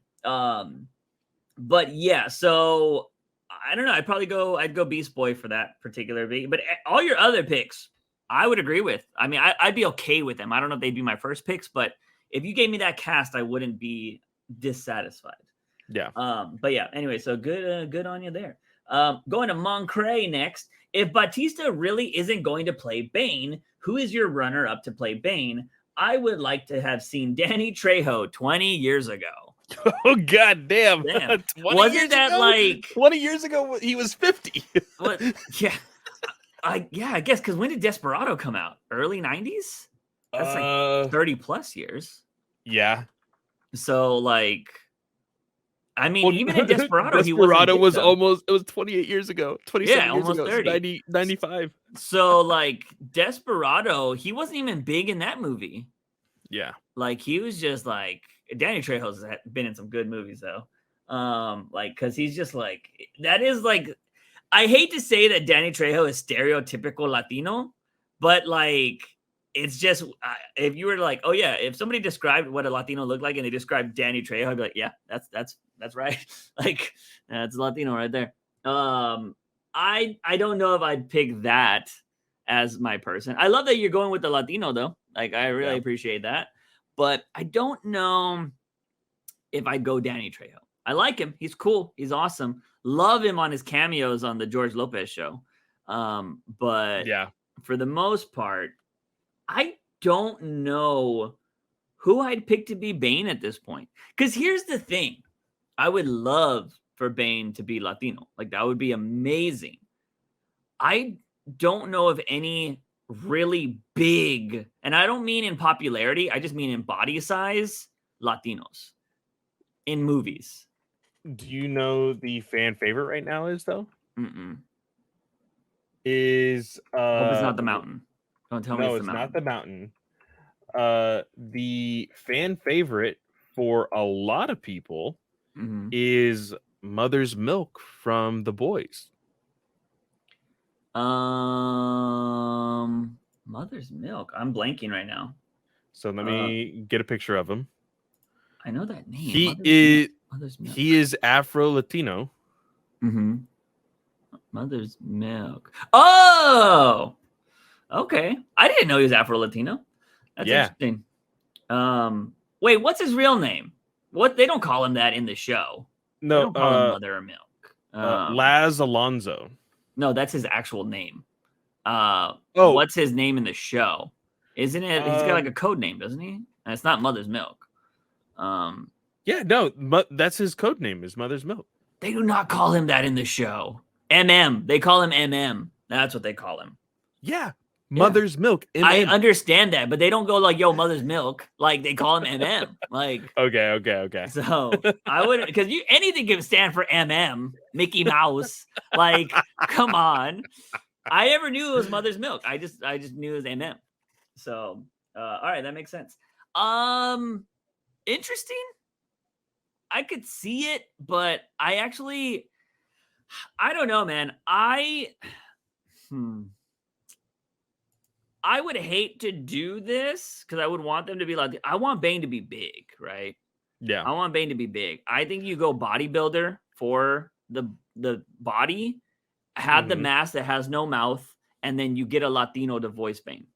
But yeah, so I don't know. I'd go Beast Boy for that particular beat. But all your other picks, I would agree with. I mean, I'd be okay with them. I don't know if they'd be my first picks, but if you gave me that cast, I wouldn't be dissatisfied. Yeah. But yeah, anyway, so good on you there. Going to Moncray next. If Bautista really isn't going to play Bane, who is your runner-up to play Bane? I would like to have seen Danny Trejo 20 years ago. Oh, God damn. 20 years ago, he was 50. What? Yeah. I guess, because when did Desperado come out? Early 90s? That's 30 plus years. Yeah. So, even in Desperado, he was 28 years ago. 27 years almost ago. 30. 95. So, Desperado, he wasn't even big in that movie. Yeah. He was just Danny Trejo's been in some good movies, though. Because he's just that is I hate to say that Danny Trejo is stereotypical Latino, but it's just if you were oh yeah, if somebody described what a Latino looked like and they described Danny Trejo, I'd be like, yeah, that's right. That's Latino right there. I don't know if I'd pick that as my person. I love that you're going with the Latino though. I really appreciate that, but I don't know if I'd go Danny Trejo. I like him. He's cool. He's awesome. Love him on his cameos on the George Lopez show. But Yeah. for the most part, I don't know who I'd pick to be Bane at this point. Because here's the thing. I would love for Bane to be Latino. Like, that would be amazing. I don't know of any really big, and I don't mean in popularity, I just mean in body size, Latinos in movies. Do you know the fan favorite right now is though? Mm-mm. Is Hope it's not the Mountain. Don't tell me no, it's the it's not Mountain. the Mountain. The fan favorite for a lot of people Mm-hmm. is Mother's Milk from The Boys. Mother's Milk. I'm blanking right now. So let me get a picture of him. I know that name. Mother's Milk. He is Afro Latino. Mm-hmm. Mother's Milk. Oh, okay. I didn't know he was Afro Latino. That's interesting. Wait, what's his real name? What, they don't call him that in the show. No, they don't call him Mother Milk. Laz Alonso. No, that's his actual name. What's his name in the show? Isn't it? He's got like a code name, doesn't he? And it's not Mother's Milk. Yeah, no, that's his code name is Mother's Milk. They do not call him that in the show. MM. They call him MM. That's what they call him. Yeah. Mother's Milk. MM. I understand that, but they don't go like, yo, Mother's Milk. Like, they call him MM. Like, okay. So I wouldn't, because anything can stand for MM, Mickey Mouse. Like, come on. I never knew it was Mother's Milk. I just knew it was MM. So, all right, that makes sense. Interesting. I could see it, but I don't know, man. I would hate to do this because I would want them to be like, I want Bane to be big, right? Yeah. I want Bane to be big. I think you go bodybuilder for the body, have the mask that has no mouth, and then you get a Latino to voice Bane.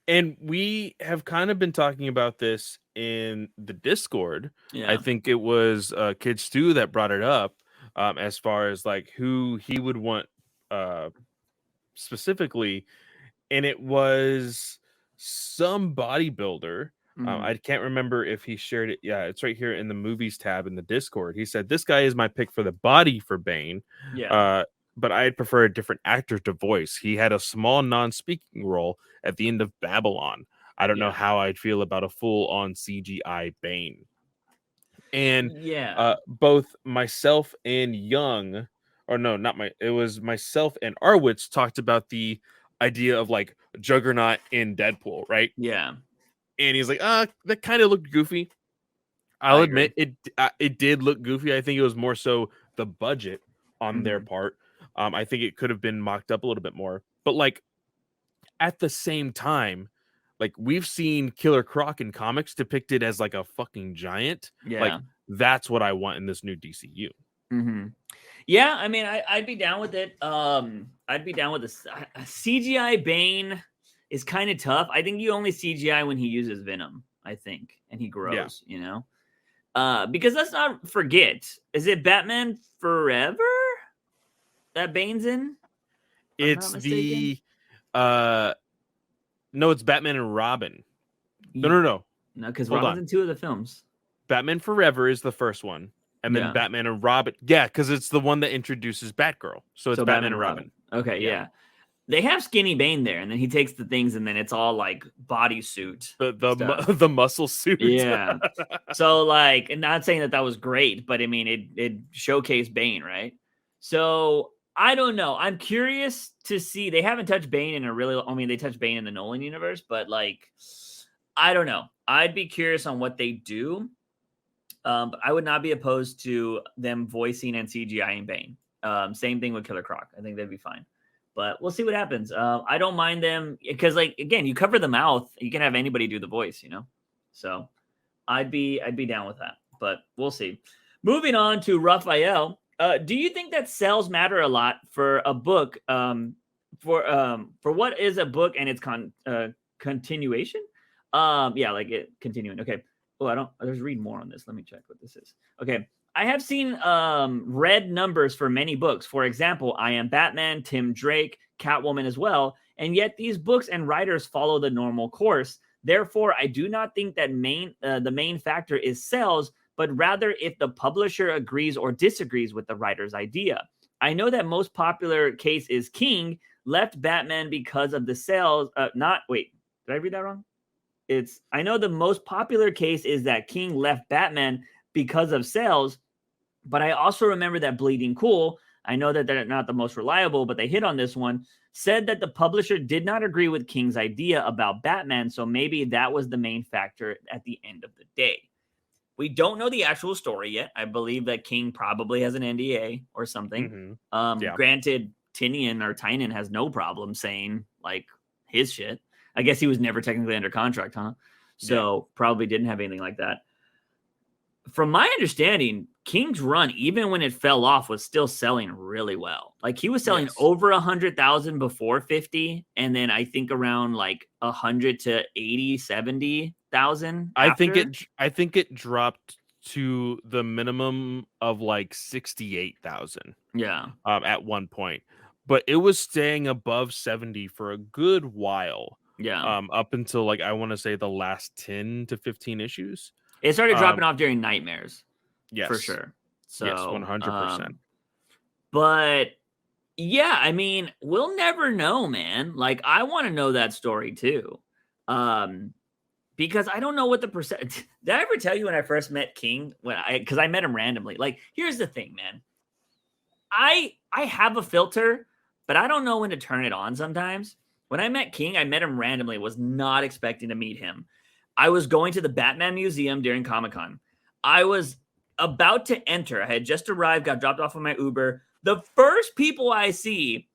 And we have kind of been talking about this in the Discord. Yeah. I think it was Kid Stu that brought it up as far as like who he would want specifically. And it was some bodybuilder. I can't remember if he shared it. Yeah, it's right here in the movies tab in the Discord. He said, this guy is my pick for the body for Bane. Yeah. But I'd prefer a different actor to voice. He had a small non-speaking role at the end of Babylon. I don't know how I'd feel about a full-on CGI Bane. And both myself and Young, or no, it was myself and Arwitz talked about the idea of like Juggernaut in Deadpool, right? Yeah. And he's like, that kind of looked goofy. I'll admit it did look goofy. I think it was more so the budget on their part. I think it could have been mocked up a little bit more. But like at the same time, like we've seen Killer Croc in comics depicted as like a fucking giant. Yeah. Like that's what I want in this new DCU. Mm-hmm. Yeah, I mean, I'd be down with it. I'd be down with this. CGI Bane is kind of tough. I think you only CGI when he uses Venom, I think, and he grows, you know? Because let's not forget, is it Batman Forever that Bane's in? It's no, it's Batman and Robin. No, because Robin's in 2 of the films. Batman Forever is the first one. And then Batman and Robin. Yeah, because it's the one that introduces Batgirl. So it's Batman and Robin. Okay, yeah. They have Skinny Bane there, and then he takes the things, and then it's all like bodysuit. The muscle suit. Yeah. So, like, and not saying that was great, but I mean, it showcased Bane, right? So, I don't know. I'm curious to see. They haven't touched Bane in they touched Bane in the Nolan universe, but like, I don't know. I'd be curious on what they do. But I would not be opposed to them voicing and CGIing Bane. Same thing with Killer Croc. I think that'd be fine. But we'll see what happens. I don't mind them because, like, again, you cover the mouth, you can have anybody do the voice, you know. So I'd be down with that. But we'll see. Moving on to Raphael. Do you think that sales matter a lot for a book? For what is a book and its continuation? Continuing. Okay. Oh, there's read more on this. Let me check what this is. Okay. I have seen red numbers for many books. For example, I Am Batman, Tim Drake, Catwoman as well. And yet these books and writers follow the normal course. Therefore, I do not think that the main factor is sales, but rather if the publisher agrees or disagrees with the writer's idea. I know that most popular case is King left Batman because of the sales. Wait, did I read that wrong? I know the most popular case is that King left Batman because of sales, but I also remember that Bleeding Cool, I know that they're not the most reliable, but they hit on this one, said that the publisher did not agree with King's idea about Batman, so maybe that was the main factor at the end of the day. We don't know the actual story yet. I believe that King probably has an NDA or something. Granted, Tynion has no problem saying like his shit. I guess he was never technically under contract, huh? So probably didn't have anything like that. From my understanding, King's run, even when it fell off, was still selling really well. Like he was selling over 100,000 before 50, and then I think around like 100 to 80, 70,000. I think it dropped to the minimum of like 68,000. Yeah. At one point, but it was staying above 70 for a good while. Yeah. Up until like I want to say the last 10 to 15 issues. It started dropping off during Nightmares. Yes. For sure. So, yes, 100%. But yeah, I mean, we'll never know, man. Like, I want to know that story too. Because I don't know what the percent. Did I ever tell you when I first met King? Because I met him randomly. Like, here's the thing, man. I have a filter, but I don't know when to turn it on sometimes. When I met King, I met him randomly. Was not expecting to meet him. I was going to the Batman Museum during Comic-Con. I was about to enter. I had just arrived, got dropped off on my Uber. The first people I see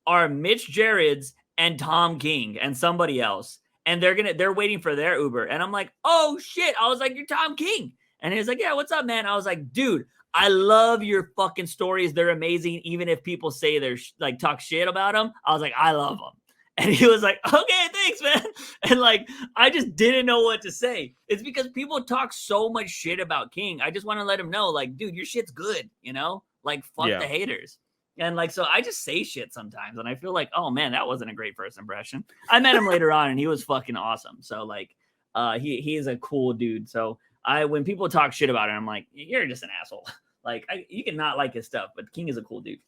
are Mitch Gerads and Tom King and somebody else. And they're waiting for their Uber. And I'm like, oh shit. I was like, you're Tom King. And he was like, yeah, what's up, man? I was like, dude, I love your fucking stories. They're amazing. Even if people say they're like talk shit about them. I was like, I love them. And he was like, okay, thanks, man. And like, I just didn't know what to say. It's because people talk so much shit about King. I just want to let him know, like, dude, your shit's good, you know? Like, fuck the haters. And like, so I just say shit sometimes. And I feel like, oh man, that wasn't a great first impression. I met him later on and he was fucking awesome. So like, he is a cool dude. So when people talk shit about him, I'm like, you're just an asshole. Like, you can not like his stuff, but King is a cool dude.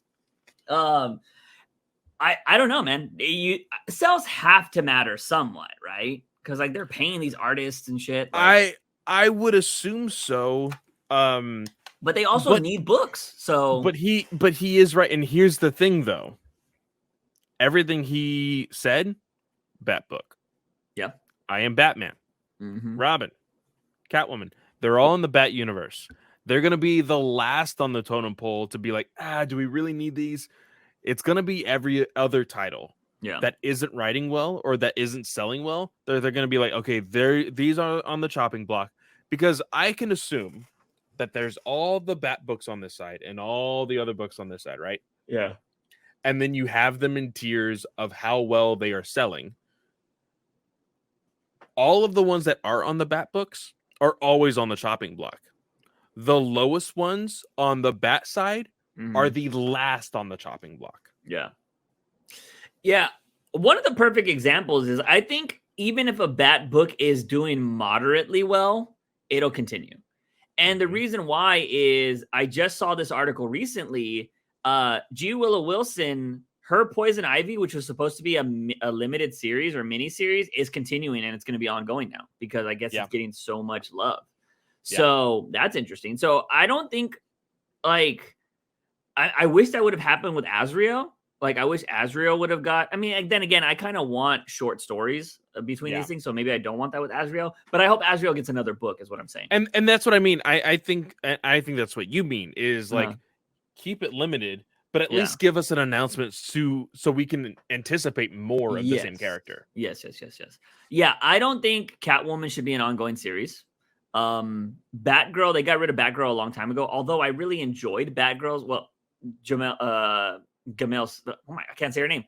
I don't know, man. Sales have to matter somewhat, right? Because like they're paying these artists and shit. Like, I would assume so. But they also need books. So but he is right. And here's the thing though. Everything he said, Bat book. Yeah. I am Batman. Mm-hmm. Robin. Catwoman. They're all in the Bat universe. They're gonna be the last on the totem pole to be like, do we really need these? It's going to be every other title that isn't writing well or that isn't selling well. They're going to be like, okay, these are on the chopping block, because I can assume that there's all the Bat books on this side and all the other books on this side, right? Yeah. And then you have them in tiers of how well they are selling. All of the ones that are on the Bat books are always on the chopping block. The lowest ones on the Bat side are the last on the chopping block. Yeah. Yeah. One of the perfect examples is I think even if a Bat book is doing moderately well, it'll continue. And the reason why is I just saw this article recently. G. Willow Wilson, her Poison Ivy, which was supposed to be a limited series or mini series, is continuing, and it's going to be ongoing now because I guess it's getting so much love. So that's interesting. So I don't think like, I wish that would have happened with Azrael. Like, I wish Azrael would have got. I mean, then again, I kind of want short stories between these things, so maybe I don't want that with Azrael. But I hope Azrael gets another book, is what I'm saying. And that's what I mean. I think that's what you mean is like keep it limited, but at least give us an announcement so we can anticipate more of the same character. Yes. Yeah, I don't think Catwoman should be an ongoing series. Batgirl, they got rid of Batgirl a long time ago. Although I really enjoyed Batgirl's. Well. I can't say her name.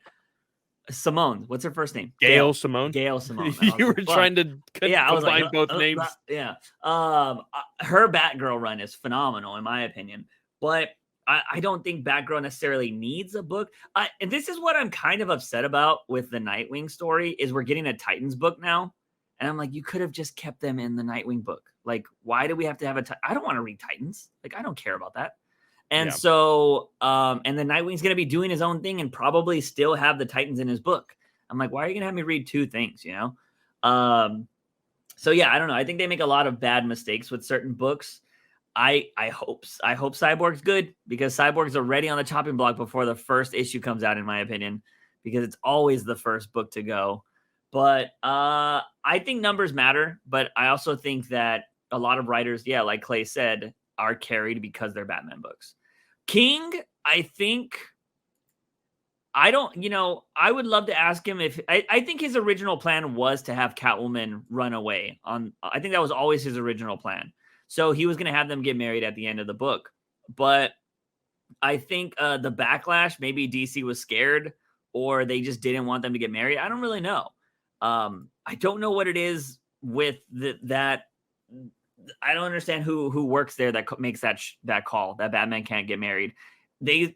Simone. What's her first name? Gail Simone. Gail Simone. You were trying to combine both names. Yeah. Her Batgirl run is phenomenal in my opinion. But I don't think Batgirl necessarily needs a book. And this is what I'm kind of upset about with the Nightwing story is we're getting a Titans book now. And I'm like, you could have just kept them in the Nightwing book. Like, why do we have to have I don't want to read Titans. Like, I don't care about that. And so, and then Nightwing's going to be doing his own thing and probably still have the Titans in his book. I'm like, why are you going to have me read two things, you know? So yeah, I don't know. I think they make a lot of bad mistakes with certain books. I hope Cyborg's good because Cyborg's already on the chopping block before the first issue comes out, in my opinion, because it's always the first book to go. But I think numbers matter, but I also think that a lot of writers, yeah, like Clay said, are carried because they're Batman books. King, I think, I would love to ask him if, I think his original plan was to have Catwoman run away. I think that was always his original plan. So he was going to have them get married at the end of the book. But I think the backlash, maybe DC was scared or they just didn't want them to get married. I don't really know. I don't know what it is with that. I don't understand who works there that makes that call that Batman can't get married. Dan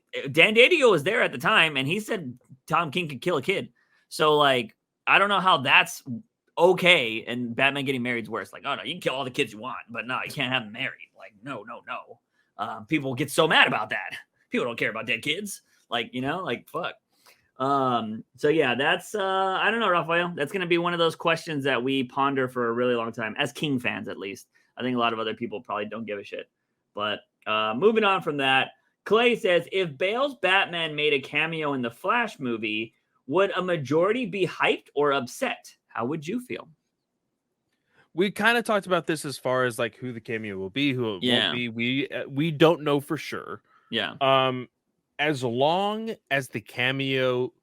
Didio was there at the time, and he said Tom King could kill a kid. So, like, I don't know how that's okay, and Batman getting married is worse. Like, oh no, you can kill all the kids you want, but no, you can't have them married. Like, no. People get so mad about that. People don't care about dead kids. Like, like fuck. So yeah, that's I don't know, Raphael. That's gonna be one of those questions that we ponder for a really long time, as King fans at least. I think a lot of other people probably don't give a shit. But moving on from that, Clay says, if Bale's Batman made a cameo in the Flash movie, would a majority be hyped or upset? How would you feel? We kind of talked about this as far as like who the cameo will be, who it won't be. We don't know for sure. Yeah. As long as the cameo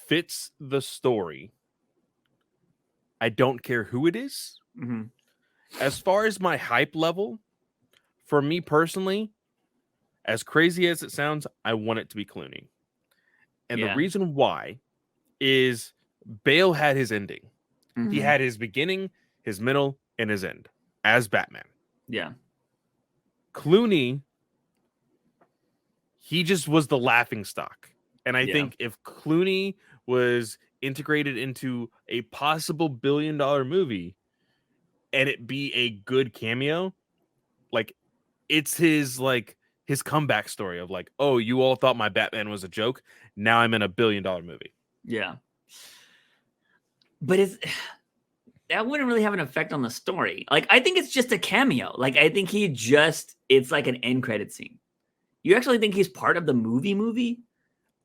fits the story, I don't care who it is. Mm-hmm. As far as my hype level, for me personally, as crazy as it sounds, I want it to be Clooney. And the reason why is Bale had his ending. Mm-hmm. He had his beginning, his middle, and his end as Batman. Yeah. Clooney, he just was the laughing stock. And I think if Clooney was integrated into a possible $1 billion movie and it be a good cameo, like it's his comeback story of like, oh, you all thought my Batman was a joke. Now I'm in a $1 billion movie. Yeah. But that wouldn't really have an effect on the story. Like, I think it's just a cameo. Like, I think it's like an end credit scene. You actually think he's part of the movie?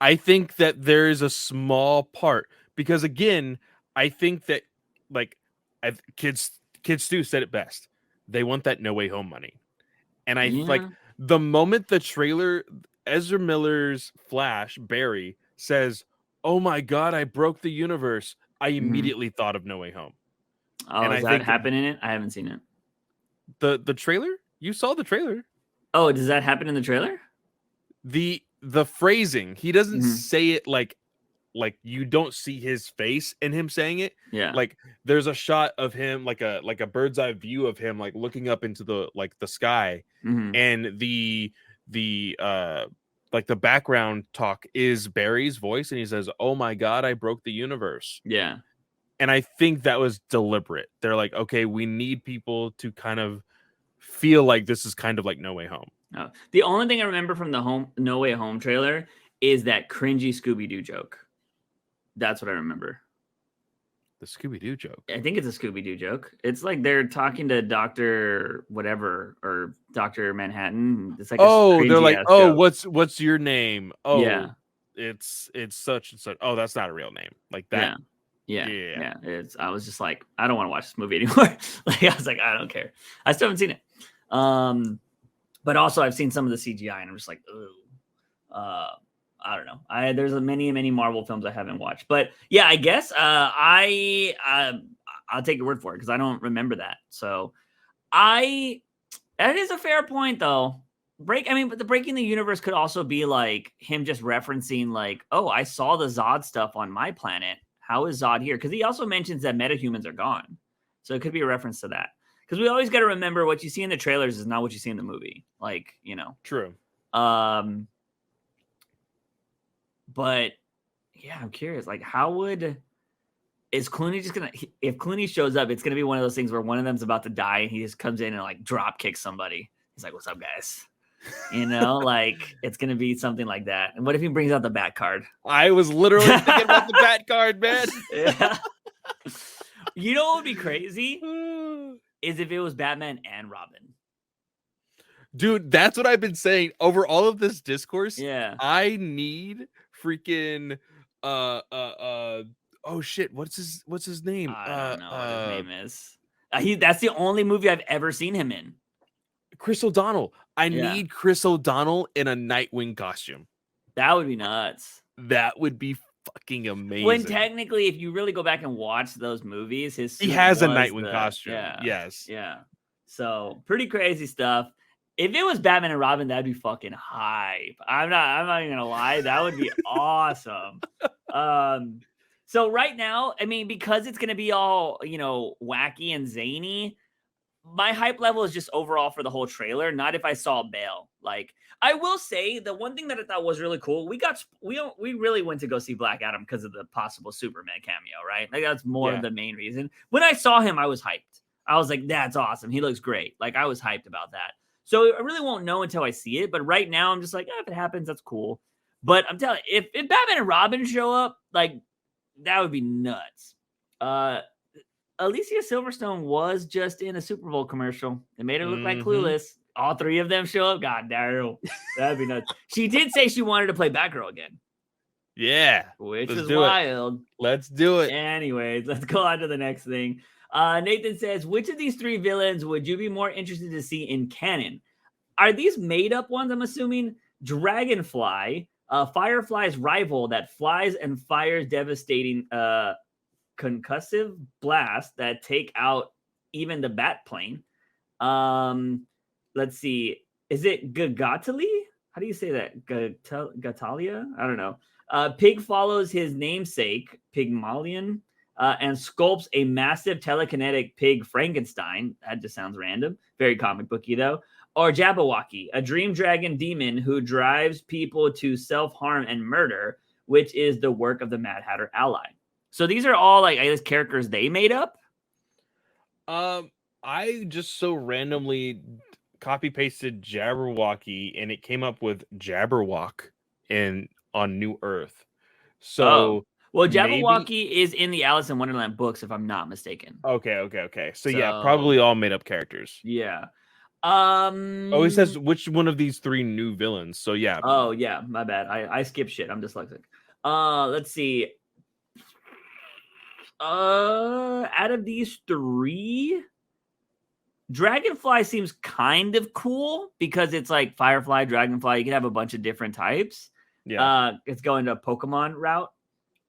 I think that there is a small part because, again, I think that Kids Stu said it best. They want that No Way Home money. And I like the moment the trailer, Ezra Miller's Flash, Barry, says, oh my God, I broke the universe. I immediately thought of No Way Home. Oh, and does that happen in it? I haven't seen it. The trailer? You saw the trailer. Oh, does that happen in the trailer? The phrasing, he doesn't say it like you don't see his face in him saying it. Yeah. Like there's a shot of him, like a bird's eye view of him, like looking up into the sky, and the background talk is Barry's voice, and he says, "Oh my God, I broke the universe." Yeah. And I think that was deliberate. They're like, okay, we need people to kind of feel like this is kind of like No Way Home. Oh. The only thing I remember from the No Way Home trailer is that cringy Scooby-Doo joke. That's what I remember. The Scooby-Doo joke? I think it's a Scooby-Doo joke. It's like they're talking to Dr. whatever or Dr. Manhattan. It's like they're like, oh, joke. what's your name? Oh, yeah. It's such and such. Oh, that's not a real name. Like that. Yeah. I was just like, I don't want to watch this movie anymore. Like I was like, I don't care. I still haven't seen it. But also I've seen some of the CGI and I'm just like, oh, I don't know. There's many Marvel films I haven't watched, but yeah, I guess I'll take your word for it because I don't remember that. So that is a fair point though. But the breaking the universe could also be like him just referencing like, oh, I saw the Zod stuff on my planet. How is Zod here? Because he also mentions that metahumans are gone. So it could be a reference to that. Because we always got to remember what you see in the trailers is not what you see in the movie. Like, True. But yeah, I'm curious. Like, is Clooney just gonna? If Clooney shows up, it's gonna be one of those things where one of them's about to die, and he just comes in and like drop kicks somebody. He's like, "What's up, guys?" Like it's gonna be something like that. And what if he brings out the Bat card? I was literally thinking about the Bat card, man. Yeah. You know what would be crazy is if it was Batman and Robin. Dude, that's what I've been saying over all of this discourse. Yeah. I need freaking oh shit, what's his name? I don't know what his name is. That's the only movie I've ever seen him in. Chris O'Donnell. I need Chris O'Donnell in a Nightwing costume. That would be nuts. That would be fucking amazing. When technically, if you really go back and watch those movies, he has a Nightwing costume. Yeah. Yes. Yeah. So pretty crazy stuff. If it was Batman and Robin, that'd be fucking hype. I'm not even gonna lie. That would be awesome. So right now, I mean, because it's gonna be all, wacky and zany, my hype level is just overall for the whole trailer, not if I saw Bale. Like, I will say the one thing that I thought was really cool, we really went to go see Black Adam because of the possible Superman cameo, right? Like that's more of the main reason. When I saw him, I was hyped. I was like, that's awesome. He looks great. Like I was hyped about that. So I really won't know until I see it. But right now I'm just like, if it happens, that's cool. But I'm telling you, if Batman and Robin show up, like that would be nuts. Alicia Silverstone was just in a Super Bowl commercial. It made her look like Clueless. All three of them show up. God damn. That'd be nuts. She did say she wanted to play Batgirl again. Yeah. Which is wild. Let's do it. Anyways, let's go on to the next thing. Nathan says, which of these three villains would you be more interested to see in canon? Are these made up ones, I'm assuming? Dragonfly, Firefly's rival that flies and fires devastating concussive blasts that take out even the bat plane. Let's see. Is it Gagatali? How do you say that? Gatalia? I don't know. Pig follows his namesake, Pygmalion, and sculpts a massive telekinetic pig Frankenstein. That just sounds random. Very comic booky, though. Or Jabberwocky, a dream dragon demon who drives people to self-harm and murder, which is the work of the Mad Hatter ally. So these are all, like, I guess, characters they made up? I just so randomly copy-pasted Jabberwocky, and it came up with Jabberwock on New Earth. So... Well, Jabberwocky is in the Alice in Wonderland books, if I'm not mistaken. Okay. So yeah, probably all made up characters. Yeah. It says which one of these three new villains. So yeah. Oh yeah, my bad. I skip shit. I'm dyslexic. Let's see. Out of these three, Dragonfly seems kind of cool because it's like Firefly, Dragonfly. You can have a bunch of different types. Yeah. It's going to Pokemon route.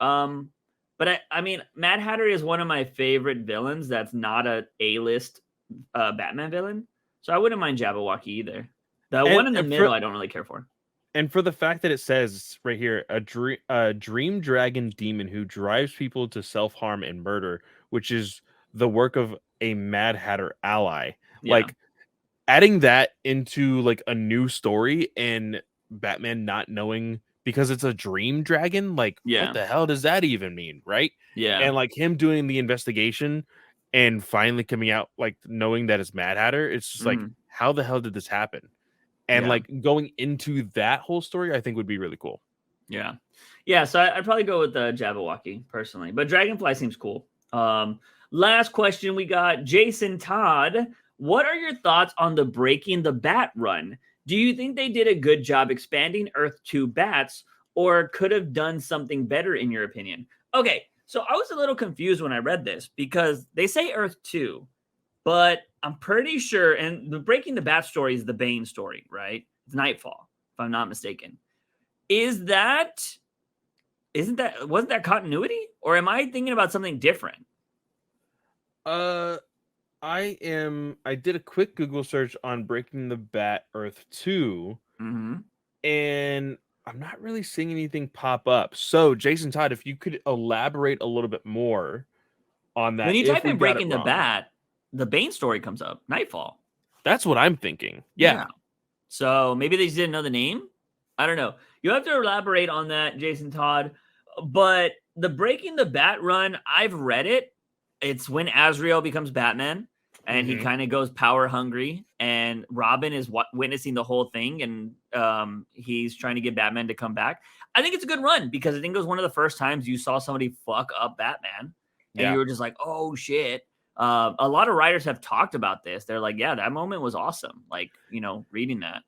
But I mean, Mad Hatter is one of my favorite villains. That's not a A-list Batman villain. So I wouldn't mind Jabberwocky either. The one in the middle, I don't really care for. And for the fact that it says right here, a dream dragon demon who drives people to self-harm and murder, which is the work of a Mad Hatter ally. Yeah. Like adding that into like a new story and Batman not knowing because it's a dream dragon, like what the hell does that even mean, right? Yeah. And like him doing the investigation and finally coming out like knowing that it's Mad Hatter, it's just like, how the hell did this happen? And like going into that whole story, I think would be really cool. Yeah. So I'd probably go with Jabberwocky personally, but Dragonfly seems cool. Last question we got, Jason Todd. What are your thoughts on the Breaking the Bat run? Do you think they did a good job expanding Earth to bats, or could have done something better in your opinion? Okay, so I was a little confused when I read this because they say Earth 2, but I'm pretty sure, and the Breaking the Bat story is the Bane story, right? It's Nightfall, if I'm not mistaken. Wasn't that continuity? Or am I thinking about something different? I did a quick Google search on Breaking the Bat Earth 2, and I'm not really seeing anything pop up. So, Jason Todd, if you could elaborate a little bit more on that. When you type in Breaking the Bat, the Bane story comes up, Nightfall. That's what I'm thinking. Yeah. So maybe they just didn't know the name. I don't know. You have to elaborate on that, Jason Todd. But the Breaking the Bat run, I've read it. It's when Azrael becomes Batman and he kind of goes power hungry, and Robin is witnessing the whole thing, and he's trying to get Batman to come back. I think it's a good run because I think it was one of the first times you saw somebody fuck up Batman, and you were just like, oh shit. A lot of writers have talked about this. They're like, yeah, that moment was awesome. Like, reading that.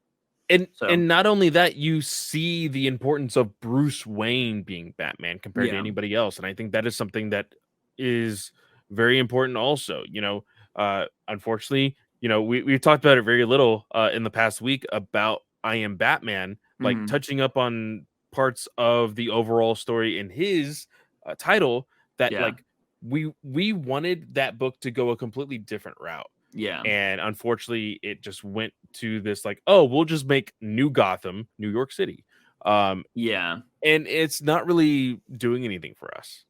And not only that, you see the importance of Bruce Wayne being Batman compared to anybody else. And I think that is something that is very important also. Unfortunately, we've talked about it very little in the past week about I Am Batman, like touching up on parts of the overall story in his title that like we wanted that book to go a completely different route. Yeah. And unfortunately, it just went to this like, oh, we'll just make New Gotham, New York City. Yeah. And it's not really doing anything for us.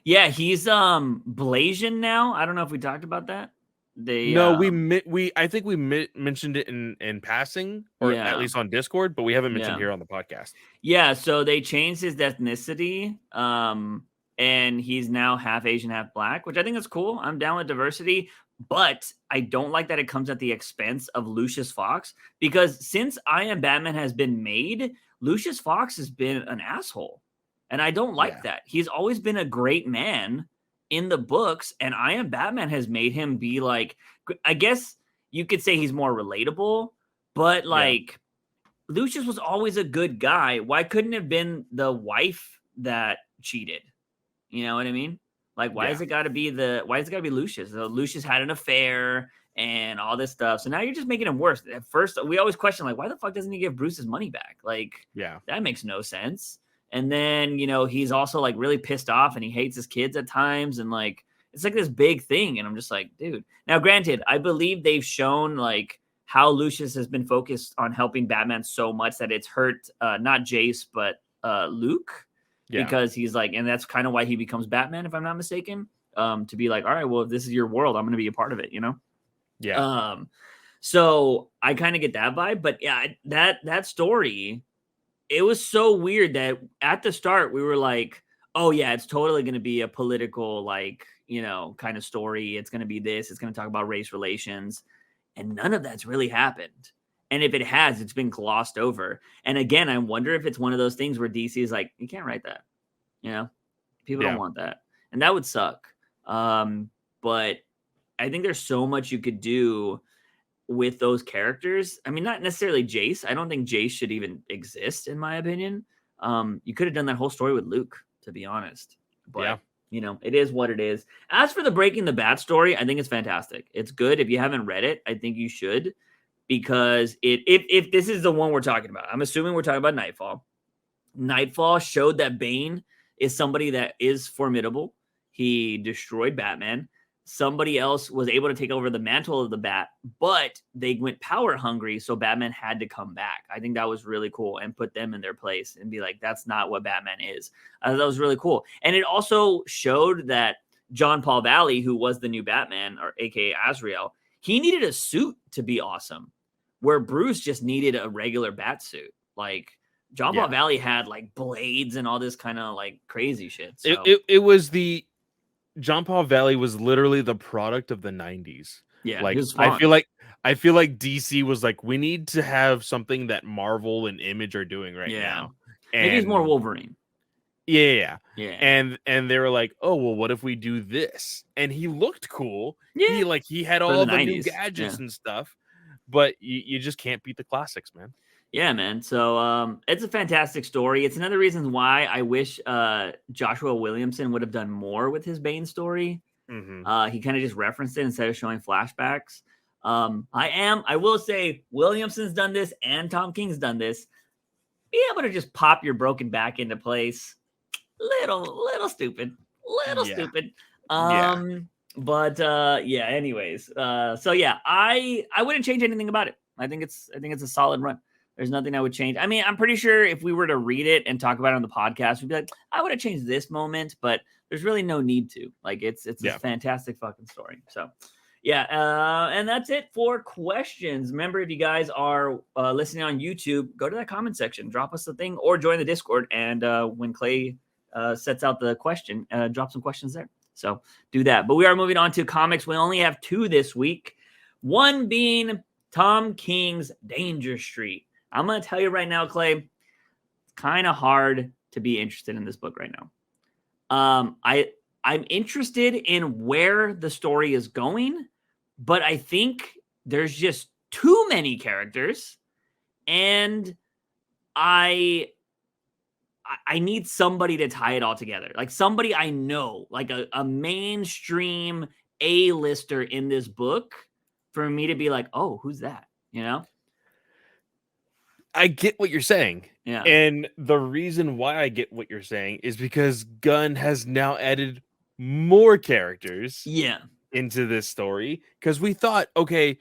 Yeah, he's Blasian now. I don't know if we talked about that. I think we mentioned it in passing, or at least on Discord, but we haven't mentioned here on the podcast. Yeah, so they changed his ethnicity. And he's now half Asian, half black, which I think is cool. I'm down with diversity. But I don't like that it comes at the expense of Lucius Fox, because since I Am Batman has been made, Lucius Fox has been an asshole. And I don't like that. He's always been a great man in the books, and I Am Batman has made him be like, I guess you could say he's more relatable, but like Lucius was always a good guy. Why couldn't it have been the wife that cheated? You know what I mean? Like, why is it got to be Lucius? So Lucius had an affair and all this stuff. So now you're just making him worse. At first, we always question, like, why the fuck doesn't he give Bruce his money back? Like, that makes no sense. And then, he's also like really pissed off and he hates his kids at times. And like, it's like this big thing. And I'm just like, dude. Now, granted, I believe they've shown like how Lucius has been focused on helping Batman so much that it's hurt not Jace, but Luke. Because he's like, and that's kind of why he becomes Batman, if I'm not mistaken, to be like, all right, well, if this is your world, I'm going to be a part of it, So I kind of get that vibe, but that story, it was so weird that at the start we were like, oh yeah, it's totally going to be a political, like, kind of story. It's going to be this, it's going to talk about race relations, and none of that's really happened. And if it has, it's been glossed over. And again, I wonder if it's one of those things where DC is like, you can't write that. People don't want that. And that would suck. But I think there's so much you could do with those characters. I mean, not necessarily Jace. I don't think Jace should even exist, in my opinion. You could have done that whole story with Luke, to be honest. But, it is what it is. As for the Breaking the Bat story, I think it's fantastic. It's good. If you haven't read it, I think you should. Because if this is the one we're talking about, I'm assuming we're talking about Nightfall. Nightfall showed that Bane is somebody that is formidable. He destroyed Batman. Somebody else was able to take over the mantle of the Bat, but they went power hungry, so Batman had to come back. I think that was really cool, and put them in their place and be like, that's not what Batman is. I thought that was really cool. And it also showed that John Paul Valley, who was the new Batman, or aka Azrael, he needed a suit to be awesome, where Bruce just needed a regular bat suit. Like, John Paul Valley had like blades and all this kind of like crazy shit. So. It was John Paul Valley was literally the product of the 90s. Yeah, like I feel like DC was like, we need to have something that Marvel and Image are doing right now. And maybe it's more Wolverine. Yeah. And they were like, oh well, what if we do this? And he looked cool. He had all the new gadgets and stuff. But you just can't beat the classics, man. Yeah, man. So it's a fantastic story. It's another reason why I wish Joshua Williamson would have done more with his Bane story. He kind of just referenced it instead of showing flashbacks. I will say Williamson's done this and Tom King's done this. Be able to just pop your broken back into place. Little stupid. Stupid. But anyways. So yeah, I wouldn't change anything about it. I think it's a solid run. There's nothing I would change. I mean, I'm pretty sure if we were to read it and talk about it on the podcast, we'd be like, I would have changed this moment, but there's really no need to. Like, it's a fantastic fucking story. So Yeah, and that's it for questions. Remember, if you guys are listening on YouTube, go to that comment section, drop us a thing, or join the Discord. And when Clay sets out the question, drop some questions there. So do that. But we are moving on to comics. We only have 2 this week. One being Tom King's Danger Street. I'm going to tell you right now, Clay, it's kind of hard to be interested in this book right now. I'm interested in where the story is going, but I think there's just too many characters, and I need somebody to tie it all together. Like somebody I know, like a mainstream A-lister in this book for me to be like, oh, who's that? You know? I get what you're saying. Yeah. And the reason why I get what you're saying is because Gunn has now added more characters into this story. Because we thought, okay,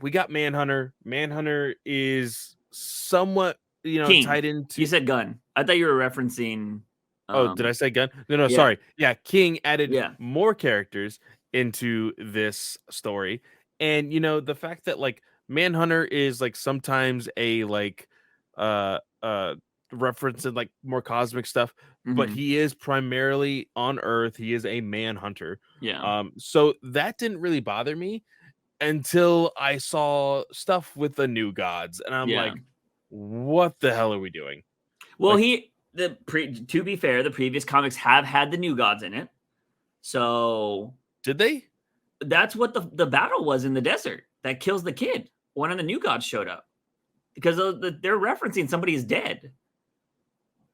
we got Manhunter. Manhunter is somewhat, King. tied into. You said Gunn. I thought you were referencing. Oh, did I say Gunn? No, yeah. Sorry. Yeah, King added more characters into this story. And, the fact that, like, Manhunter is, like, sometimes a, like, reference in, like, more cosmic stuff, but he is primarily on Earth. He is a manhunter. Yeah. So that didn't really bother me until I saw stuff with the New Gods. And I'm like, what the hell are we doing? Well, to be fair, the previous comics have had the New Gods in it. So did they? That's what the battle was in the desert that kills the kid. One of the New Gods showed up because they're referencing somebody is dead.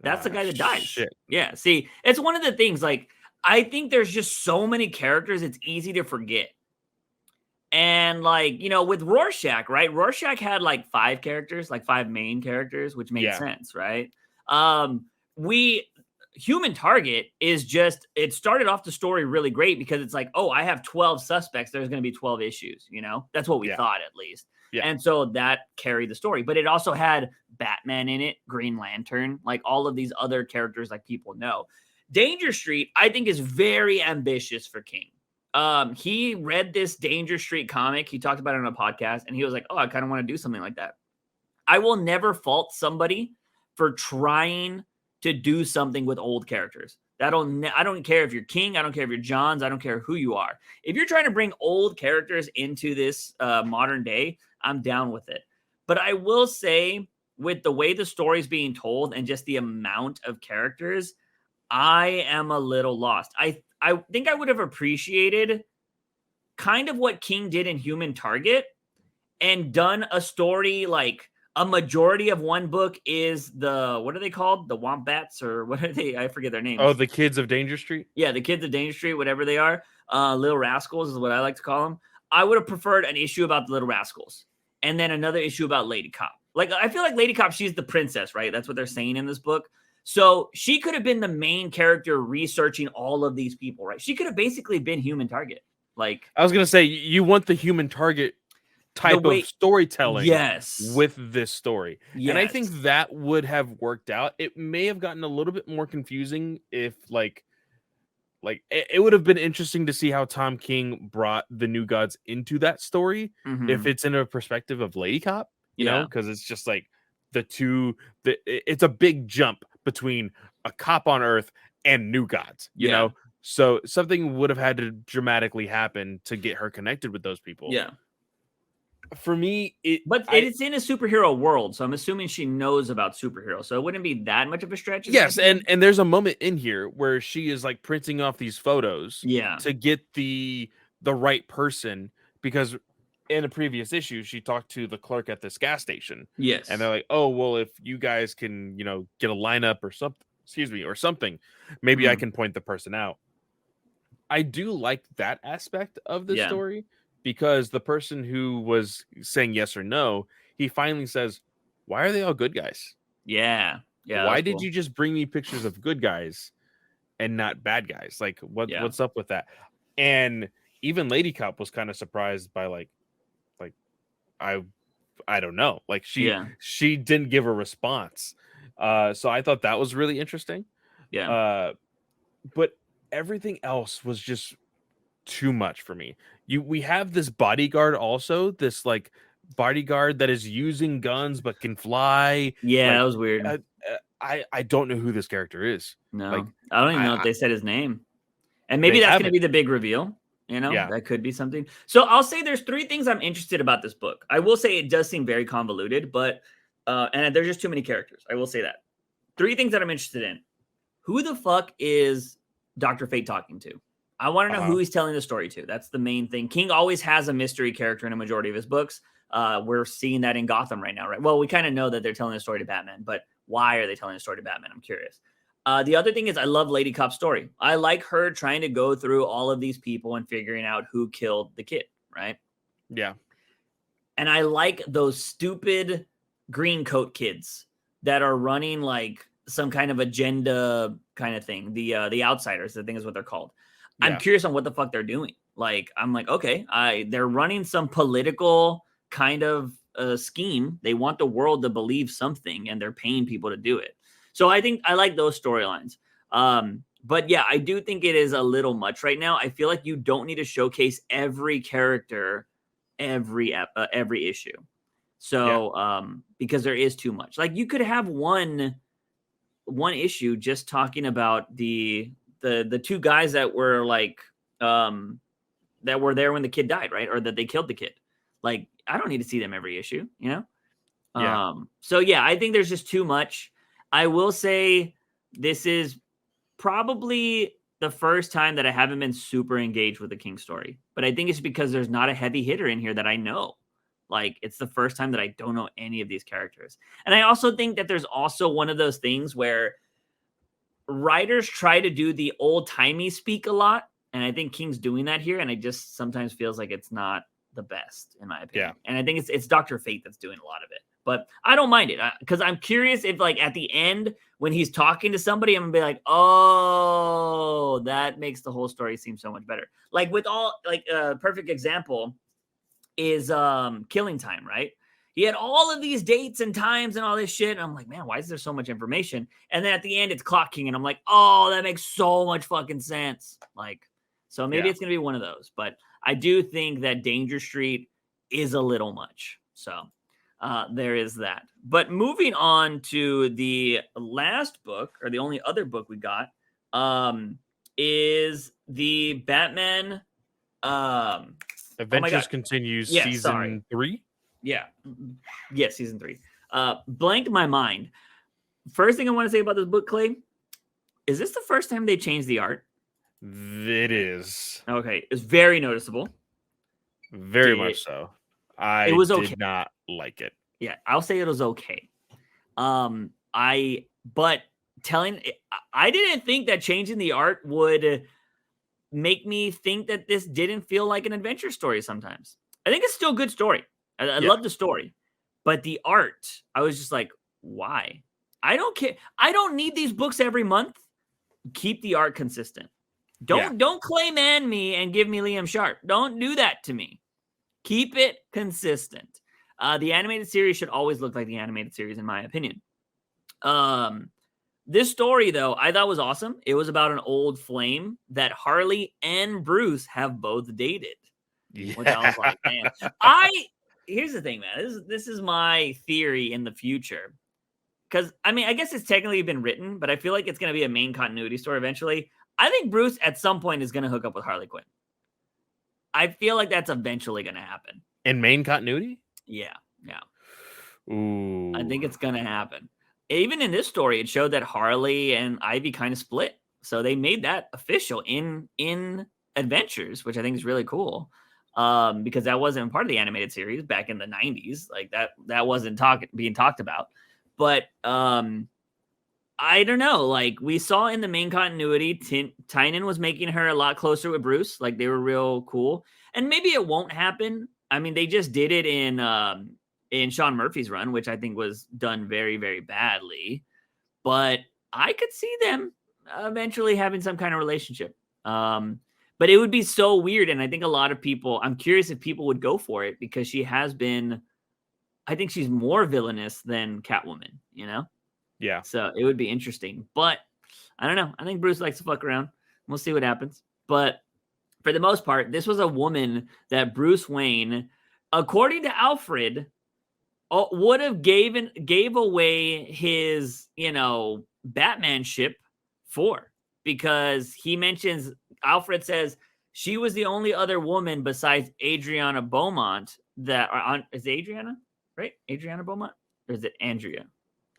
That's the guy that dies. Shit. Yeah. See, it's one of the things. Like, I think there's just so many characters, it's easy to forget. And like, with Rorschach, right? Rorschach had like 5 characters, like 5 main characters, which made sense, right? Human Target is just, it started off the story really great because it's like, oh, I have 12 suspects. There's going to be 12 issues, That's what we thought, at least. Yeah. And so that carried the story. But it also had Batman in it, Green Lantern, like all of these other characters like people know. Danger Street, I think, is very ambitious for King. He read this Danger Street comic. He talked about it on a podcast, and he was like, oh, I kind of want to do something like that. I will never fault somebody for trying to do something with old characters. I don't care if you're King. I don't care if you're Johns. I don't care who you are. If you're trying to bring old characters into this modern day, I'm down with it. But I will say, with the way the story's being told and just the amount of characters, I am a little lost. I think I would have appreciated kind of what King did in Human Target and done a story like a majority of one book is what are they called? The Wombats, or what are they? I forget their names. Oh, the Kids of Danger Street? Yeah, the Kids of Danger Street, whatever they are. Little Rascals is what I like to call them. I would have preferred an issue about the Little Rascals and then another issue about Lady Cop. Like, I feel like Lady Cop, she's the princess, right? That's what they're saying in this book. So she could have been the main character researching all of these people, right? She could have basically been Human Target. Like, I was going to say, you want the Human Target type of storytelling with this story. And I think that would have worked out. It may have gotten a little bit more confusing if like it would have been interesting to see how Tom King brought the New Gods into that story. If it's in a perspective of Lady Cop, you know, because it's just like it's a big jump between a cop on Earth and New Gods, you know? So something would have had to dramatically happen to get her connected with those people. Yeah. For me, it's in a superhero world, so I'm assuming she knows about superheroes, so it wouldn't be that much of a stretch. Yes, and there's a moment in here where she is like printing off these photos to get the right person, because in a previous issue she talked to the clerk at this gas station. Yes. And they're like, oh, well, if you guys can, get a lineup or something, maybe I can point the person out. I do like that aspect of the story, because the person who was saying yes or no, he finally says, why are they all good guys? Yeah. Why did you just bring me pictures of good guys and not bad guys? Like, what's up with that? And even Lady Cop was kind of surprised by like I don't know. Like she didn't give a response. So I thought that was really interesting. Yeah. But everything else was just too much for me. we have this bodyguard also, this like bodyguard that is using guns but can fly. Yeah, that Like was weird. I don't know who this character is. Like No, I don't even know if I they said his name. And they maybe that's going to haven't. be the big reveal. Yeah. That could be something. So I'll say there's 3 things I'm interested about this book. I will say it does seem very convoluted, but and there's just too many characters. I will say that. 3 things that I'm interested in. Who the fuck is Dr. Fate talking to? I want to know who he's telling the story to. That's the main thing. King always has a mystery character in a majority of his books. We're seeing that in Gotham right now, right? Well, we kind of know that they're telling a story to Batman, but why are they telling a story to Batman? I'm curious. The other thing is I love Lady Cop's story. I like her trying to go through all of these people and figuring out who killed the kid, right? Yeah. And I like those stupid green coat kids that are running like some kind of agenda kind of thing. The outsiders, I think is what they're called. Yeah. I'm curious on what the fuck they're doing. Like, I'm like, okay, they're running some political kind of scheme. They want the world to believe something and they're paying people to do it. So I think I like those storylines. But yeah, I do think it is a little much right now. I feel like you don't need to showcase every character every issue. So because there is too much. Like you could have one issue just talking about the 2 guys that were like that were there when the kid died, right? Or that they killed the kid. Like I don't need to see them every issue, you know? Yeah. So yeah, I think there's just too much. I will say this is probably the first time that I haven't been super engaged with the King story, but I think it's because there's not a heavy hitter in here that I know. Like it's the first time that I don't know any of these characters. And I also think that there's also one of those things where writers try to do the old timey speak a lot. And I think King's doing that here. And I just sometimes feels like it's not the best in my opinion. Yeah. And I think it's Dr. Fate that's doing a lot of it, but I don't mind it because I'm curious if like at the end when he's talking to somebody, I'm gonna be like, oh, that makes the whole story seem so much better. Like with all like a perfect example is Killing Time, right? He had all of these dates and times and all this shit. And I'm like, man, why is there so much information? And then at the end, it's Clock King. And I'm like, oh, that makes so much fucking sense. Like, so maybe it's going to be one of those. But I do think that Danger Street is a little much. So there is that. But moving on to the last book, or the only other book we got, is the Batman. Adventures continues season 3. Yeah. Yes, season 3. Blanked my mind. First thing I want to say about this book, Clay, is this the first time they changed the art? It is. Okay. It's very noticeable. Very much so. I did not like it. Yeah, I'll say it was okay. I didn't think that changing the art would make me think that this didn't feel like an adventure story sometimes. I think it's still a good story. I love the story, but the art, I was just like, why? I don't care. I don't need these books every month. Keep the art consistent. Don't Clayman me and give me Liam Sharp. Don't do that to me. Keep it consistent. The animated series should always look like the animated series, in my opinion. This story, though, I thought was awesome. It was about an old flame that Harley and Bruce have both dated. Yeah. Which I was like, man. Here's the thing, man. This is my theory in the future. Because, I mean, I guess it's technically been written, but I feel like it's going to be a main continuity story eventually. I think Bruce, at some point, is going to hook up with Harley Quinn. I feel like that's eventually going to happen. In main continuity? Yeah. Ooh. I think it's going to happen. Even in this story, it showed that Harley and Ivy kind of split. So they made that official in Adventures, which I think is really cool. Because that wasn't part of the animated series back in the 90s. Like that wasn't being talked about. But I don't know. Like we saw in the main continuity, Tynan was making her a lot closer with Bruce. Like they were real cool. And maybe it won't happen. I mean, they just did it in Sean Murphy's run, which I think was done very, very badly. But I could see them eventually having some kind of relationship. But it would be so weird. And I think a lot of people, I'm curious if people would go for it because she has been, I think she's more villainous than Catwoman, you know? Yeah. So it would be interesting. But I don't know. I think Bruce likes to fuck around. We'll see what happens. But for the most part, this was a woman that Bruce Wayne, according to Alfred, would have gave away his, Batman ship for, because he mentions, Alfred says she was the only other woman besides Adriana Beaumont is Adriana, right? Adriana Beaumont? Or is it Andrea?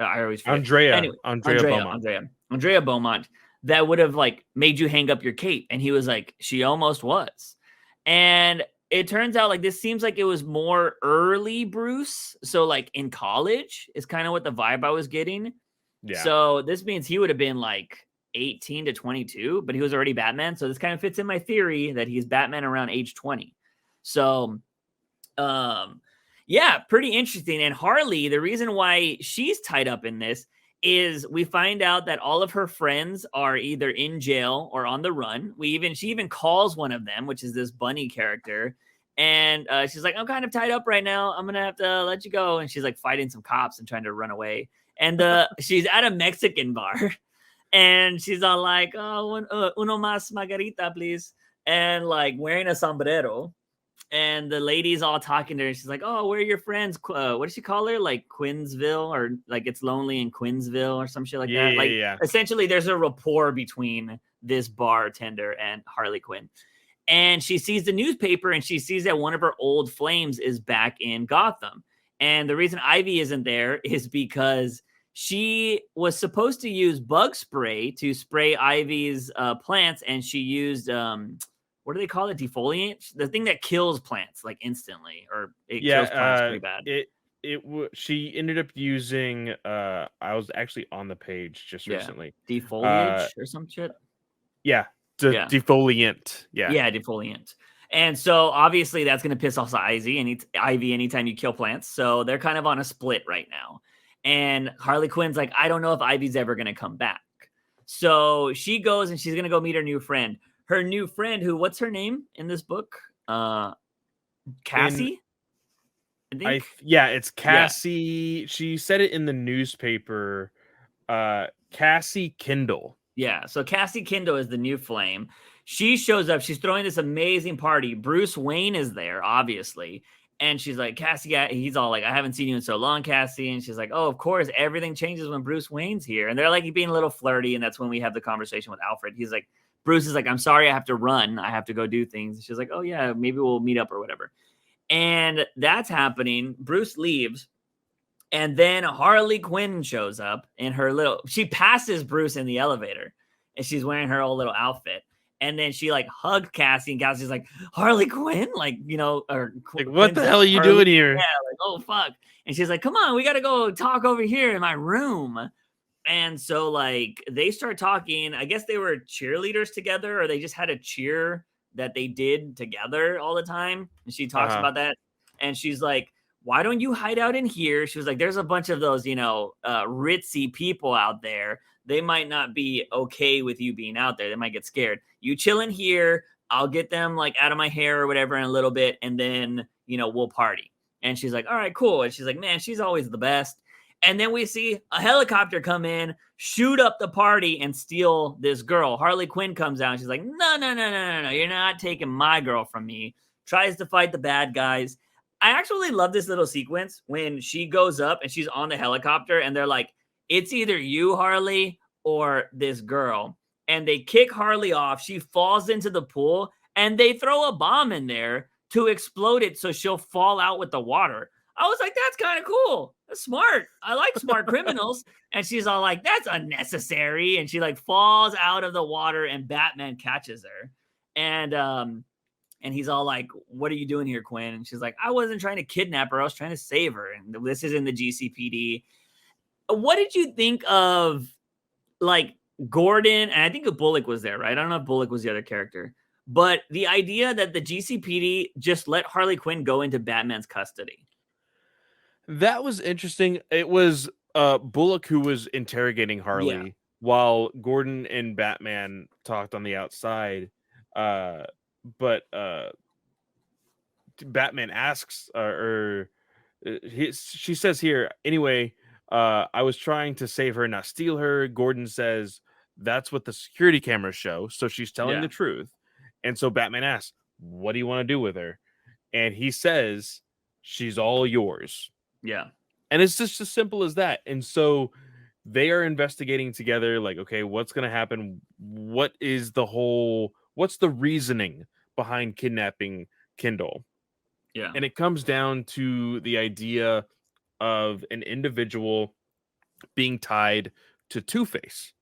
I always forget. Andrea. Anyway, Andrea Beaumont. Andrea Beaumont, that would have like made you hang up your cape. And he was like, she almost was. And it turns out like this seems like it was more early Bruce. So like in college is kind of what the vibe I was getting. Yeah. So this means he would have been like 18 to 22, but he was already Batman. So this kind of fits in my theory that he's Batman around age 20. So, yeah, pretty interesting. And Harley, the reason why she's tied up in this is we find out that all of her friends are either in jail or on the run. She even calls one of them, which is this bunny character. And she's like, I'm kind of tied up right now. I'm going to have to let you go. And she's like fighting some cops and trying to run away. And she's at a Mexican bar. And she's all like, oh, uno más margarita, please. And like wearing a sombrero. And the lady's all talking to her. She's like, oh, where are your friends? What does she call her? Like Quinsville, or like it's lonely in Quinsville or some shit like that. Like essentially there's a rapport between this bartender and Harley Quinn. And she sees the newspaper and she sees that one of her old flames is back in Gotham. And the reason Ivy isn't there is because she was supposed to use bug spray to spray Ivy's plants. And she used, what do they call it? Defoliant? The thing that kills plants like instantly, or it kills plants pretty bad. She ended up using, I was actually on the page just recently. Defoliage or some shit? Yeah. Defoliant. Yeah, defoliant. And so obviously that's going to piss off Ivy anytime you kill plants. So they're kind of on a split right now. And Harley Quinn's like, I don't know if Ivy's ever going to come back. So she goes and she's going to go meet her new friend. Her new friend, who, what's her name in this book? Cassie? I think? It's Cassie. Yeah. She said it in the newspaper. Cassie Kindle. Yeah, so Cassie Kindle is the new flame. She shows up. She's throwing this amazing party. Bruce Wayne is there, obviously. And she's like, Cassie, he's all like, I haven't seen you in so long, Cassie. And she's like, oh, of course, everything changes when Bruce Wayne's here. And they're like being a little flirty. And that's when we have the conversation with Alfred. He's like, Bruce is like, I'm sorry, I have to run. I have to go do things. And she's like, oh, yeah, maybe we'll meet up or whatever. And that's happening. Bruce leaves. And then Harley Quinn shows up in she passes Bruce in the elevator and she's wearing her old little outfit. And then she like hugged Cassie and Cassie's like, Harley Quinn? Like, or like, what the hell are you doing here? Yeah, like, oh, fuck. And she's like, come on, we got to go talk over here in my room. And so like they start talking. I guess they were cheerleaders together, or they just had a cheer that they did together all the time. And she talks about that. And she's like, why don't you hide out in here? She was like, there's a bunch of those, ritzy people out there. They might not be okay with you being out there. They might get scared. You chill in here. I'll get them like out of my hair or whatever in a little bit. And then, we'll party. And she's like, all right, cool. And she's like, man, she's always the best. And then we see a helicopter come in, shoot up the party and steal this girl. Harley Quinn comes out and she's like, no. You're not taking my girl from me. Tries to fight the bad guys. I actually love this little sequence when she goes up and she's on the helicopter and they're like, it's either you, Harley, or this girl. And they kick Harley off. She falls into the pool and they throw a bomb in there to explode it so she'll fall out with the water. I was like, that's kind of cool. That's smart. I like smart criminals. And she's all like, that's unnecessary. And she like falls out of the water and Batman catches her. And he's all like, what are you doing here, Quinn? And she's like, I wasn't trying to kidnap her. I was trying to save her. And this is in the GCPD. What did you think of like Gordon? And I think Bullock was there, right? I don't know if Bullock was the other character. But the idea that the GCPD just let Harley Quinn go into Batman's custody. That was interesting. It was Bullock who was interrogating Harley while Gordon and Batman talked on the outside. But Batman asks, she says here, anyway, I was trying to save her, not steal her. Gordon says, that's what the security cameras show. So she's telling the truth. And so Batman asks, what do you want to do with her? And he says, she's all yours. Yeah. And it's just as simple as that. And so they are investigating together, like, okay, what's going to happen? What's the reasoning behind kidnapping Kindle? Yeah. And it comes down to the idea of an individual being tied to Two-Face.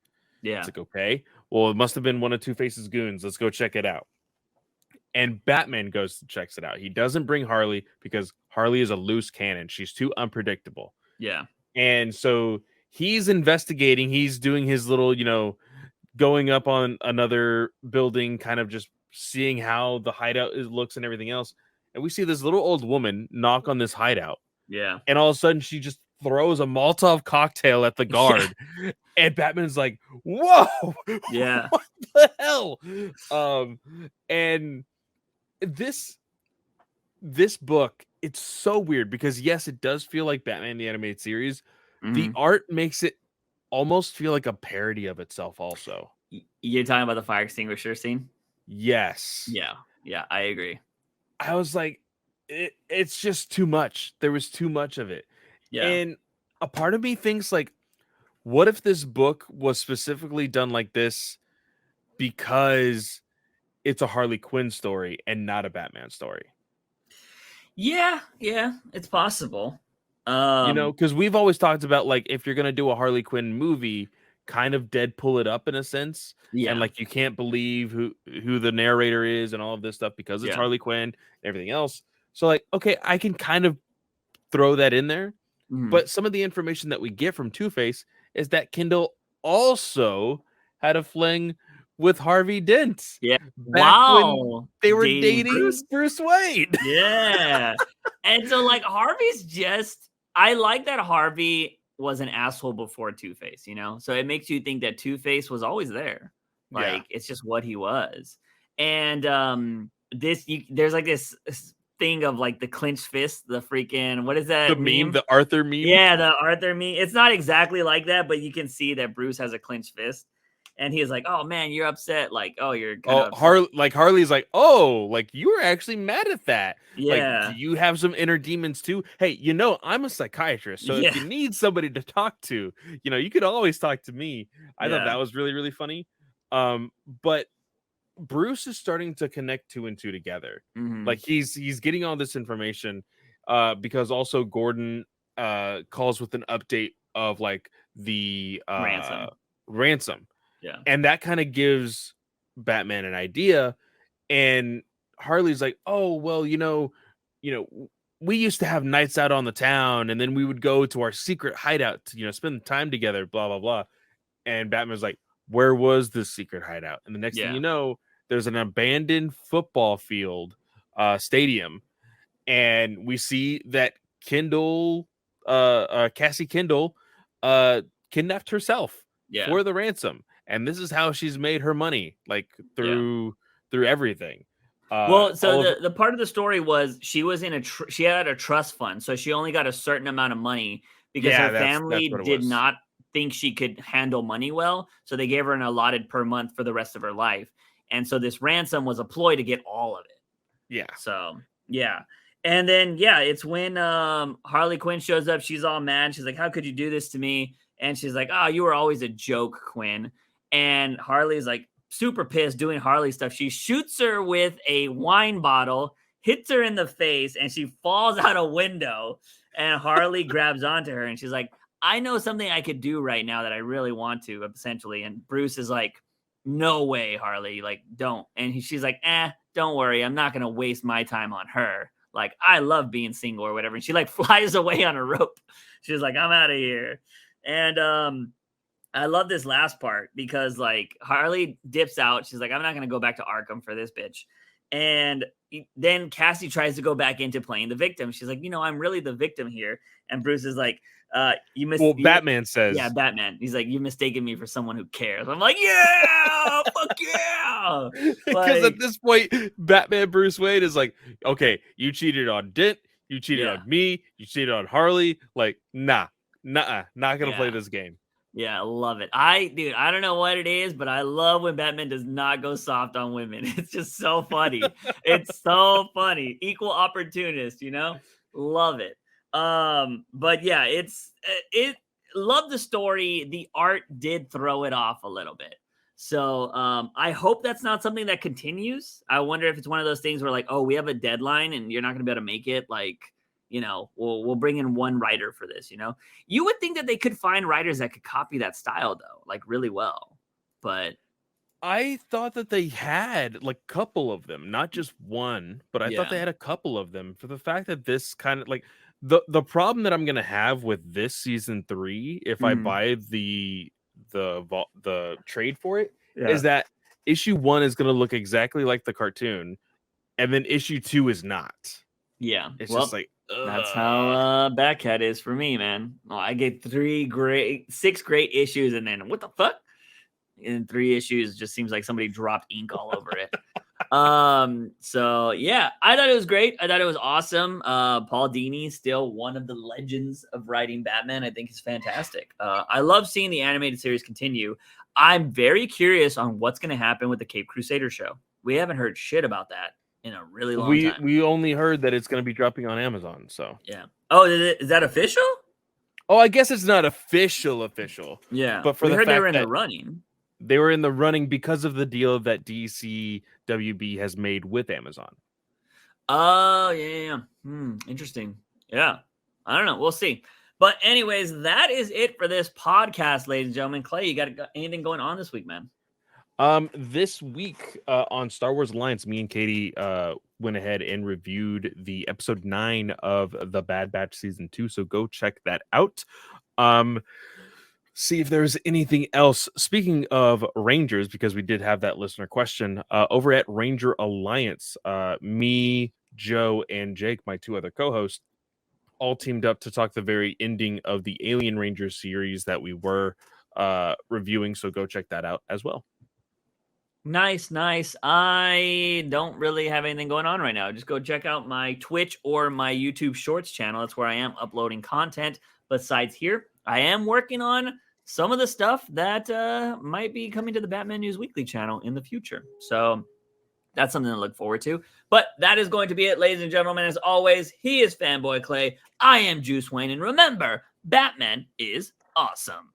Yeah. It's like, okay, well, it must have been one of Two-Face's goons. Let's go check it out. And Batman goes and checks it out. He doesn't bring Harley because Harley is a loose cannon. She's too unpredictable. Yeah. And so he's investigating. He's doing his little, going up on another building, kind of just seeing how the hideout looks and everything else. And we see this little old woman knock on this hideout. Yeah. And all of a sudden she just throws a Molotov cocktail at the guard. Yeah. And Batman's like, whoa, yeah, what the hell? And this book, it's so weird because yes, it does feel like Batman the Animated Series. The art makes it almost feel like a parody of itself also. You're talking about the fire extinguisher scene? Yes. Yeah, I agree. I was like, it's just too much. There was too much of it. Yeah. And a part of me thinks, like, what if this book was specifically done like this because it's a Harley Quinn story and not a Batman story? Yeah, it's possible. Because we've always talked about, like, if you're gonna do a Harley Quinn movie, kind of Deadpool it up in a sense. Yeah. And like you can't believe who the narrator is and all of this stuff because it's Harley Quinn and everything else. So like, okay, I can kind of throw that in there. But some of the information that we get from Two-Face is that Kindle also had a fling with Harvey Dent. Yeah. When they were dating Bruce Wayne. Yeah. And so like Harvey's I like that Harvey was an asshole before Two-Face, So it makes you think that Two-Face was always there. Like it's just what he was. And there's like this thing of like the clenched fist, the freaking, what is that? The meme, the Arthur meme. Yeah, the Arthur meme. It's not exactly like that, but you can see that Bruce has a clenched fist. And he's like, "Oh man, you're upset." Like, "Oh, you're kind of Harley's like, "Oh, like you were actually mad at that." Yeah. Like, do you have some inner demons too? Hey, I'm a psychiatrist, so if you need somebody to talk to, you could always talk to me. I thought that was really, really funny. But Bruce is starting to connect 2 and 2 together. Like he's getting all this information because also Gordon calls with an update of like the ransom. Yeah. And that kind of gives Batman an idea. And Harley's like, "Oh, well, we used to have nights out on the town, and then we would go to our secret hideout to, spend time together, blah, blah, blah." And Batman's like, "Where was this secret hideout?" And the next thing you know, there's an abandoned football field stadium. And we see that Cassie Kindle kidnapped herself for the ransom. And this is how she's made her money, like through everything. Well, so the part of the story was she was in she had a trust fund, so she only got a certain amount of money because her family did not think she could handle money well, so they gave her an allotted per month for the rest of her life. And so this ransom was a ploy to get all of it. Yeah. So and then it's when Harley Quinn shows up. She's all mad. She's like, "How could you do this to me?" And she's like, "Oh, you were always a joke, Quinn." And Harley's like super pissed doing Harley stuff. She shoots her with a wine bottle, hits her in the face, and she falls out a window. And Harley grabs onto her and she's like, "I know something I could do right now that I really want to," essentially. And Bruce is like, "No way, Harley, like, don't." And she's like, "Don't worry. I'm not going to waste my time on her. Like, I love being single or whatever." And she like flies away on a rope. She's like, "I'm out of here." And I love this last part because like Harley dips out. She's like, "I'm not going to go back to Arkham for this bitch." And then Cassie tries to go back into playing the victim. She's like, "I'm really the victim here." And Bruce is like, Batman says. Yeah, Batman. He's like, "You mistaken me for someone who cares." I'm like, yeah, fuck yeah. Because at this point, Batman Bruce Wayne is like, "Okay, you cheated on Dent. You cheated on me. You cheated on Harley. Like, not going to play this game." Yeah, I love it. I don't know what it is, but I love when Batman does not go soft on women. It's just so funny. It's so funny. Equal opportunist, Love it. But yeah, it love the story. The art did throw it off a little bit. So I hope that's not something that continues. I wonder if it's one of those things where like, oh, we have a deadline and you're not gonna be able to make it. Like, we'll bring in one writer for this, You would think that they could find writers that could copy that style though, like really well. But I thought that they had like a couple of them, not just one, but I thought yeah. they had a couple of them for the fact that this kind of like the problem that I'm gonna have with this season 3, if I Mhm. buy the trade for it, Yeah. is that issue 1 is gonna look exactly like the cartoon, and then issue 2 is not. Yeah. It's just Well, like, that's how ugh. Batcat is for me, man. Well, I get 6 great issues, and then what the fuck? In 3 issues, just seems like somebody dropped ink all over it. So yeah, I thought it was great. I thought it was awesome. Paul Dini, still one of the legends of writing Batman. I think he's fantastic. I love seeing the animated series continue. I'm very curious on what's going to happen with the Cape Crusader show. We haven't heard shit about that in a really long We time. we only heard that it's gonna be dropping on Amazon, so. Yeah. Oh, is that official? Oh, I guess it's not official, Yeah. but for We the heard they were fact in the that running. they were in the running because of the deal that DC WB has made with Amazon. Oh, yeah. Interesting. Yeah. I don't know. We'll see. But anyways, that is it for this podcast, ladies and gentlemen. Clay, you got anything going on this week, man? This week on Star Wars Alliance, me and Katie went ahead and reviewed the episode 9 of the Bad Batch season 2. So go check that out. See if there's anything else. Speaking of Rangers, because we did have that listener question, over at Ranger Alliance, me, Joe, and Jake, my 2 other co-hosts, all teamed up to talk the very ending of the Alien Ranger series that we were reviewing. So go check that out as well. Nice. I don't really have anything going on right now. Just go check out my Twitch or my YouTube Shorts channel. That's where I am uploading content. Besides here, I am working on some of the stuff that might be coming to the Batman News Weekly channel in the future. So that's something to look forward to. But that is going to be it, ladies and gentlemen. As always, he is Fanboy Clay. I am Juice Wayne. And remember, Batman is awesome.